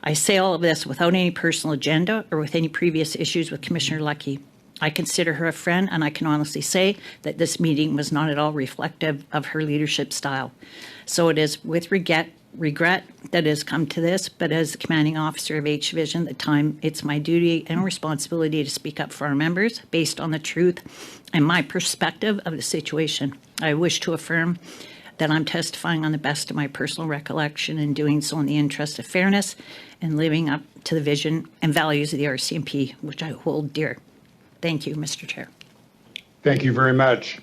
I say all of this without any personal agenda or with any previous issues with Commissioner Leckie. I consider her a friend, and I can honestly say that this meeting was not at all reflective of her leadership style. So it is with regret that it has come to this, but as the commanding officer of H Division, it's my duty and responsibility to speak up for our members based on the truth and my perspective of the situation. I wish to affirm that I'm testifying on the best of my personal recollection and doing so in the interest of fairness and living up to the vision and values of the RCMP, which I hold dear. Thank you, Mr. Chair. Thank you very much.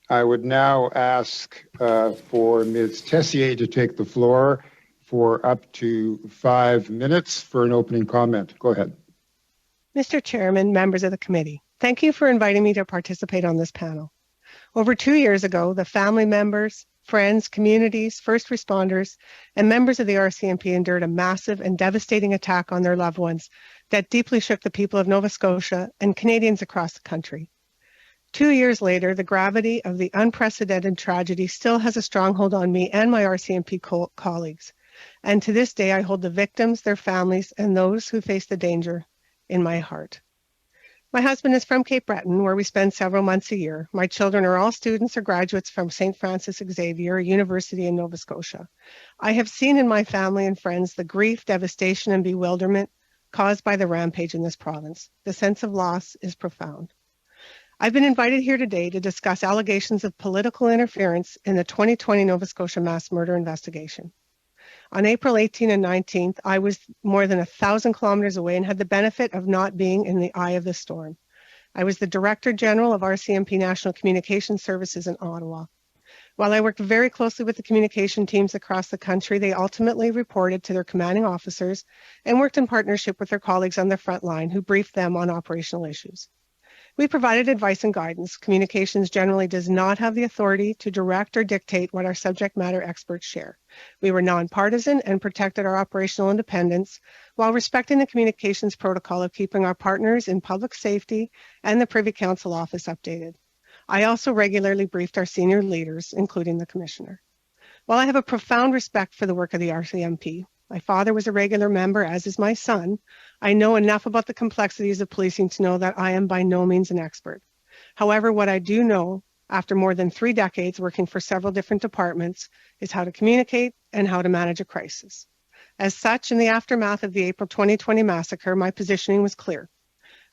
I would now ask for Ms. Tessier to take the floor for up to 5 minutes for an opening comment. Go ahead. Mr. Chairman, members of the committee, thank you for inviting me to participate on this panel. Over 2 years ago, the family members, friends, communities, first responders, and members of the RCMP endured a massive and devastating attack on their loved ones that deeply shook the people of Nova Scotia and Canadians across the country. 2 years later, the gravity of the unprecedented tragedy still has a stronghold on me and my RCMP colleagues. And to this day, I hold the victims, their families, and those who face the danger in my heart. My husband is from Cape Breton, where we spend several months a year. My children are all students or graduates from St. Francis Xavier University in Nova Scotia. I have seen in my family and friends the grief, devastation, and bewilderment caused by the rampage in this province. The sense of loss is profound. I've been invited here today to discuss allegations of political interference in the 2020 Nova Scotia mass murder investigation. On April 18 and 19th, I was more than 1,000 kilometers away and had the benefit of not being in the eye of the storm. I was the Director General of RCMP National Communication Services in Ottawa. While I worked very closely with the communication teams across the country, they ultimately reported to their commanding officers and worked in partnership with their colleagues on the front line who briefed them on operational issues. We provided advice and guidance. Communications generally does not have the authority to direct or dictate what our subject matter experts share. We were nonpartisan and protected our operational independence while respecting the communications protocol of keeping our partners in public safety and the Privy Council office updated. I also regularly briefed our senior leaders, including the Commissioner. While I have a profound respect for the work of the RCMP, my father was a regular member, as is my son, I know enough about the complexities of policing to know that I am by no means an expert. However, what I do know, after more than 3 decades working for several different departments, is how to communicate and how to manage a crisis. As such, in the aftermath of the April 2020 massacre, my positioning was clear.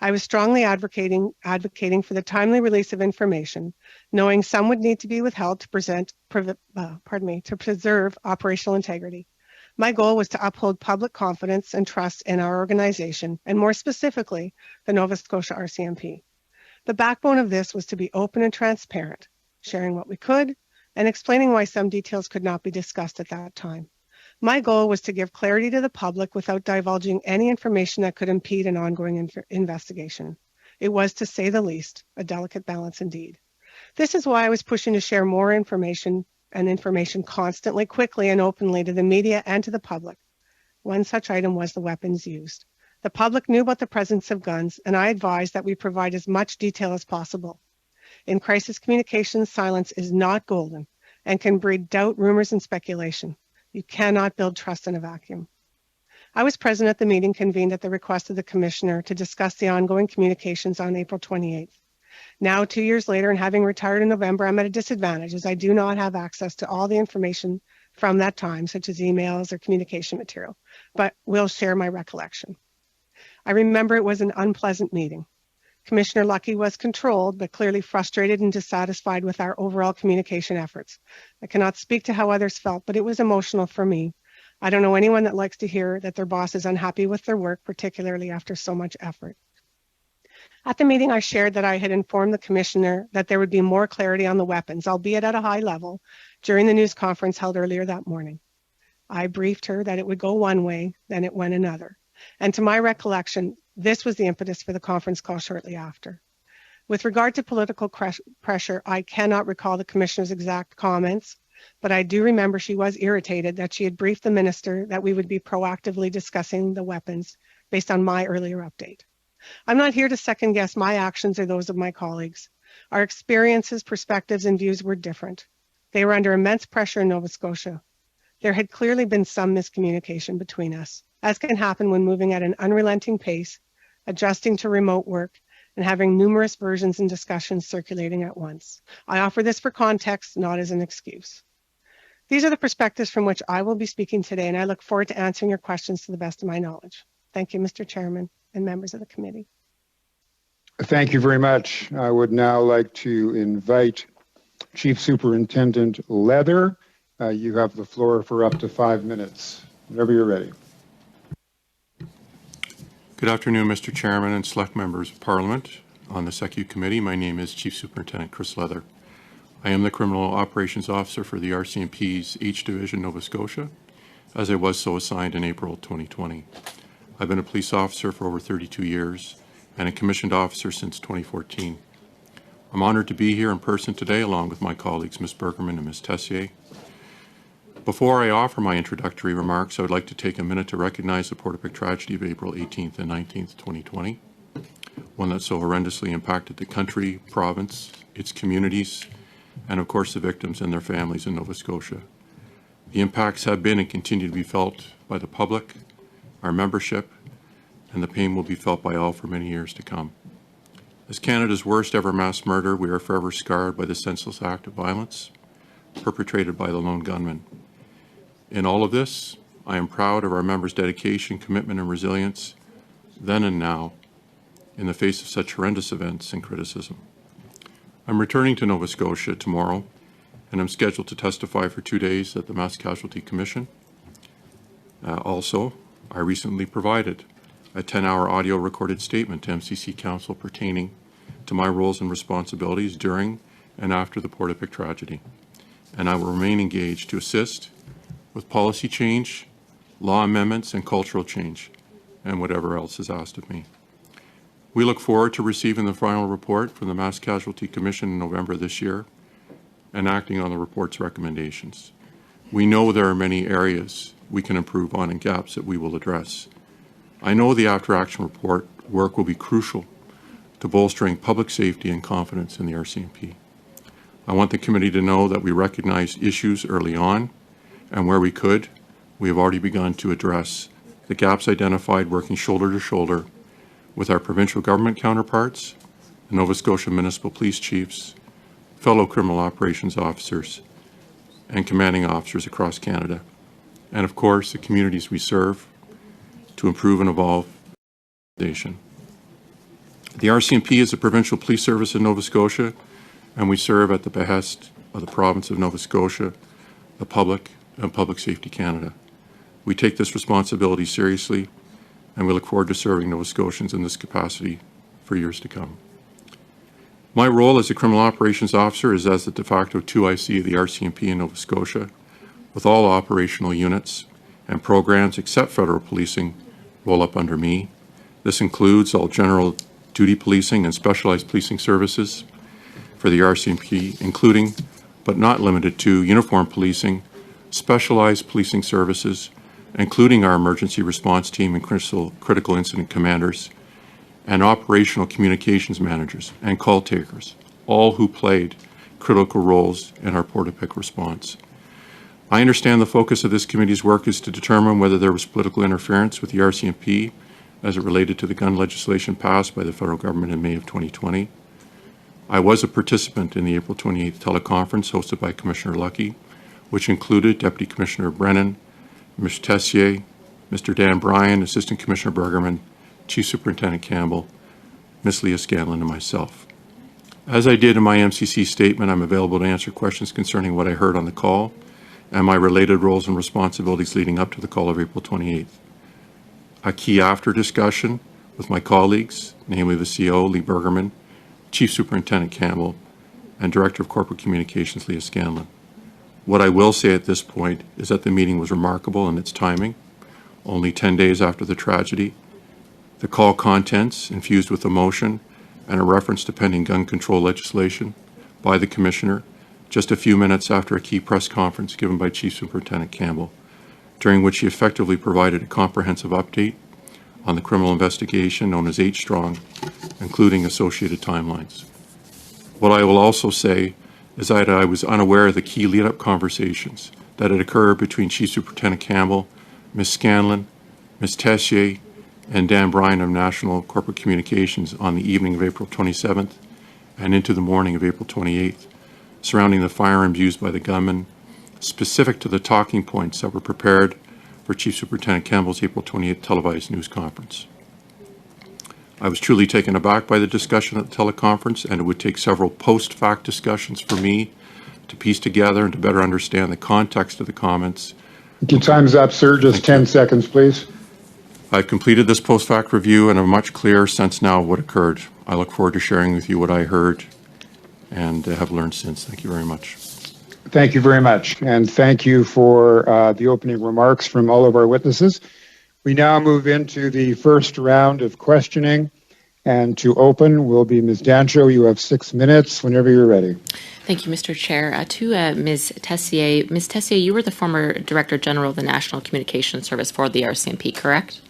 I was strongly advocating for the timely release of information, knowing some would need to be withheld to preserve operational integrity. My goal was to uphold public confidence and trust in our organization, and more specifically, the Nova Scotia RCMP. The backbone of this was to be open and transparent, sharing what we could, and explaining why some details could not be discussed at that time. My goal was to give clarity to the public without divulging any information that could impede an ongoing investigation. It was, to say the least, a delicate balance indeed. This is why I was pushing to share more information constantly, quickly, and openly to the media and to the public. One such item was the weapons used. The public knew about the presence of guns, and I advised that we provide as much detail as possible. In crisis communications, silence is not golden and can breed doubt, rumors, and speculation. You cannot build trust in a vacuum. I was present at the meeting convened at the request of the Commissioner to discuss the ongoing communications on April 28th. Now, 2 years later, and having retired in November, I'm at a disadvantage as I do not have access to all the information from that time, such as emails or communication material, but will share my recollection. I remember it was an unpleasant meeting. Commissioner Leckie was controlled, but clearly frustrated and dissatisfied with our overall communication efforts. I cannot speak to how others felt, but it was emotional for me. I don't know anyone that likes to hear that their boss is unhappy with their work, particularly after so much effort. At the meeting, I shared that I had informed the Commissioner that there would be more clarity on the weapons, albeit at a high level, during the news conference held earlier that morning. I briefed her that it would go one way, then it went another. And to my recollection, this was the impetus for the conference call shortly after. With regard to political pressure, I cannot recall the Commissioner's exact comments, but I do remember she was irritated that she had briefed the Minister that we would be proactively discussing the weapons based on my earlier update. I'm not here to second guess my actions or those of my colleagues. Our experiences, perspectives, and views were different. They were under immense pressure in Nova Scotia. There had clearly been some miscommunication between us, as can happen when moving at an unrelenting pace, adjusting to remote work, and having numerous versions and discussions circulating at once. I offer this for context, not as an excuse. These are the perspectives from which I will be speaking today, and I look forward to answering your questions to the best of my knowledge. Thank you, Mr. Chairman and members of the committee. Thank you very much. I would now like to invite Chief Superintendent Leather. You have the floor for up to 5 minutes, whenever you're ready. Good afternoon, Mr. Chairman and select members of Parliament. On the SECU Committee, my name is Chief Superintendent Chris Leather. I am the Criminal Operations Officer for the RCMP's H Division, Nova Scotia, as I was so assigned in April 2020. I've been a police officer for over 32 years and a commissioned officer since 2014. I'm honored to be here in person today along with my colleagues Ms. Bergerman and Ms. Tessier. Before I offer my introductory remarks, I would like to take a minute to recognize the Portapique tragedy of April 18th and 19th, 2020, one that so horrendously impacted the country, province, its communities, and of course the victims and their families in Nova Scotia. The impacts have been and continue to be felt by the public, our membership, and the pain will be felt by all for many years to come. As Canada's worst ever mass murder, we are forever scarred by the senseless act of violence perpetrated by the lone gunman. In all of this, I am proud of our members' dedication, commitment, and resilience, then and now, in the face of such horrendous events and criticism. I'm returning to Nova Scotia tomorrow, and I'm scheduled to testify for 2 days at the Mass Casualty Commission. Also, I recently provided a 10-hour audio recorded statement to MCC Council pertaining to my roles and responsibilities during and after the Portapique tragedy, and I will remain engaged to assist with policy change, law amendments, and cultural change, and whatever else is asked of me. We look forward to receiving the final report from the Mass Casualty Commission in November this year and acting on the report's recommendations. We know there are many areas we can improve on and gaps that we will address. I know the after-action report work will be crucial to bolstering public safety and confidence in the RCMP. I want the committee to know that we recognize issues early on, and where we could, we have already begun to address the gaps identified, working shoulder to shoulder with our provincial government counterparts, the Nova Scotia municipal police chiefs, fellow criminal operations officers, and commanding officers across Canada, and of course the communities we serve, to improve and evolve the nation. The RCMP is a provincial police service in Nova Scotia, and we serve at the behest of the province of Nova Scotia, the public, and Public Safety Canada. We take this responsibility seriously, and we look forward to serving Nova Scotians in this capacity for years to come. My role as a Criminal Operations Officer is as the de facto 2IC of the RCMP in Nova Scotia, with all operational units and programs except federal policing roll up under me. This includes all general duty policing and specialized policing services for the RCMP, including, but not limited to, uniform policing, specialized policing services, including our emergency response team and critical incident commanders, and operational communications managers and call takers, all who played critical roles in our Portapique response. I understand the focus of this committee's work is to determine whether there was political interference with the RCMP as it related to the gun legislation passed by the federal government in May of 2020. I was a participant in the April 28th teleconference hosted by Commissioner Lucky, which included Deputy Commissioner Brennan, Ms. Tessier, Mr. Dan Bryan, Assistant Commissioner Bergerman, Chief Superintendent Campbell, Ms. Leah Scanlon, and myself. As I did in my MCC statement, I'm available to answer questions concerning what I heard on the call and my related roles and responsibilities leading up to the call of April 28th. A key after discussion with my colleagues, namely the CO, Lee Bergerman, Chief Superintendent Campbell, and Director of Corporate Communications, Leah Scanlon. What I will say at this point is that the meeting was remarkable in its timing. Only 10 days after the tragedy, the call contents, infused with emotion and a reference to pending gun control legislation by the Commissioner just a few minutes after a key press conference given by Chief Superintendent Campbell, during which he effectively provided a comprehensive update on the criminal investigation known as H-Strong, including associated timelines. What I will also say is that I was unaware of the key lead-up conversations that had occurred between Chief Superintendent Campbell, Ms. Scanlon, Ms. Tessier, and Dan Bryan of National Corporate Communications on the evening of April 27th and into the morning of April 28th, surrounding the firearms used by the gunman, specific to the talking points that were prepared for Chief Superintendent Campbell's April 28th televised news conference. I was truly taken aback by the discussion at the teleconference, and it would take several post-fact discussions for me to piece together and to better understand the context of the comments. Your time's up, sir. Just 10 seconds, please. I've completed this post-fact review and have a much clearer sense now of what occurred. I look forward to sharing with you what I heard and have learned since. Thank you very much. Thank you very much. And thank you for the opening remarks from all of our witnesses. We now move into the first round of questioning. And to open will be Ms. Dancho. You have 6 minutes whenever you're ready. Thank you, Mr. Chair. To Ms. Tessier. Ms. Tessier, you were the former Director General of the National Communications Service for the RCMP, correct?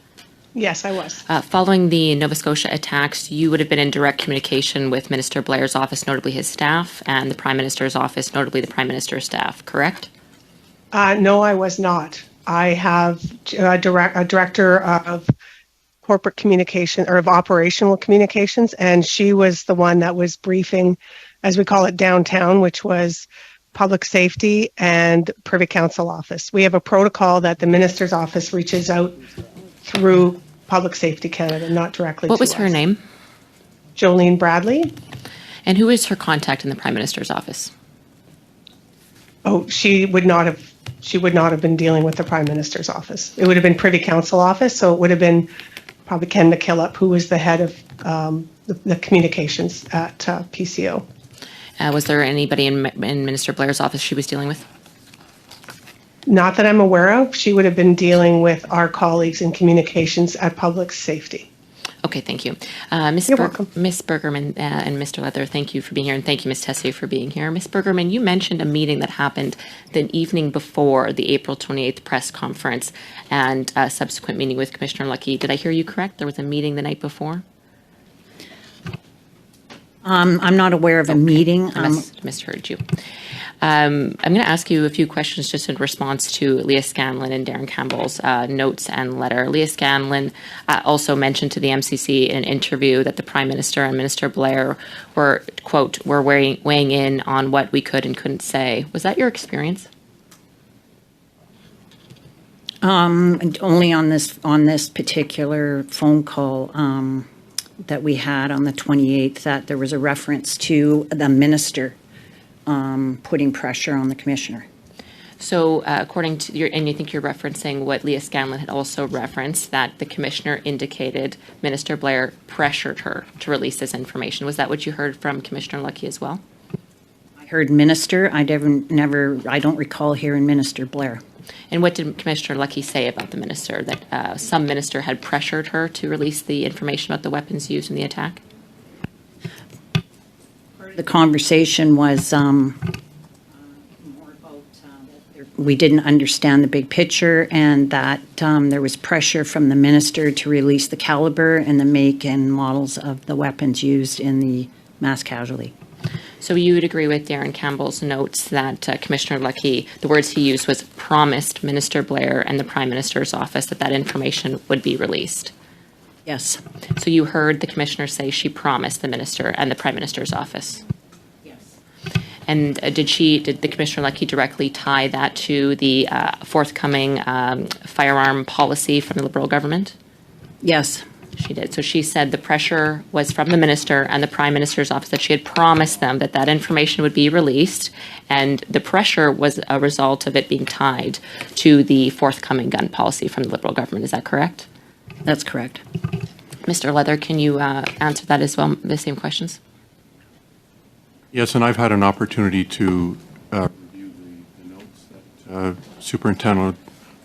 Yes, I was. Following the Nova Scotia attacks, you would have been in direct communication with Minister Blair's office, notably his staff, and the Prime Minister's office, notably the Prime Minister's staff, correct? No, I was not. I have a director of corporate communication or of operational communications, and she was the one that was briefing, as we call it, downtown, which was public safety and Privy Council office. We have a protocol that the minister's office reaches out through Public Safety Canada, not directly to us. What was her name? Jolene Bradley. And who is her contact in the Prime Minister's office? Oh, she would not have been dealing with the Prime Minister's office. It would have been Privy Council office, so it would have been probably Ken McKillop, who was the head of the communications at PCO. Was there anybody in Minister Blair's office she was dealing with? Not that I'm aware of. She would have been dealing with our colleagues in communications at Public Safety. Okay, thank you. You're welcome. Ms. Bergerman and Mr. Leather, thank you for being here, and thank you, Ms. Tessier, for being here. Ms. Bergerman, you mentioned a meeting that happened the evening before the April 28th press conference and a subsequent meeting with Commissioner Lucky. Did I hear you correct? There was a meeting the night before? I'm not aware of a meeting. I misheard you. I'm going to ask you a few questions just in response to Leah Scanlon and Darren Campbell's notes and letter. Leah Scanlon also mentioned to the MCC in an interview that the Prime Minister and Minister Blair were, quote, were weighing in on what we could and couldn't say. Was that your experience? Only on this particular phone call that we had on the 28th, that there was a reference to the minister putting pressure on the commissioner. So according to your, and you think you're referencing what Leah Scanlon had also referenced, that the commissioner indicated Minister Blair pressured her to release this information. Was that what you heard from Commissioner Lucky as well? I heard minister. I don't recall hearing Minister Blair. And what did Commissioner Lucky say about the minister, that some minister had pressured her to release the information about the weapons used in the attack? The conversation was more about we didn't understand the big picture, and that there was pressure from the minister to release the caliber and the make and models of the weapons used in the mass casualty. So you would agree with Darren Campbell's notes that Commissioner Lucky, the words he used was promised Minister Blair and the Prime Minister's office that information would be released? Yes. So you heard the Commissioner say she promised the Minister and the Prime Minister's office? Yes. And did the Commissioner Lucky directly tie that to the forthcoming firearm policy from the Liberal government? Yes. She did. So she said the pressure was from the Minister and the Prime Minister's office, that she had promised them that information would be released, and the pressure was a result of it being tied to the forthcoming gun policy from the Liberal government. Is that correct? That's correct. Mr. Leather, can you answer that as well, the same questions? Yes, and I've had an opportunity to review the notes that Superintendent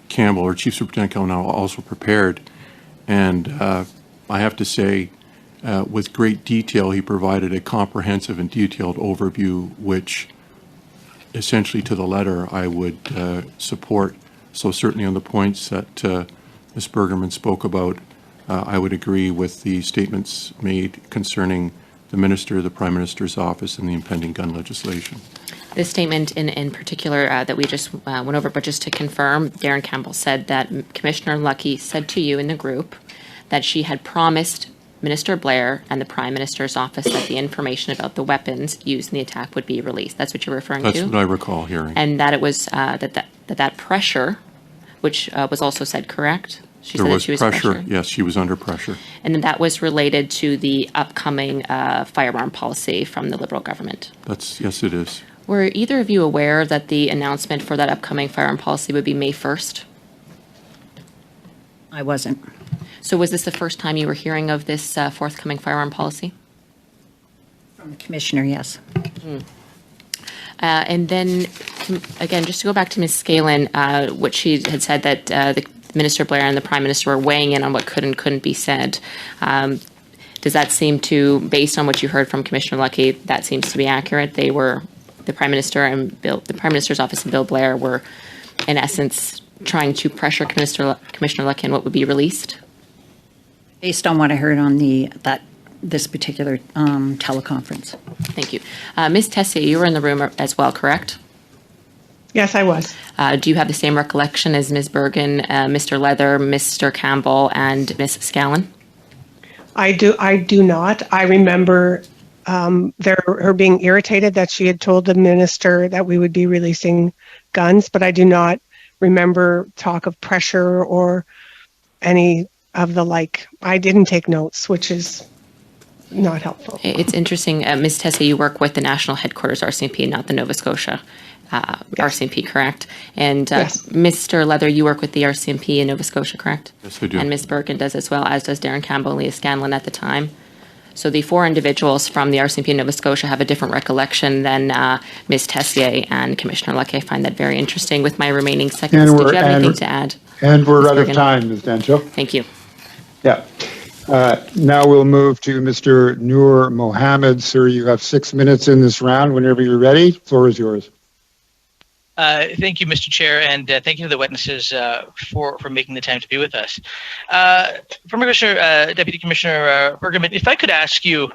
Campbell, or Chief Superintendent Campbell, now also prepared. And I have to say, with great detail, he provided a comprehensive and detailed overview, which essentially to the letter I would support. So certainly on the points that Ms. Bergerman spoke about, I would agree with the statements made concerning the Minister, the Prime Minister's office, and the impending gun legislation. This statement in particular that we just went over, but just to confirm, Darren Campbell said that Commissioner Luckey said to you in the group that she had promised Minister Blair and the Prime Minister's office that the information about the weapons used in the attack would be released. That's what you're referring to? That's what I recall hearing. And that it was that pressure, which was also said, correct? She There said was that she was pressure. Yes, she was under pressure. And that was related to the upcoming firearm policy from the Liberal government. Yes, it is. Were either of you aware that the announcement for that upcoming firearm policy would be May 1st? I wasn't. So was this the first time you were hearing of this forthcoming firearm policy? From the Commissioner, yes. And then, again, just to go back to Ms. Scanlon, what she had said that the Minister Blair and the Prime Minister were weighing in on what could and couldn't be said. Does that seem to, based on what you heard from Commissioner Luckey, that seems to be accurate? They were, the Prime Minister and the Prime Minister's office and Bill Blair were, in essence, trying to pressure Commissioner Luckey on what would be released? Based on what I heard on this particular teleconference. Thank you. Ms. Tessier, you were in the room as well, correct? Yes, I was. Do you have the same recollection as Ms. Bergen, Mr. Leather, Mr. Campbell, and Ms. Scanlon? I do not. I remember her being irritated that she had told the minister that we would be releasing guns, but I do not remember talk of pressure or any of the like. I didn't take notes, which is not helpful. It's interesting, Ms. Tessier, you work with the national headquarters RCMP, not the Nova Scotia RCMP, correct? And Yes. Mr. Leather, you work with the RCMP in Nova Scotia, correct? Yes, I do. And Ms. Bergen does as well, as does Darren Campbell and Leah Scanlon at the time. So the four individuals from the RCMP in Nova Scotia have a different recollection than Ms. Tessier and Commissioner Luckey. I find that very interesting. With my remaining seconds, did you have anything to add? And we're Ms. out of Bergen? time, Ms. Dancho. Thank you. Yeah. Now we'll move to Mr. Noor Mohammed. Sir, you have 6 minutes in this round. Whenever you're ready, floor is yours. Thank you, Mr. Chair, and thank you to the witnesses for making the time to be with us. Former Commissioner, Deputy Commissioner Bergerman, if I could ask you,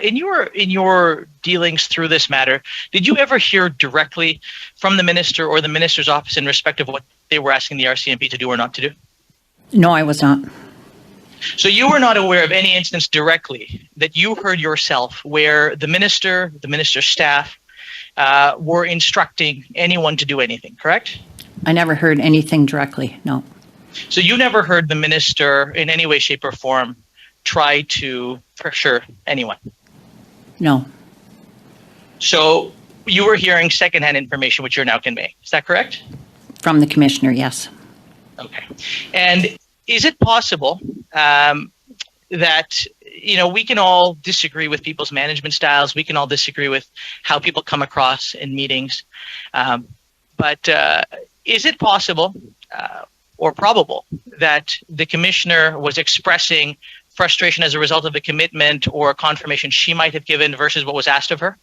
in your dealings through this matter, did you ever hear directly from the minister or the minister's office in respect of what they were asking the RCMP to do or not to do? No, I was not. So you were not aware of any instance directly that you heard yourself where the minister's staff were instructing anyone to do anything, correct? I never heard anything directly, no. So you never heard the minister in any way, shape, or form try to pressure anyone? No. So you were hearing secondhand information, which you're now conveying. Is that correct? From the Commissioner, yes. Okay. And is it possible that, we can all disagree with people's management styles. We can all disagree with how people come across in meetings. But is it possible or probable that the commissioner was expressing frustration as a result of the commitment or confirmation she might have given versus what was asked of her?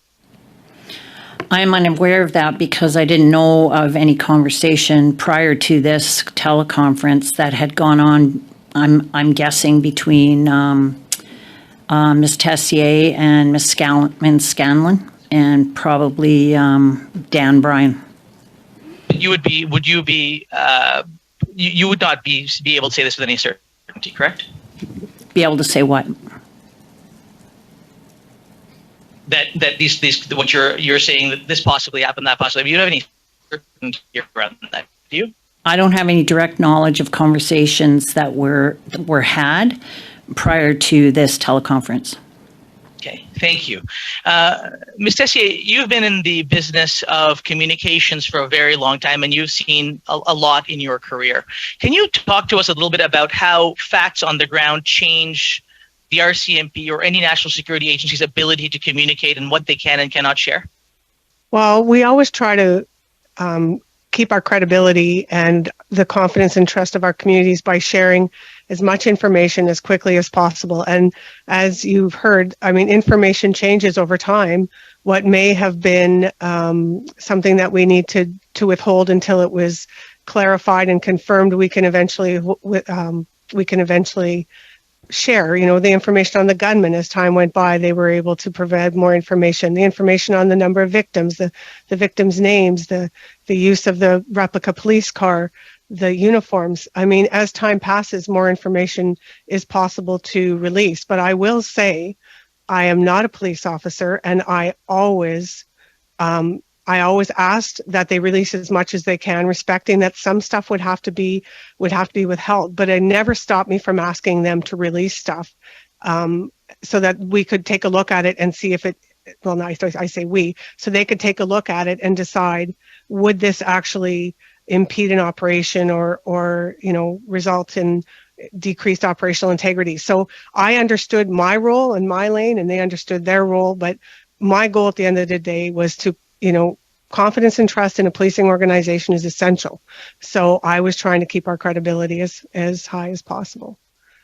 I am unaware of that because I didn't know of any conversation prior to this teleconference that had gone on, I'm guessing, between Ms. Tessier and Ms. Scanlon and probably Dan Bryan. You would not be able to say this with any certainty, correct? Be able to say what? That these what you're saying, that this possibly happened, that possibly. You don't have any certainty around that, do you? I don't have any direct knowledge of conversations that were had prior to this teleconference. Okay, thank you. Ms. Tessier, you've been in the business of communications for a very long time, and you've seen a lot in your career. Can you talk to us a little bit about how facts on the ground change the RCMP or any national security agency's ability to communicate and what they can and cannot share? Well, we always try to keep our credibility and the confidence and trust of our communities by sharing as much information as quickly as possible. And as you've heard, I mean, information changes over time. What may have been something that we need to withhold until it was clarified and confirmed, we can eventually share, the information on the gunman. As time went by, they were able to provide more information, the information on the number of victims, the victims' names, the use of the replica police car, the uniforms. I mean, as time passes, more information is possible to release. But I will say, I am not a police officer, and I always asked that they release as much as they can, respecting that some stuff would have to be withheld. But it never stopped me from asking them to release stuff, so that we could take a look at it and see if it. Well, no, I say we, so they could take a look at it and decide, would this actually impede an operation or result in decreased operational integrity. So I understood my role and my lane, and they understood their role. But my goal at the end of the day was to, confidence and trust in a policing organization is essential. So I was trying to keep our credibility as high as possible.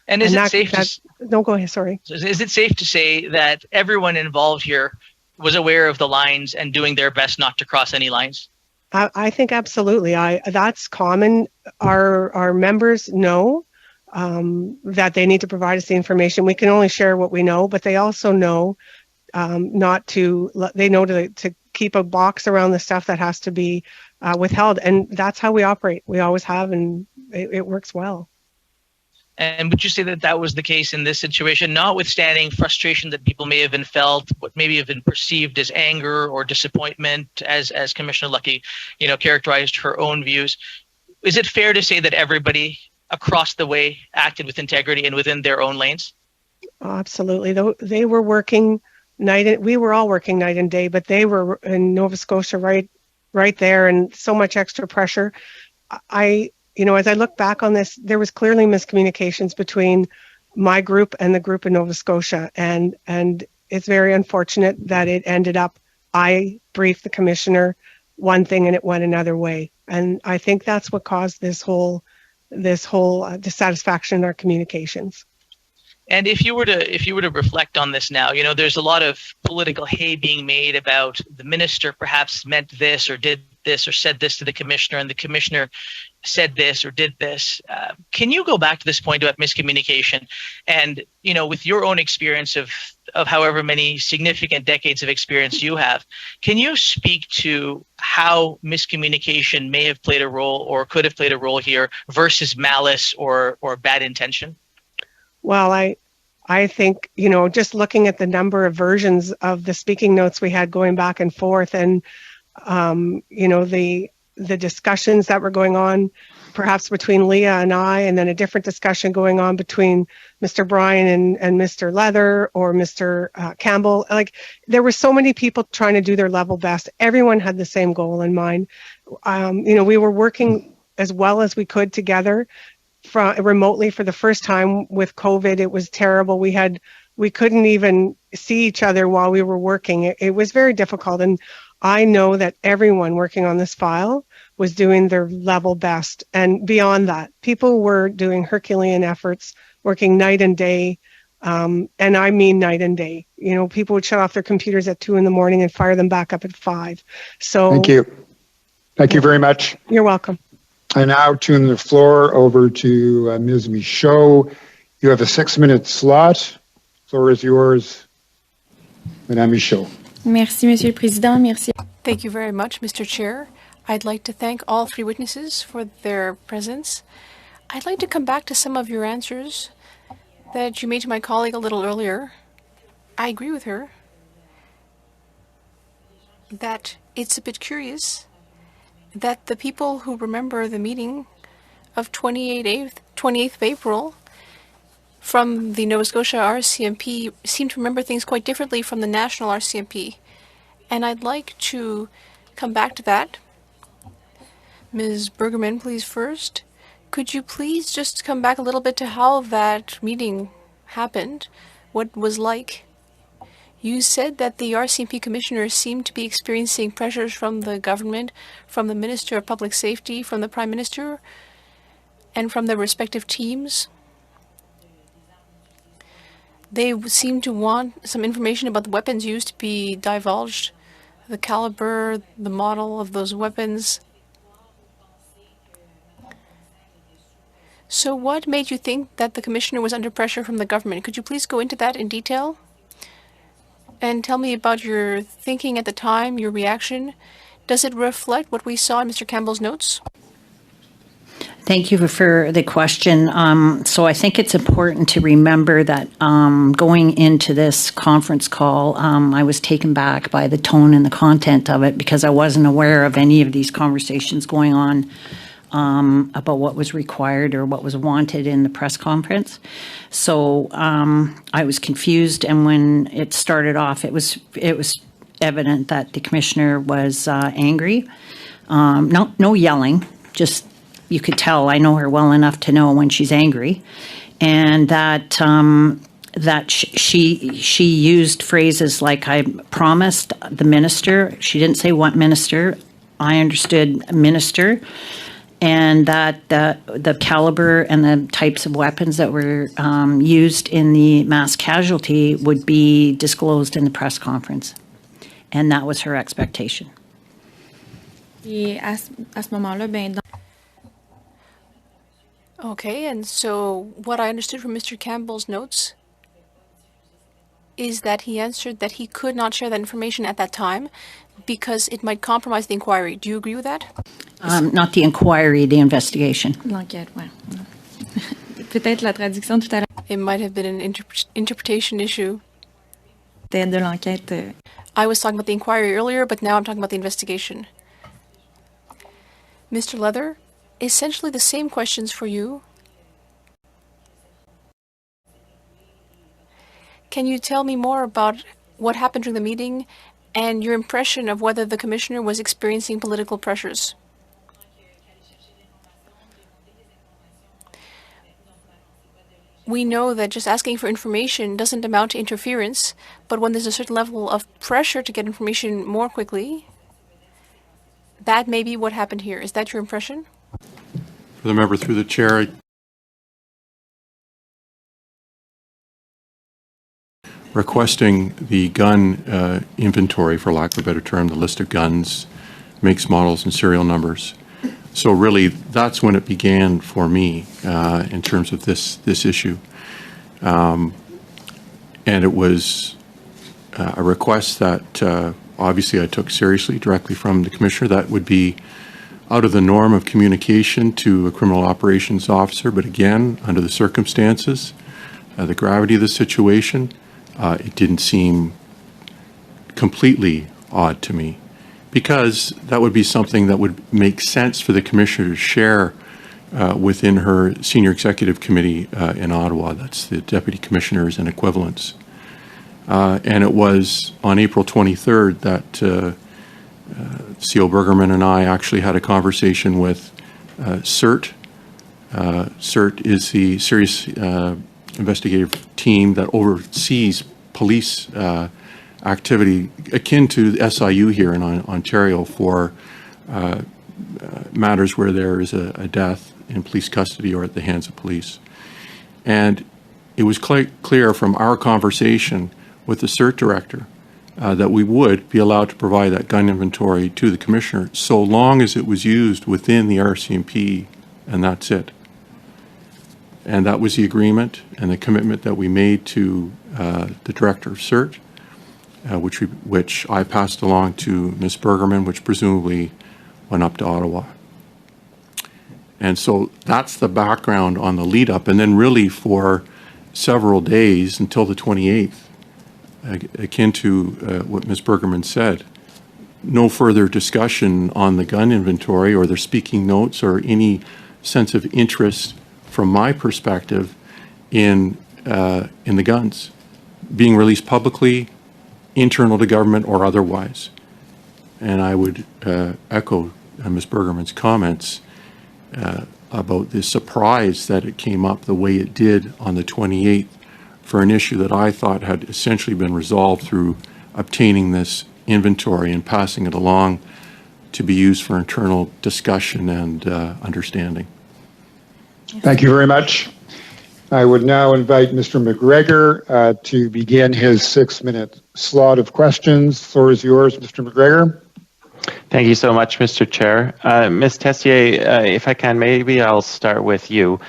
And is it safe no, go ahead, sorry. Is it safe to say that everyone involved here was aware of the lines and doing their best not to cross any lines? I think absolutely. That's common. Our members know that they need to provide us the information. We can only share what we know, but they also know to keep a box around the stuff that has to be withheld. And that's how we operate. We always have, and it works well. And would you say that that was the case in this situation, notwithstanding frustration that people may have been felt, what maybe have been perceived as anger or disappointment, as Commissioner Lucky, characterized her own views? Is it fair to say that everybody across the way acted with integrity and within their own lanes? Oh, absolutely. They were working we were all working night and day, but they were in Nova Scotia right there, and so much extra pressure. As I look back on this, there was clearly miscommunications between my group and the group in Nova Scotia, and it's very unfortunate that it ended up, I briefed the commissioner one thing and it went another way. And I think that's what caused this whole dissatisfaction in our communications. And if you were to reflect on this now, there's a lot of political hay being made about the minister perhaps meant this or did this or said this to the commissioner, and the commissioner said this or did this. Can you go back to this point about miscommunication? And, with your own experience of however many significant decades of experience you have, can you speak to how miscommunication may have played a role or could have played a role here versus malice or bad intention? Well, I think, just looking at the number of versions of the speaking notes we had going back and forth, and, the discussions that were going on, perhaps between Leah and I, and then a different discussion going on between Mr. Bryan and Mr. Leather or Mr. Campbell. Like, there were so many people trying to do their level best. Everyone had the same goal in mind. We were working as well as we could together remotely for the first time with COVID. It was terrible. We couldn't even see each other while we were working. It was very difficult. And I know that everyone working on this file was doing their level best. And beyond that, people were doing Herculean efforts, working night and day. And I mean night and day. People would shut off their computers at 2 a.m. and fire them back up at 5. So thank you. Thank you very much. You're welcome. I now turn the floor over to Ms. Michaud. You have a 6-minute slot. Floor is yours, Madame Michaud. Merci, Monsieur le Président. Merci. Thank you very much, Mr. Chair. I'd like to thank all 3 witnesses for their presence. I'd like to come back to some of your answers that you made to my colleague a little earlier. I agree with her that it's a bit curious that the people who remember the meeting of 28th of April from the Nova Scotia RCMP seem to remember things quite differently from the national RCMP. And I'd like to come back to that. Ms. Bergerman, please first. Could you please just come back a little bit to how that meeting happened, what it was like? You said that the RCMP commissioners seem to be experiencing pressures from the government, from the Minister of Public Safety, from the Prime Minister, and from their respective teams. They seem to want some information about the weapons used to be divulged, the caliber, the model of those weapons. So what made you think that the commissioner was under pressure from the government? Could you please go into that in detail? And tell me about your thinking at the time, your reaction. Does it reflect what we saw in Mr. Campbell's notes? Thank you for the question. So I think it's important to remember that going into this conference call, I was taken back by the tone and the content of it because I wasn't aware of any of these conversations going on about what was required or what was wanted in the press conference. So I was confused, and when it started off, it was evident that the commissioner was angry. No yelling, just you could tell. I know her well enough to know when she's angry, and that she used phrases like "I promised the minister." She didn't say what minister. I understood minister, and that the caliber and the types of weapons that were used in the mass casualty would be disclosed in the press conference, and that was her expectation. Et à ce moment-là, ben, Okay, and so what I understood from Mr. Campbell's notes is that he answered that he could not share that information at that time because it might compromise the inquiry. Do you agree with that? Not the inquiry, the investigation. L'enquête, ouais. Peut-être la traduction tout à l'heure. It might have been an interpretation issue. De l'enquête. I was talking about the inquiry earlier, but now I'm talking about the investigation. Mr. Leather, essentially the same questions for you. Can you tell me more about what happened during the meeting and your impression of whether the commissioner was experiencing political pressures? We know that just asking for information doesn't amount to interference, but when there's a certain level of pressure to get information more quickly, that may be what happened here. Is that your impression? For the member through the chair, requesting the gun inventory, for lack of a better term, the list of guns, makes, models, and serial numbers. So really, that's when it began for me in terms of this issue. And it was a request that obviously I took seriously directly from the commissioner. That would be out of the norm of communication to a criminal operations officer, but again, under the circumstances, the gravity of the situation, it didn't seem completely odd to me, because that would be something that would make sense for the commissioner to share within her senior executive committee in Ottawa. That's the deputy commissioners and equivalents. And it was on April 23rd that CO Bergerman and I actually had a conversation with CERT. CERT is the Serious Investigative Team that oversees police activity akin to the SIU here in Ontario for matters where there is a death in police custody or at the hands of police. And it was clear from our conversation with the CERT director that we would be allowed to provide that gun inventory to the commissioner so long as it was used within the RCMP, and that's it. And that was the agreement and the commitment that we made to the director of CERT, which I passed along to Ms. Bergerman, which presumably went up to Ottawa. And so that's the background on the lead up. And then really for several days until the 28th, akin to what Ms. Bergerman said, no further discussion on the gun inventory or their speaking notes or any sense of interest from my perspective in the guns being released publicly, internal to government or otherwise. And I would echo Ms. Bergerman's comments about the surprise that it came up the way it did on the 28th for an issue that I thought had essentially been resolved through obtaining this inventory and passing it along to be used for internal discussion and understanding. Thank you very much. I would now invite Mr. McGregor to begin his 6-minute slot of questions. The floor is yours, Mr. McGregor. Thank you so much, Mr. Chair. Ms. Tessier, if I can, maybe I'll start with you.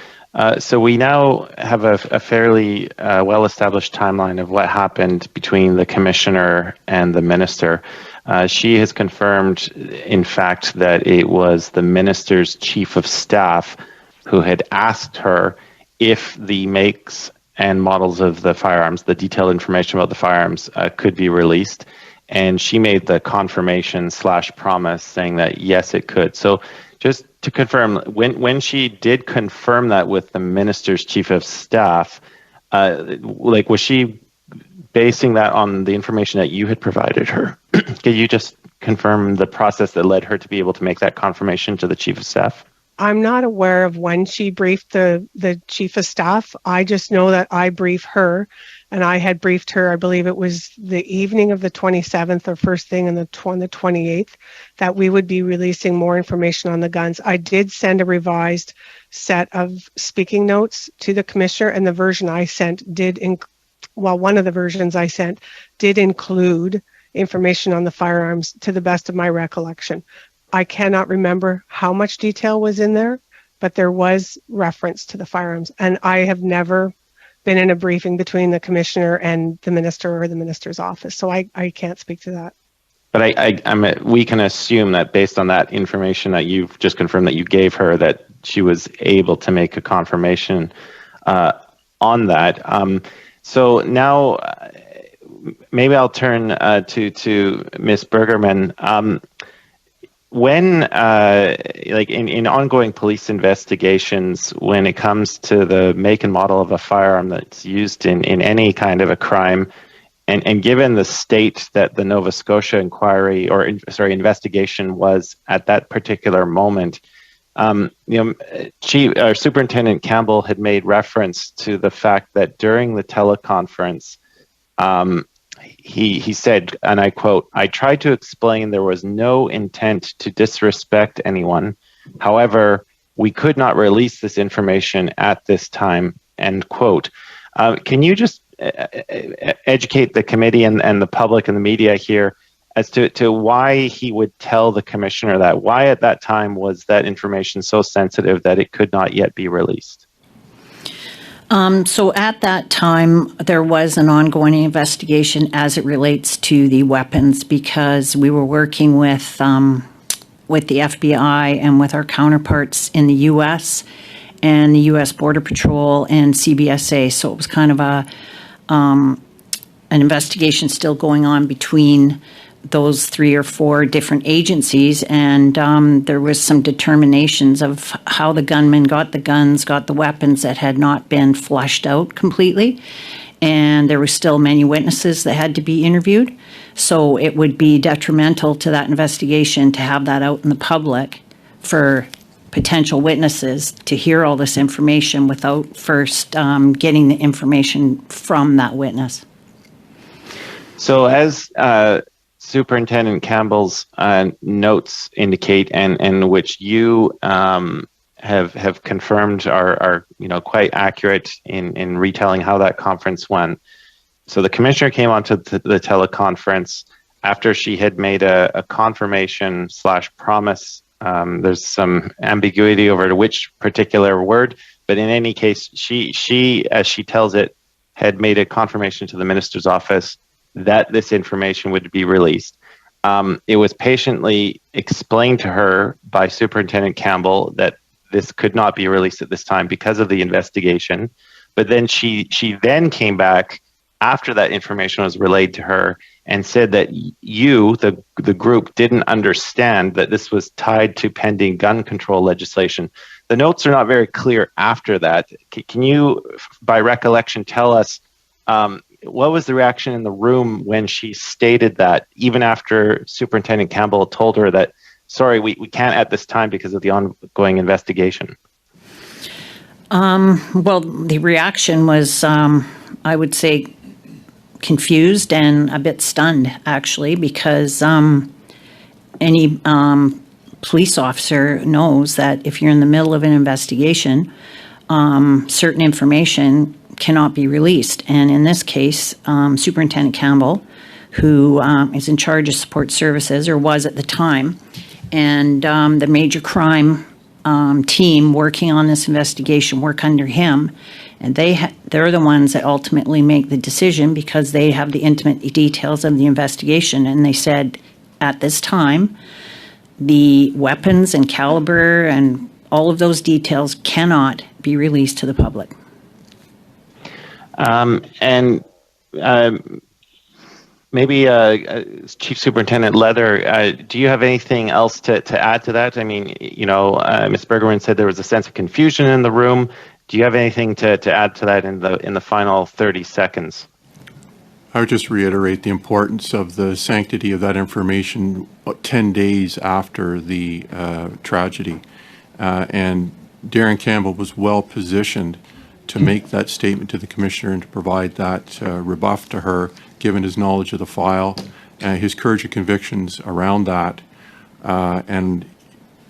So we now have a fairly well-established timeline of what happened between the Commissioner and the Minister. She has confirmed, in fact, that it was the Minister's Chief of Staff who had asked her if the makes and models of the firearms, the detailed information about the firearms, could be released. And she made the confirmation/promise saying that yes, it could. So just to confirm, when she did confirm that with the Minister's Chief of Staff, was she basing that on the information that you had provided her? Could you just confirm the process that led her to be able to make that confirmation to the Chief of Staff? I'm not aware of when she briefed the Chief of Staff. I just know that I briefed her, and I had briefed her, I believe it was the evening of the 27th or first thing on the 28th, that we would be releasing more information on the guns. I did send a revised set of speaking notes to the Commissioner, and the version I sent one of the versions I sent did include information on the firearms to the best of my recollection. I cannot remember how much detail was in there, but there was reference to the firearms. And I have never been in a briefing between the Commissioner and the Minister or the Minister's office. So I can't speak to that. But we can assume that based on that information that you've just confirmed that you gave her, that she was able to make a confirmation on that. So now maybe I'll turn to Ms. Bergerman. When, in ongoing police investigations, when it comes to the make and model of a firearm that's used in any kind of a crime, and given the state that the Nova Scotia inquiry investigation was at that particular moment, Superintendent Campbell had made reference to the fact that during the teleconference, he said, and I quote, "I tried to explain there was no intent to disrespect anyone. However, we could not release this information at this time," end quote. Can you just educate the committee and the public and the media here as to why he would tell the Commissioner that? Why at that time was that information so sensitive that it could not yet be released? So at that time, there was an ongoing investigation as it relates to the weapons, because we were working with the FBI and with our counterparts in the U.S. and the U.S. Border Patrol and CBSA. So it was kind of an investigation still going on between those 3 or 4 different agencies, and there was some determinations of how the gunmen got the guns, got the weapons that had not been flushed out completely, and there were still many witnesses that had to be interviewed. So it would be detrimental to that investigation to have that out in the public for potential witnesses to hear all this information without first getting the information from that witness. So as Superintendent Campbell's notes indicate, and which you have confirmed are quite accurate in retelling how that conference went. So the Commissioner came onto the teleconference after she had made a confirmation/promise. There's some ambiguity over to which particular word, but in any case, she, as she tells it, had made a confirmation to the Minister's office that this information would be released. It was patiently explained to her by Superintendent Campbell that this could not be released at this time because of the investigation. But then she then came back after that information was relayed to her and said that you, the group, didn't understand that this was tied to pending gun control legislation. The notes are not very clear after that. Can you, by recollection, tell us what was the reaction in the room when she stated that, even after Superintendent Campbell told her that, sorry, we can't at this time because of the ongoing investigation? Well, the reaction was I would say, confused and a bit stunned, actually, because any police officer knows that if you're in the middle of an investigation, certain information cannot be released. And in this case, Superintendent Campbell, who is in charge of support services, or was at the time, and the major crime team working on this investigation work under him, and they're the ones that ultimately make the decision because they have the intimate details of the investigation. And they said at this time, the weapons and caliber and all of those details cannot be released to the public. Maybe Chief Superintendent Leather, do you have anything else to add to that? I mean, Ms. Bergerman said there was a sense of confusion in the room. Do you have anything to add to that in the final 30 seconds? I would just reiterate the importance of the sanctity of that information 10 days after the tragedy. And Darren Campbell was well positioned to make that statement to the Commissioner and to provide that rebuff to her, given his knowledge of the file, his courage of convictions around that. And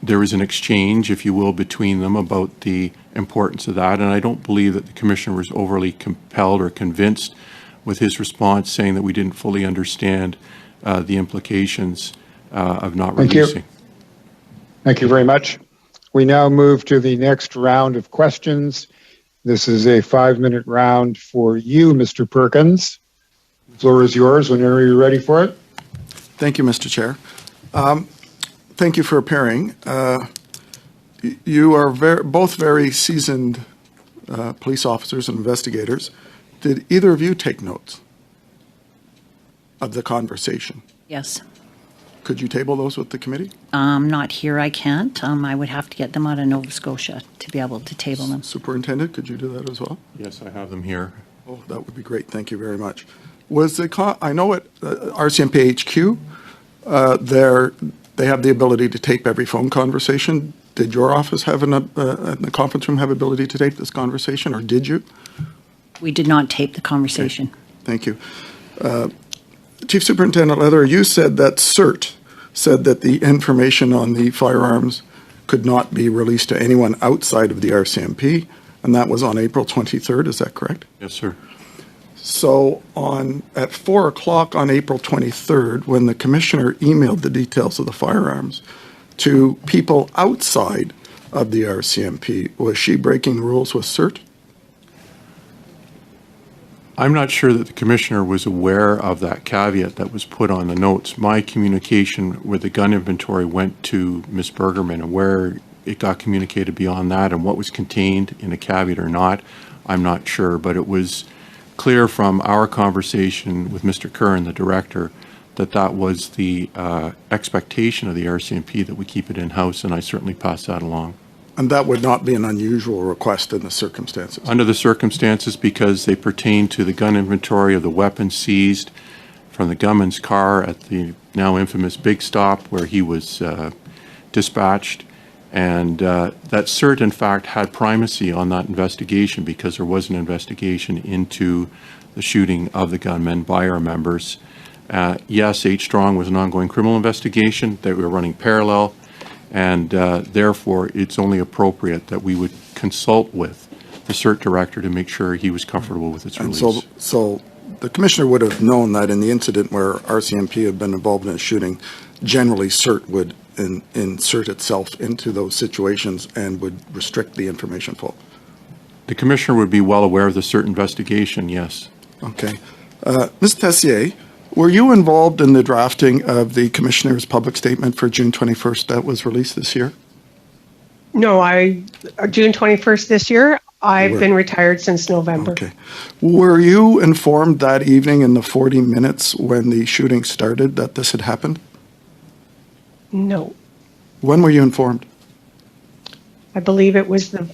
there was an exchange, if you will, between them about the importance of that. And I don't believe that the Commissioner was overly compelled or convinced with his response, saying that we didn't fully understand the implications of not releasing. Thank you very much. We now move to the next round of questions. This is a 5-minute round for you, Mr. Perkins. The floor is yours whenever you're ready for it. Thank you, Mr. Chair. Thank you for appearing. You are both very seasoned police officers and investigators. Did either of you take notes of the conversation? Yes. Could you table those with the committee? Not here, I can't. I would have to get them out of Nova Scotia to be able to table them. Superintendent, could you do that as well? Yes, I have them here. Oh, that would be great. Thank you very much. I know at RCMP HQ, they have the ability to tape every phone conversation. Did your office have in the conference room have ability to tape this conversation, or did you? We did not tape the conversation. Okay. Thank you. Chief Superintendent Leather, you said that CERT said that the information on the firearms could not be released to anyone outside of the RCMP, and that was on April 23rd. Is that correct? Yes, sir. So at 4 o'clock on April 23rd, when the Commissioner emailed the details of the firearms to people outside of the RCMP, was she breaking rules with CERT? I'm not sure that the Commissioner was aware of that caveat that was put on the notes. My communication with the gun inventory went to Ms. Bergerman, and where it got communicated beyond that and what was contained in a caveat or not, I'm not sure. But it was clear from our conversation with Mr. Curran, the director, that that was the expectation of the RCMP, that we keep it in-house, and I certainly pass that along. And that would not be an unusual request in the circumstances? Under the circumstances, because they pertain to the gun inventory of the weapons seized from the gunman's car at the now infamous Big Stop where he was dispatched. And that CERT, in fact, had primacy on that investigation because there was an investigation into the shooting of the gunmen by our members. Yes, H. Strong was an ongoing criminal investigation that we were running parallel. And therefore, it's only appropriate that we would consult with the CERT director to make sure he was comfortable with its release. And so the Commissioner would have known that in the incident where RCMP had been involved in a shooting, generally CERT would insert itself into those situations and would restrict the information flow. The Commissioner would be well aware of the CERT investigation, yes. Okay. Ms. Tessier, were you involved in the drafting of the Commissioner's public statement for June 21st that was released this year? No, June 21st this year, I've been retired since November. Okay. Were you informed that evening in the 40 minutes when the shooting started that this had happened? No. When were you informed? I believe it was the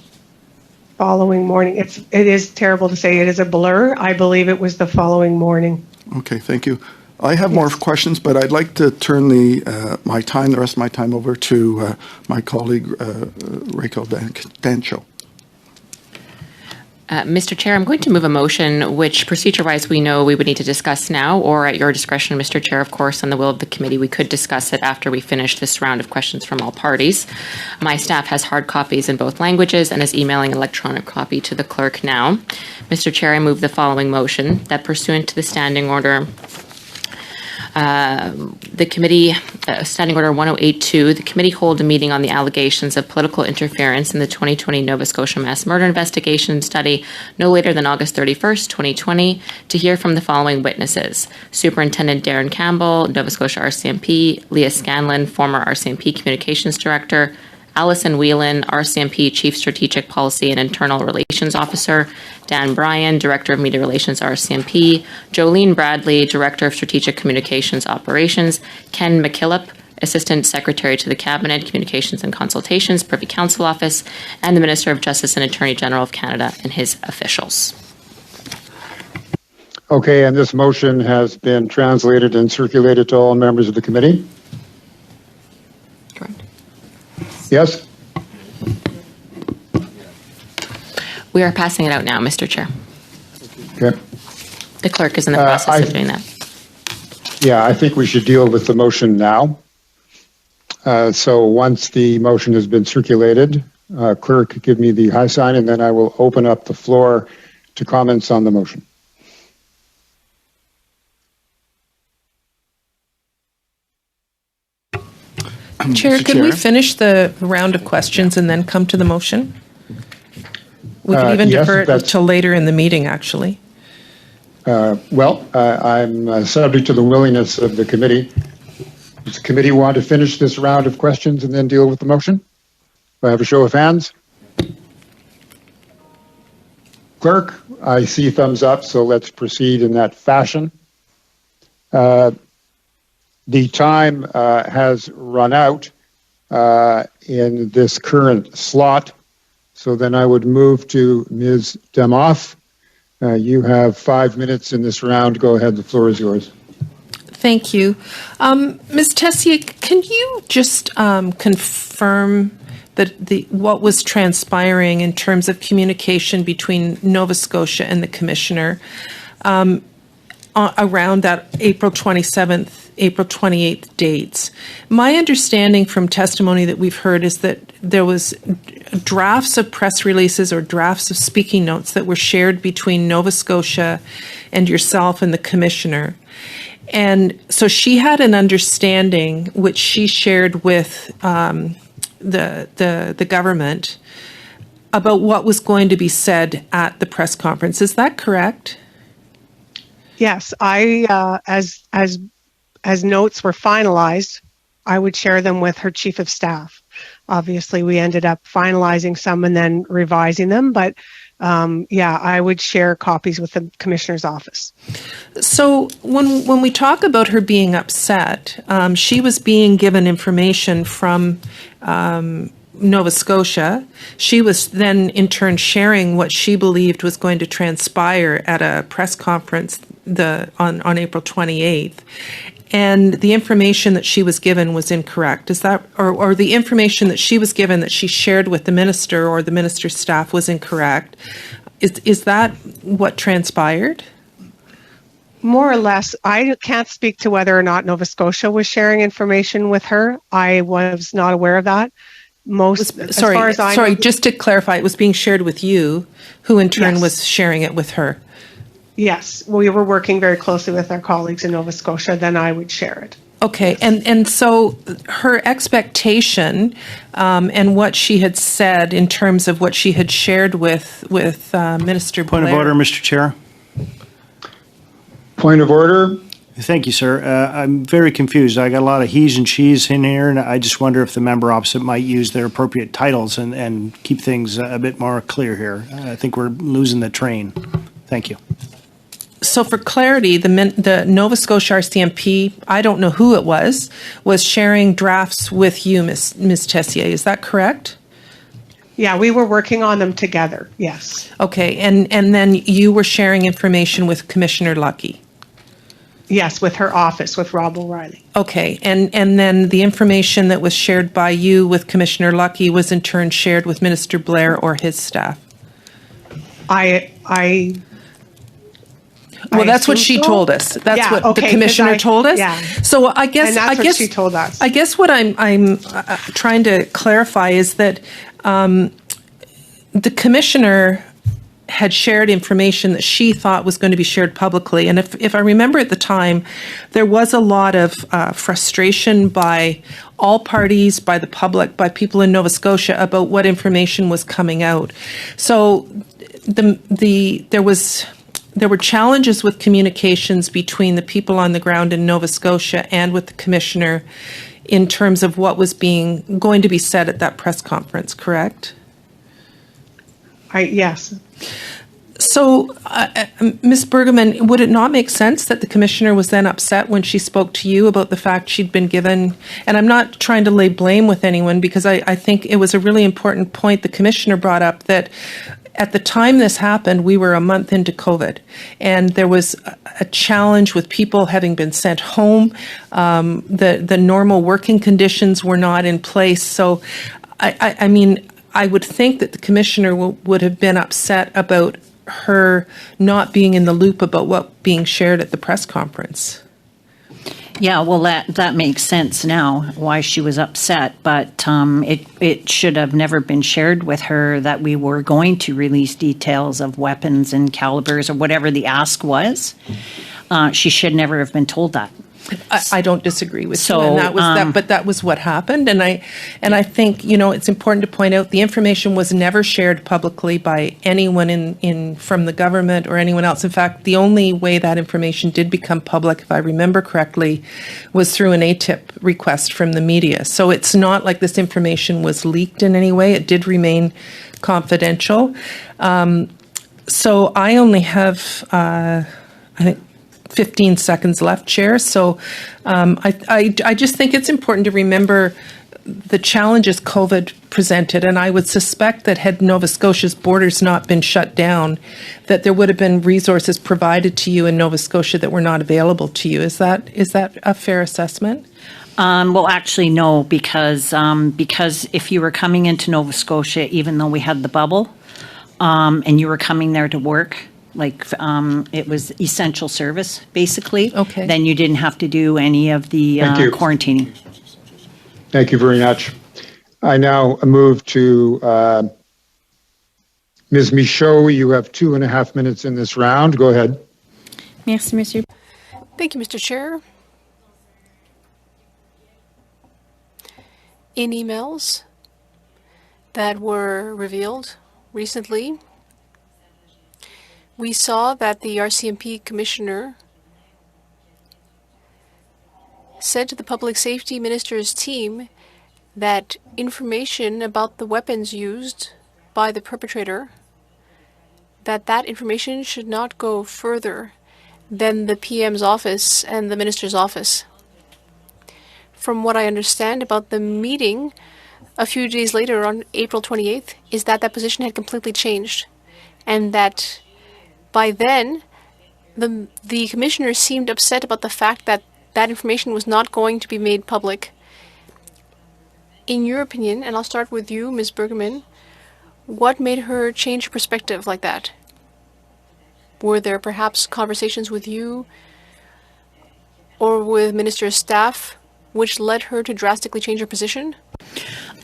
following morning. It is terrible to say, it is a blur. I believe it was the following morning. Okay, thank you. I have more questions, but I'd like to turn the rest of my time over to my colleague, Rachel Dancho. Mr. Chair, I'm going to move a motion which procedure-wise we know we would need to discuss now, or at your discretion, Mr. Chair, of course, on the will of the committee, we could discuss it after we finish this round of questions from all parties. My staff has hard copies in both languages and is emailing an electronic copy to the clerk now. Mr. Chair, I move the following motion that pursuant to the standing order the committee, Standing Order 1082, the committee hold a meeting on the allegations of political interference in the 2020 Nova Scotia mass murder investigation study no later than August 31st, 2020, to hear from the following witnesses: Superintendent Darren Campbell, Nova Scotia RCMP; Leah Scanlon, former RCMP Communications Director; Alison Whelan, RCMP Chief Strategic Policy and Internal Relations Officer; Dan Bryan, Director of Media Relations, RCMP; Jolene Bradley, Director of Strategic Communications Operations; Ken McKillop, Assistant Secretary to the Cabinet, Communications and Consultations, Privy Council Office; and the Minister of Justice and Attorney General of Canada and his officials. Okay, and this motion has been translated and circulated to all members of the committee? Correct. Yes? We are passing it out now, Mr. Chair. Okay. The clerk is in the process of doing that. Yeah, I think we should deal with the motion now. So once the motion has been circulated, clerk, give me the high sign, and then I will open up the floor to comments on the motion. Chair, could we finish the round of questions and then come to the motion? We could even yes, defer it till later in the meeting, actually. I'm subject to the willingness of the committee. Does the committee want to finish this round of questions and then deal with the motion? Do I have a show of hands? Clerk, I see thumbs up, so let's proceed in that fashion. The time has run out in this current slot, so then I would move to Ms. Demoff. You have 5 minutes in this round. Go ahead, the floor is yours. Thank you. Ms. Tessier, can you just confirm that what was transpiring in terms of communication between Nova Scotia and the Commissioner around that April 27th, April 28th dates? My understanding from testimony that we've heard is that there was drafts of press releases or drafts of speaking notes that were shared between Nova Scotia and yourself and the Commissioner. And so she had an understanding which she shared with the government about what was going to be said at the press conference. Is that correct? Yes, as notes were finalized, I would share them with her chief of staff. Obviously, we ended up finalizing some and then revising them, but I would share copies with the commissioner's office. So when we talk about her being upset, she was being given information from Nova Scotia. She was then in turn sharing what she believed was going to transpire at a press conference on April 28th. And the information that she was given was incorrect. Is that, or the information that she was given that she shared with the minister or the minister's staff was incorrect? Is that what transpired? More or less. I can't speak to whether or not Nova Scotia was sharing information with her. I was not aware of that. Just to clarify, it was being shared with you, who in turn was sharing it with her. Yes, we were working very closely with our colleagues in Nova Scotia, then I would share it. Okay, and so her expectation and what she had said in terms of what she had shared with Minister Blair. Point of order, Mr. Chair. Point of order. Thank you, sir. I'm very confused. I got a lot of he's and she's in here, and I just wonder if the member opposite might use their appropriate titles and keep things a bit more clear here. I think we're losing the train. Thank you. So for clarity, the Nova Scotia RCMP, I don't know who it was sharing drafts with you, Ms. Tessier. Is that correct? Yeah, we were working on them together, yes. Okay, and then you were sharing information with Commissioner Luckey? Yes, with her office, with Rob O'Reilly. Okay, and then the information that was shared by you with Commissioner Luckey was in turn shared with Minister Blair or his staff? Well, I that's what assume she so. told us. That's Yeah, what okay, the 'cause commissioner told us. Yeah. So I guess And that's what she told us. I guess what I'm trying to clarify is that the commissioner had shared information that she thought was going to be shared publicly. And if I remember at the time, there was a lot of frustration by all parties, by the public, by people in Nova Scotia about what information was coming out. So there were challenges with communications between the people on the ground in Nova Scotia and with the commissioner in terms of what was going to be said at that press conference, correct? Yes. So, Ms. Bergman, would it not make sense that the commissioner was then upset when she spoke to you about the fact she'd been given, and I'm not trying to lay blame with anyone because I think it was a really important point the commissioner brought up that at the time this happened, we were a month into COVID, and there was a challenge with people having been sent home. The normal working conditions were not in place. So, I mean, I would think that the commissioner would have been upset about her not being in the loop about what being shared at the press conference. Yeah, well, that makes sense now, why she was upset, but it should have never been shared with her that we were going to release details of weapons and calibers or whatever the ask was. She should never have been told that. I don't disagree with So, you, and that was but that was what happened, and I think it's important to point out the information was never shared publicly by anyone in from the government or anyone else. In fact, the only way that information did become public, if I remember correctly, was through an ATIP request from the media. So it's not like this information was leaked in any way. It did remain confidential. So I only have, I think, 15 seconds left, Chair. So I just think it's important to remember the challenges COVID presented, and I would suspect that had Nova Scotia's borders not been shut down, that there would have been resources provided to you in Nova Scotia that were not available to you. Is that a fair assessment? Well, actually, no, because if you were coming into Nova Scotia, even though we had the bubble, and you were coming there to work, like it was essential service, basically. Okay. Then you didn't have to do any of the Thank you. quarantining. Thank you very much. I now move to Ms. Michaud. You have 2.5 minutes in this round. Go ahead. Merci, Monsieur. Thank you, Mr. Chair. In emails that were revealed recently, we saw that the RCMP commissioner said to the Public Safety Minister's team that information about the weapons used by the perpetrator, that information should not go further than the PM's office and the minister's office. From what I understand about the meeting a few days later on April 28th, is that position had completely changed, and that by then, the commissioner seemed upset about the fact that information was not going to be made public. In your opinion, and I'll start with you, Ms. Bergman, what made her change her perspective like that? Were there perhaps conversations with you or with minister's staff which led her to drastically change her position?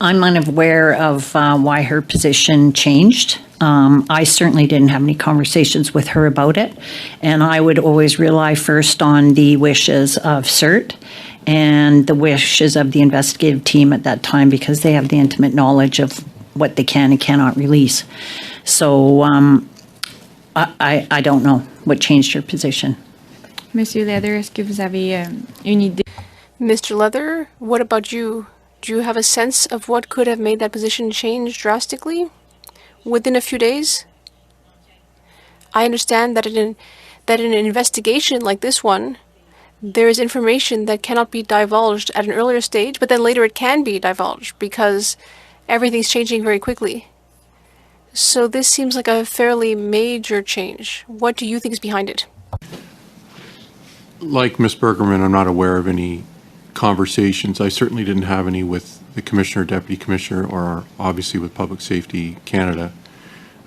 I'm unaware of why her position changed. I certainly didn't have any conversations with her about it, and I would always rely first on the wishes of CERT and the wishes of the investigative team at that time, because they have the intimate knowledge of what they can and cannot release. So I don't know what changed her position. Monsieur Leather, est-ce que vous avez une idée? Mr. Leather, what about you? Do you have a sense of what could have made that position change drastically within a few days? I understand that in an investigation like this one, there is information that cannot be divulged at an earlier stage, but then later it can be divulged because everything's changing very quickly. So this seems like a fairly major change. What do you think is behind it? Like Ms. Bergerman, I'm not aware of any conversations. I certainly didn't have any with the Commissioner, Deputy Commissioner, or obviously with Public Safety Canada.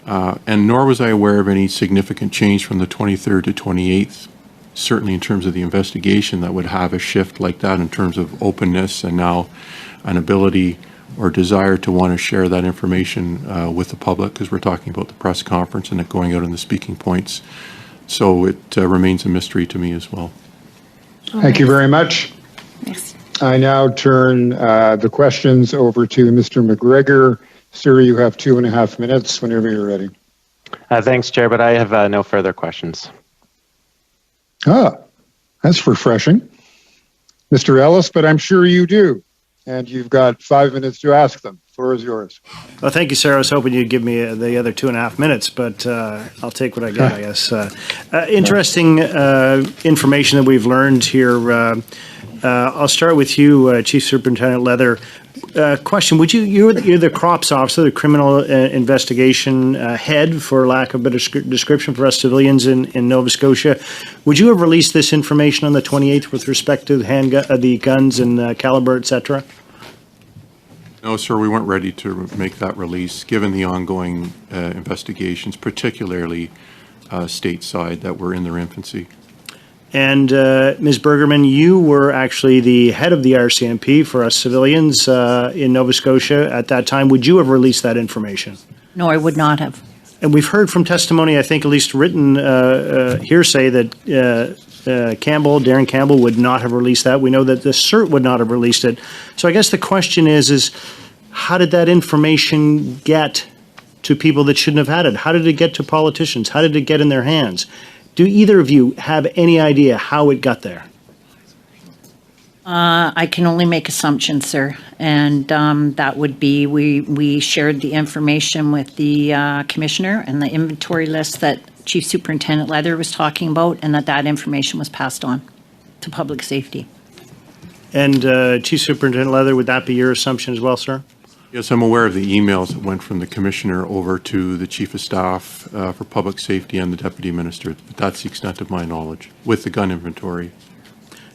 And nor was I aware of any significant change from the 23rd to 28th, certainly in terms of the investigation that would have a shift like that in terms of openness and now an ability or desire to want to share that information with the public, because we're talking about the press conference and it going out in the speaking points. So it remains a mystery to me as well. Thank you very much. I now turn the questions over to Mr. McGregor. Sir, you have 2.5 minutes whenever you're ready. Thanks, Chair, but I have no further questions. Ah, that's refreshing. Mr. Ellis, but I'm sure you do. And you've got 5 minutes to ask them. The floor is yours. Well, thank you, sir. I was hoping you'd give me the other 2.5 minutes, but I'll take what I get, I guess. Interesting information that we've learned here. I'll start with you, Chief Superintendent Leather. Question: you're the CROPS officer, the criminal investigation head, for lack of a better description, for us civilians in Nova Scotia. Would you have released this information on the 28th with respect to the guns and caliber, etc.? No, sir, we weren't ready to make that release, given the ongoing investigations, particularly stateside, that were in their infancy. And Ms. Bergerman, you were actually the head of the RCMP for us civilians in Nova Scotia at that time. Would you have released that information? No, I would not have. And we've heard from testimony, I think at least written hearsay, that Darren Campbell would not have released that. We know that the CERT would not have released it. So I guess the question is how did that information get to people that shouldn't have had it? How did it get to politicians? How did it get in their hands? Do either of you have any idea how it got there? I can only make assumptions, sir. And that would be we shared the information with the commissioner and the inventory list that Chief Superintendent Leather was talking about, and that information was passed on to public safety. And Chief Superintendent Leather, would that be your assumption as well, sir? Yes, I'm aware of the emails that went from the Commissioner over to the Chief of Staff for Public Safety and the Deputy Minister. But that's the extent of my knowledge with the gun inventory.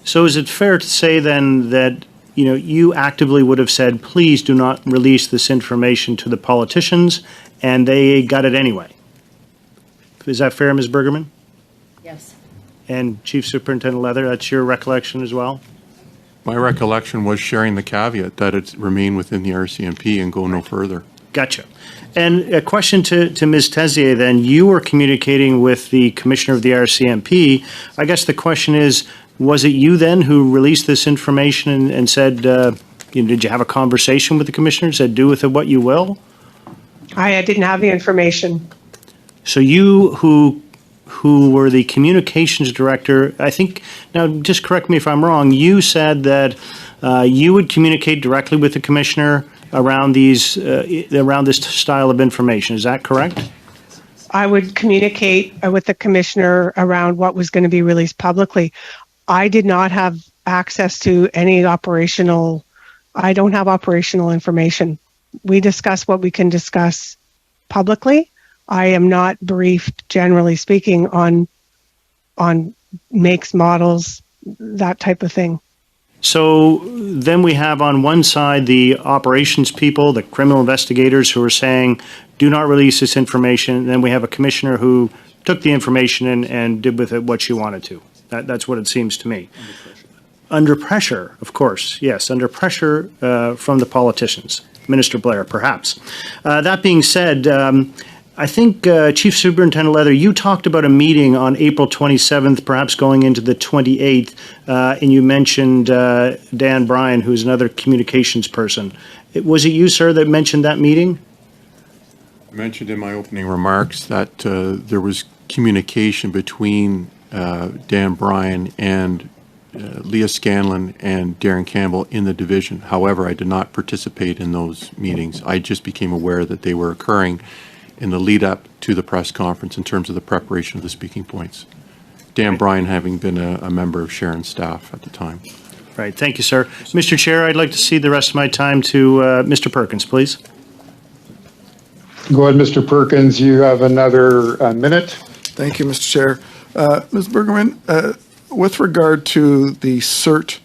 So is it fair to say then that you actively would have said, please do not release this information to the politicians, and they got it anyway? Is that fair, Ms. Bergerman? Yes. And Chief Superintendent Leather, that's your recollection as well? My recollection was sharing the caveat that it remain within the RCMP and go no further. Gotcha. And a question to Ms. Tezier then. You were communicating with the Commissioner of the RCMP. I guess the question is, was it you then who released this information and said, did you have a conversation with the Commissioner, said do with it what you will? I didn't have the information. So you who were the communications director, I think, now just correct me if I'm wrong, you said that you would communicate directly with the commissioner around around this style of information. Is that correct? I would communicate with the commissioner around what was going to be released publicly. I did not have access to any I don't have operational information. We discuss what we can discuss publicly. I am not briefed, generally speaking, on makes, models, that type of thing. So then we have on one side the operations people, the criminal investigators who are saying, do not release this information. And then we have a commissioner who took the information and did with it what she wanted to. That's what it seems to me. Under pressure, of course, yes, under pressure from the politicians. Minister Blair, perhaps. That being said, I think, Chief Superintendent Leather, you talked about a meeting on April 27th, perhaps going into the 28th, and you mentioned Dan Bryan, who's another communications person. Was it you, sir, that mentioned that meeting? I mentioned in my opening remarks that there was communication between Dan Bryan and Leah Scanlon and Darren Campbell in the division. However, I did not participate in those meetings. I just became aware that they were occurring in the lead up to the press conference in terms of the preparation of the speaking points. Dan Bryan having been a member of Sharon's staff at the time. Right. Thank you, sir. Mr. Chair, I'd like to cede the rest of my time to Mr. Perkins, please. Go ahead, Mr. Perkins. You have another minute. Thank you, Mr. Chair. Ms. Bergerman, with regard to the CERT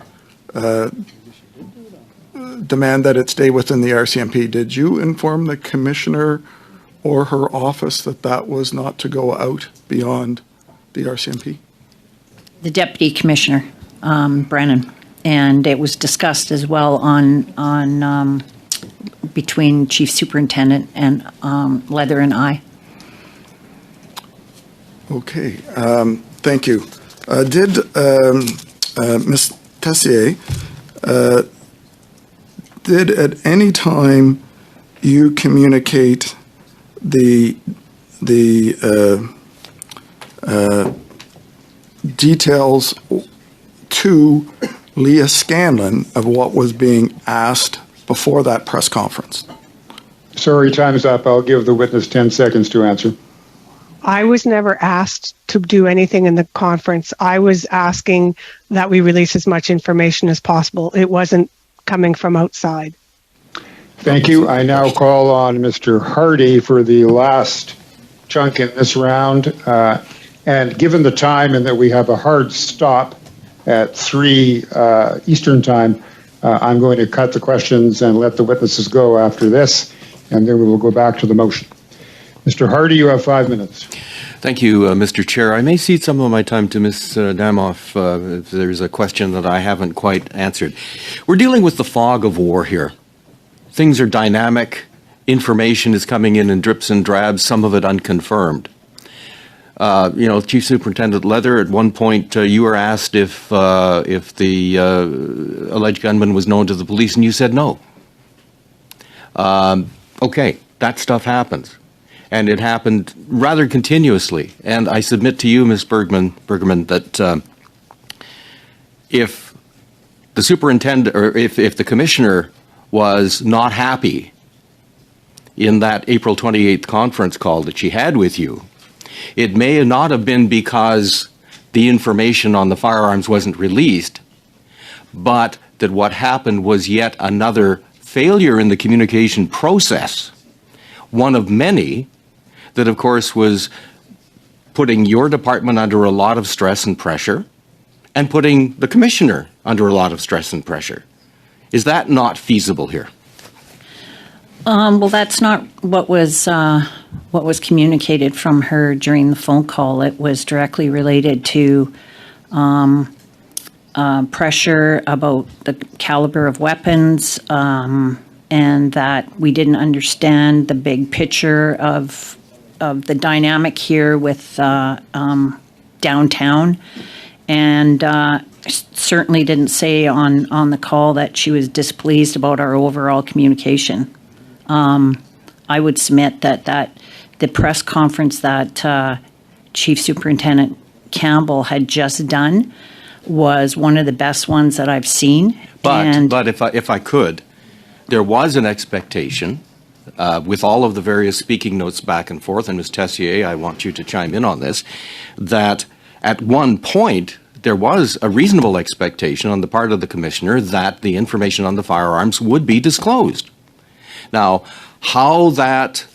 demand that it stay within the RCMP, did you inform the commissioner or her office that that was not to go out beyond the RCMP? The Deputy Commissioner, Brennan, and it was discussed as well on between Chief Superintendent and Leather and I. Okay, thank you. Did Ms. Tessier, did at any time you communicate the details to Leah Scanlon of what was being asked before that press conference? Sorry, time's up. I'll give the witness 10 seconds to answer. I was never asked to do anything in the conference. I was asking that we release as much information as possible. It wasn't coming from outside. Thank you. I now call on Mr. Hardy for the last chunk in this round. And given the time and that we have a hard stop at 3 Eastern time, I'm going to cut the questions and let the witnesses go after this, and then we will go back to the motion. Mr. Hardy, you have 5 minutes. Thank you, Mr. Chair. I may cede some of my time to Ms. Damoff if there's a question that I haven't quite answered. We're dealing with the fog of war here. Things are dynamic. Information is coming in drips and drabs, some of it unconfirmed. Chief Superintendent Leather, at one point you were asked if the alleged gunman was known to the police, and you said no. Okay, that stuff happens. And it happened rather continuously. And I submit to you, Ms. Bergman, that if the superintendent, or if the commissioner was not happy in that April 28th conference call that she had with you, it may not have been because the information on the firearms wasn't released, but that what happened was yet another failure in the communication process, one of many that, of course, was putting your department under a lot of stress and pressure and putting the commissioner under a lot of stress and pressure. Is that not feasible here? Well, that's not what was communicated from her during the phone call. It was directly related to pressure about the caliber of weapons, and that we didn't understand the big picture of the dynamic here with downtown, and certainly didn't say on the call that she was displeased about our overall communication. I would submit that the press conference that Chief Superintendent Campbell had just done was one of the best ones that I've seen. But if I could, there was an expectation with all of the various speaking notes back and forth, and Ms. Tessier, I want you to chime in on this, that at one point there was a reasonable expectation on the part of the commissioner that the information on the firearms would be disclosed. Now, how that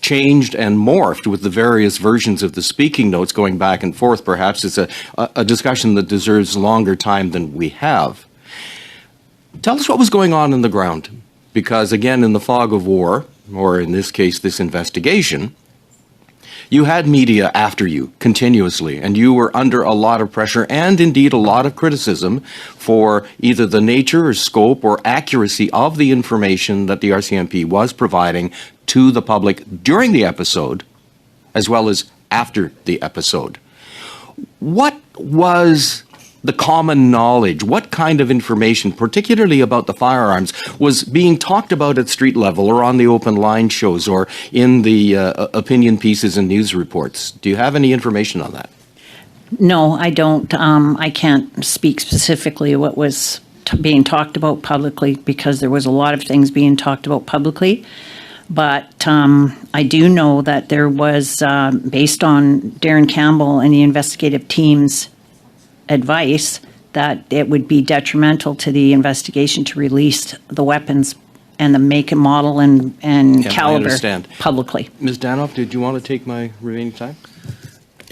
changed and morphed with the various versions of the speaking notes going back and forth perhaps is a discussion that deserves longer time than we have. Tell us what was going on in the ground, because again, in the fog of war, or in this case, this investigation, you had media after you continuously, and you were under a lot of pressure and indeed a lot of criticism for either the nature or scope or accuracy of the information that the RCMP was providing to the public during the episode, as well as after the episode. What was the common knowledge? What kind of information, particularly about the firearms, was being talked about at street level or on the open line shows or in the opinion pieces and news reports? Do you have any information on that? No, I don't. I can't speak specifically what was being talked about publicly, because there was a lot of things being talked about publicly. But I do know that there was, based on Darren Campbell and the investigative team's advice, that it would be detrimental to the investigation to release the weapons and the make and model and caliber publicly. Ms. Danoff, did you want to take my remaining time?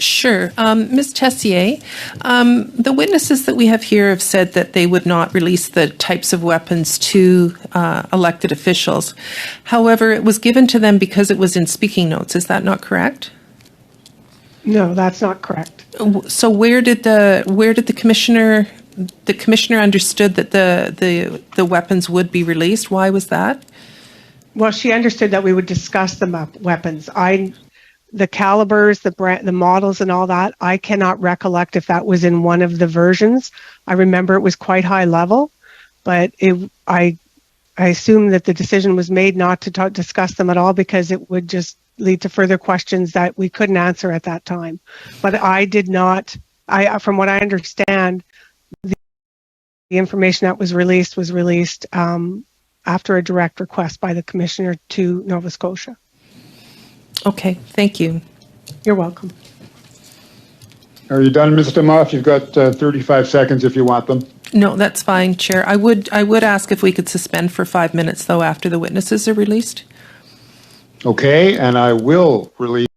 Sure. Ms. Tessier, the witnesses that we have here have said that they would not release the types of weapons to elected officials. However, it was given to them because it was in speaking notes. Is that not correct? No, that's not correct. So where did the commissioner understood that the weapons would be released? Why was that? Well, she understood that we would discuss the weapons. The calibers, the models and all that, I cannot recollect if that was in one of the versions. I remember it was quite high level, but I assume that the decision was made not to discuss them at all because it would just lead to further questions that we couldn't answer at that time. But I did not, from what I understand, the information that was released after a direct request by the commissioner to Nova Scotia. Okay, thank you. You're welcome. Are you done, Ms. Demoff? You've got 35 seconds if you want them. No, that's fine, Chair. I would ask if we could suspend for 5 minutes, though, after the witnesses are released. Okay, and I will release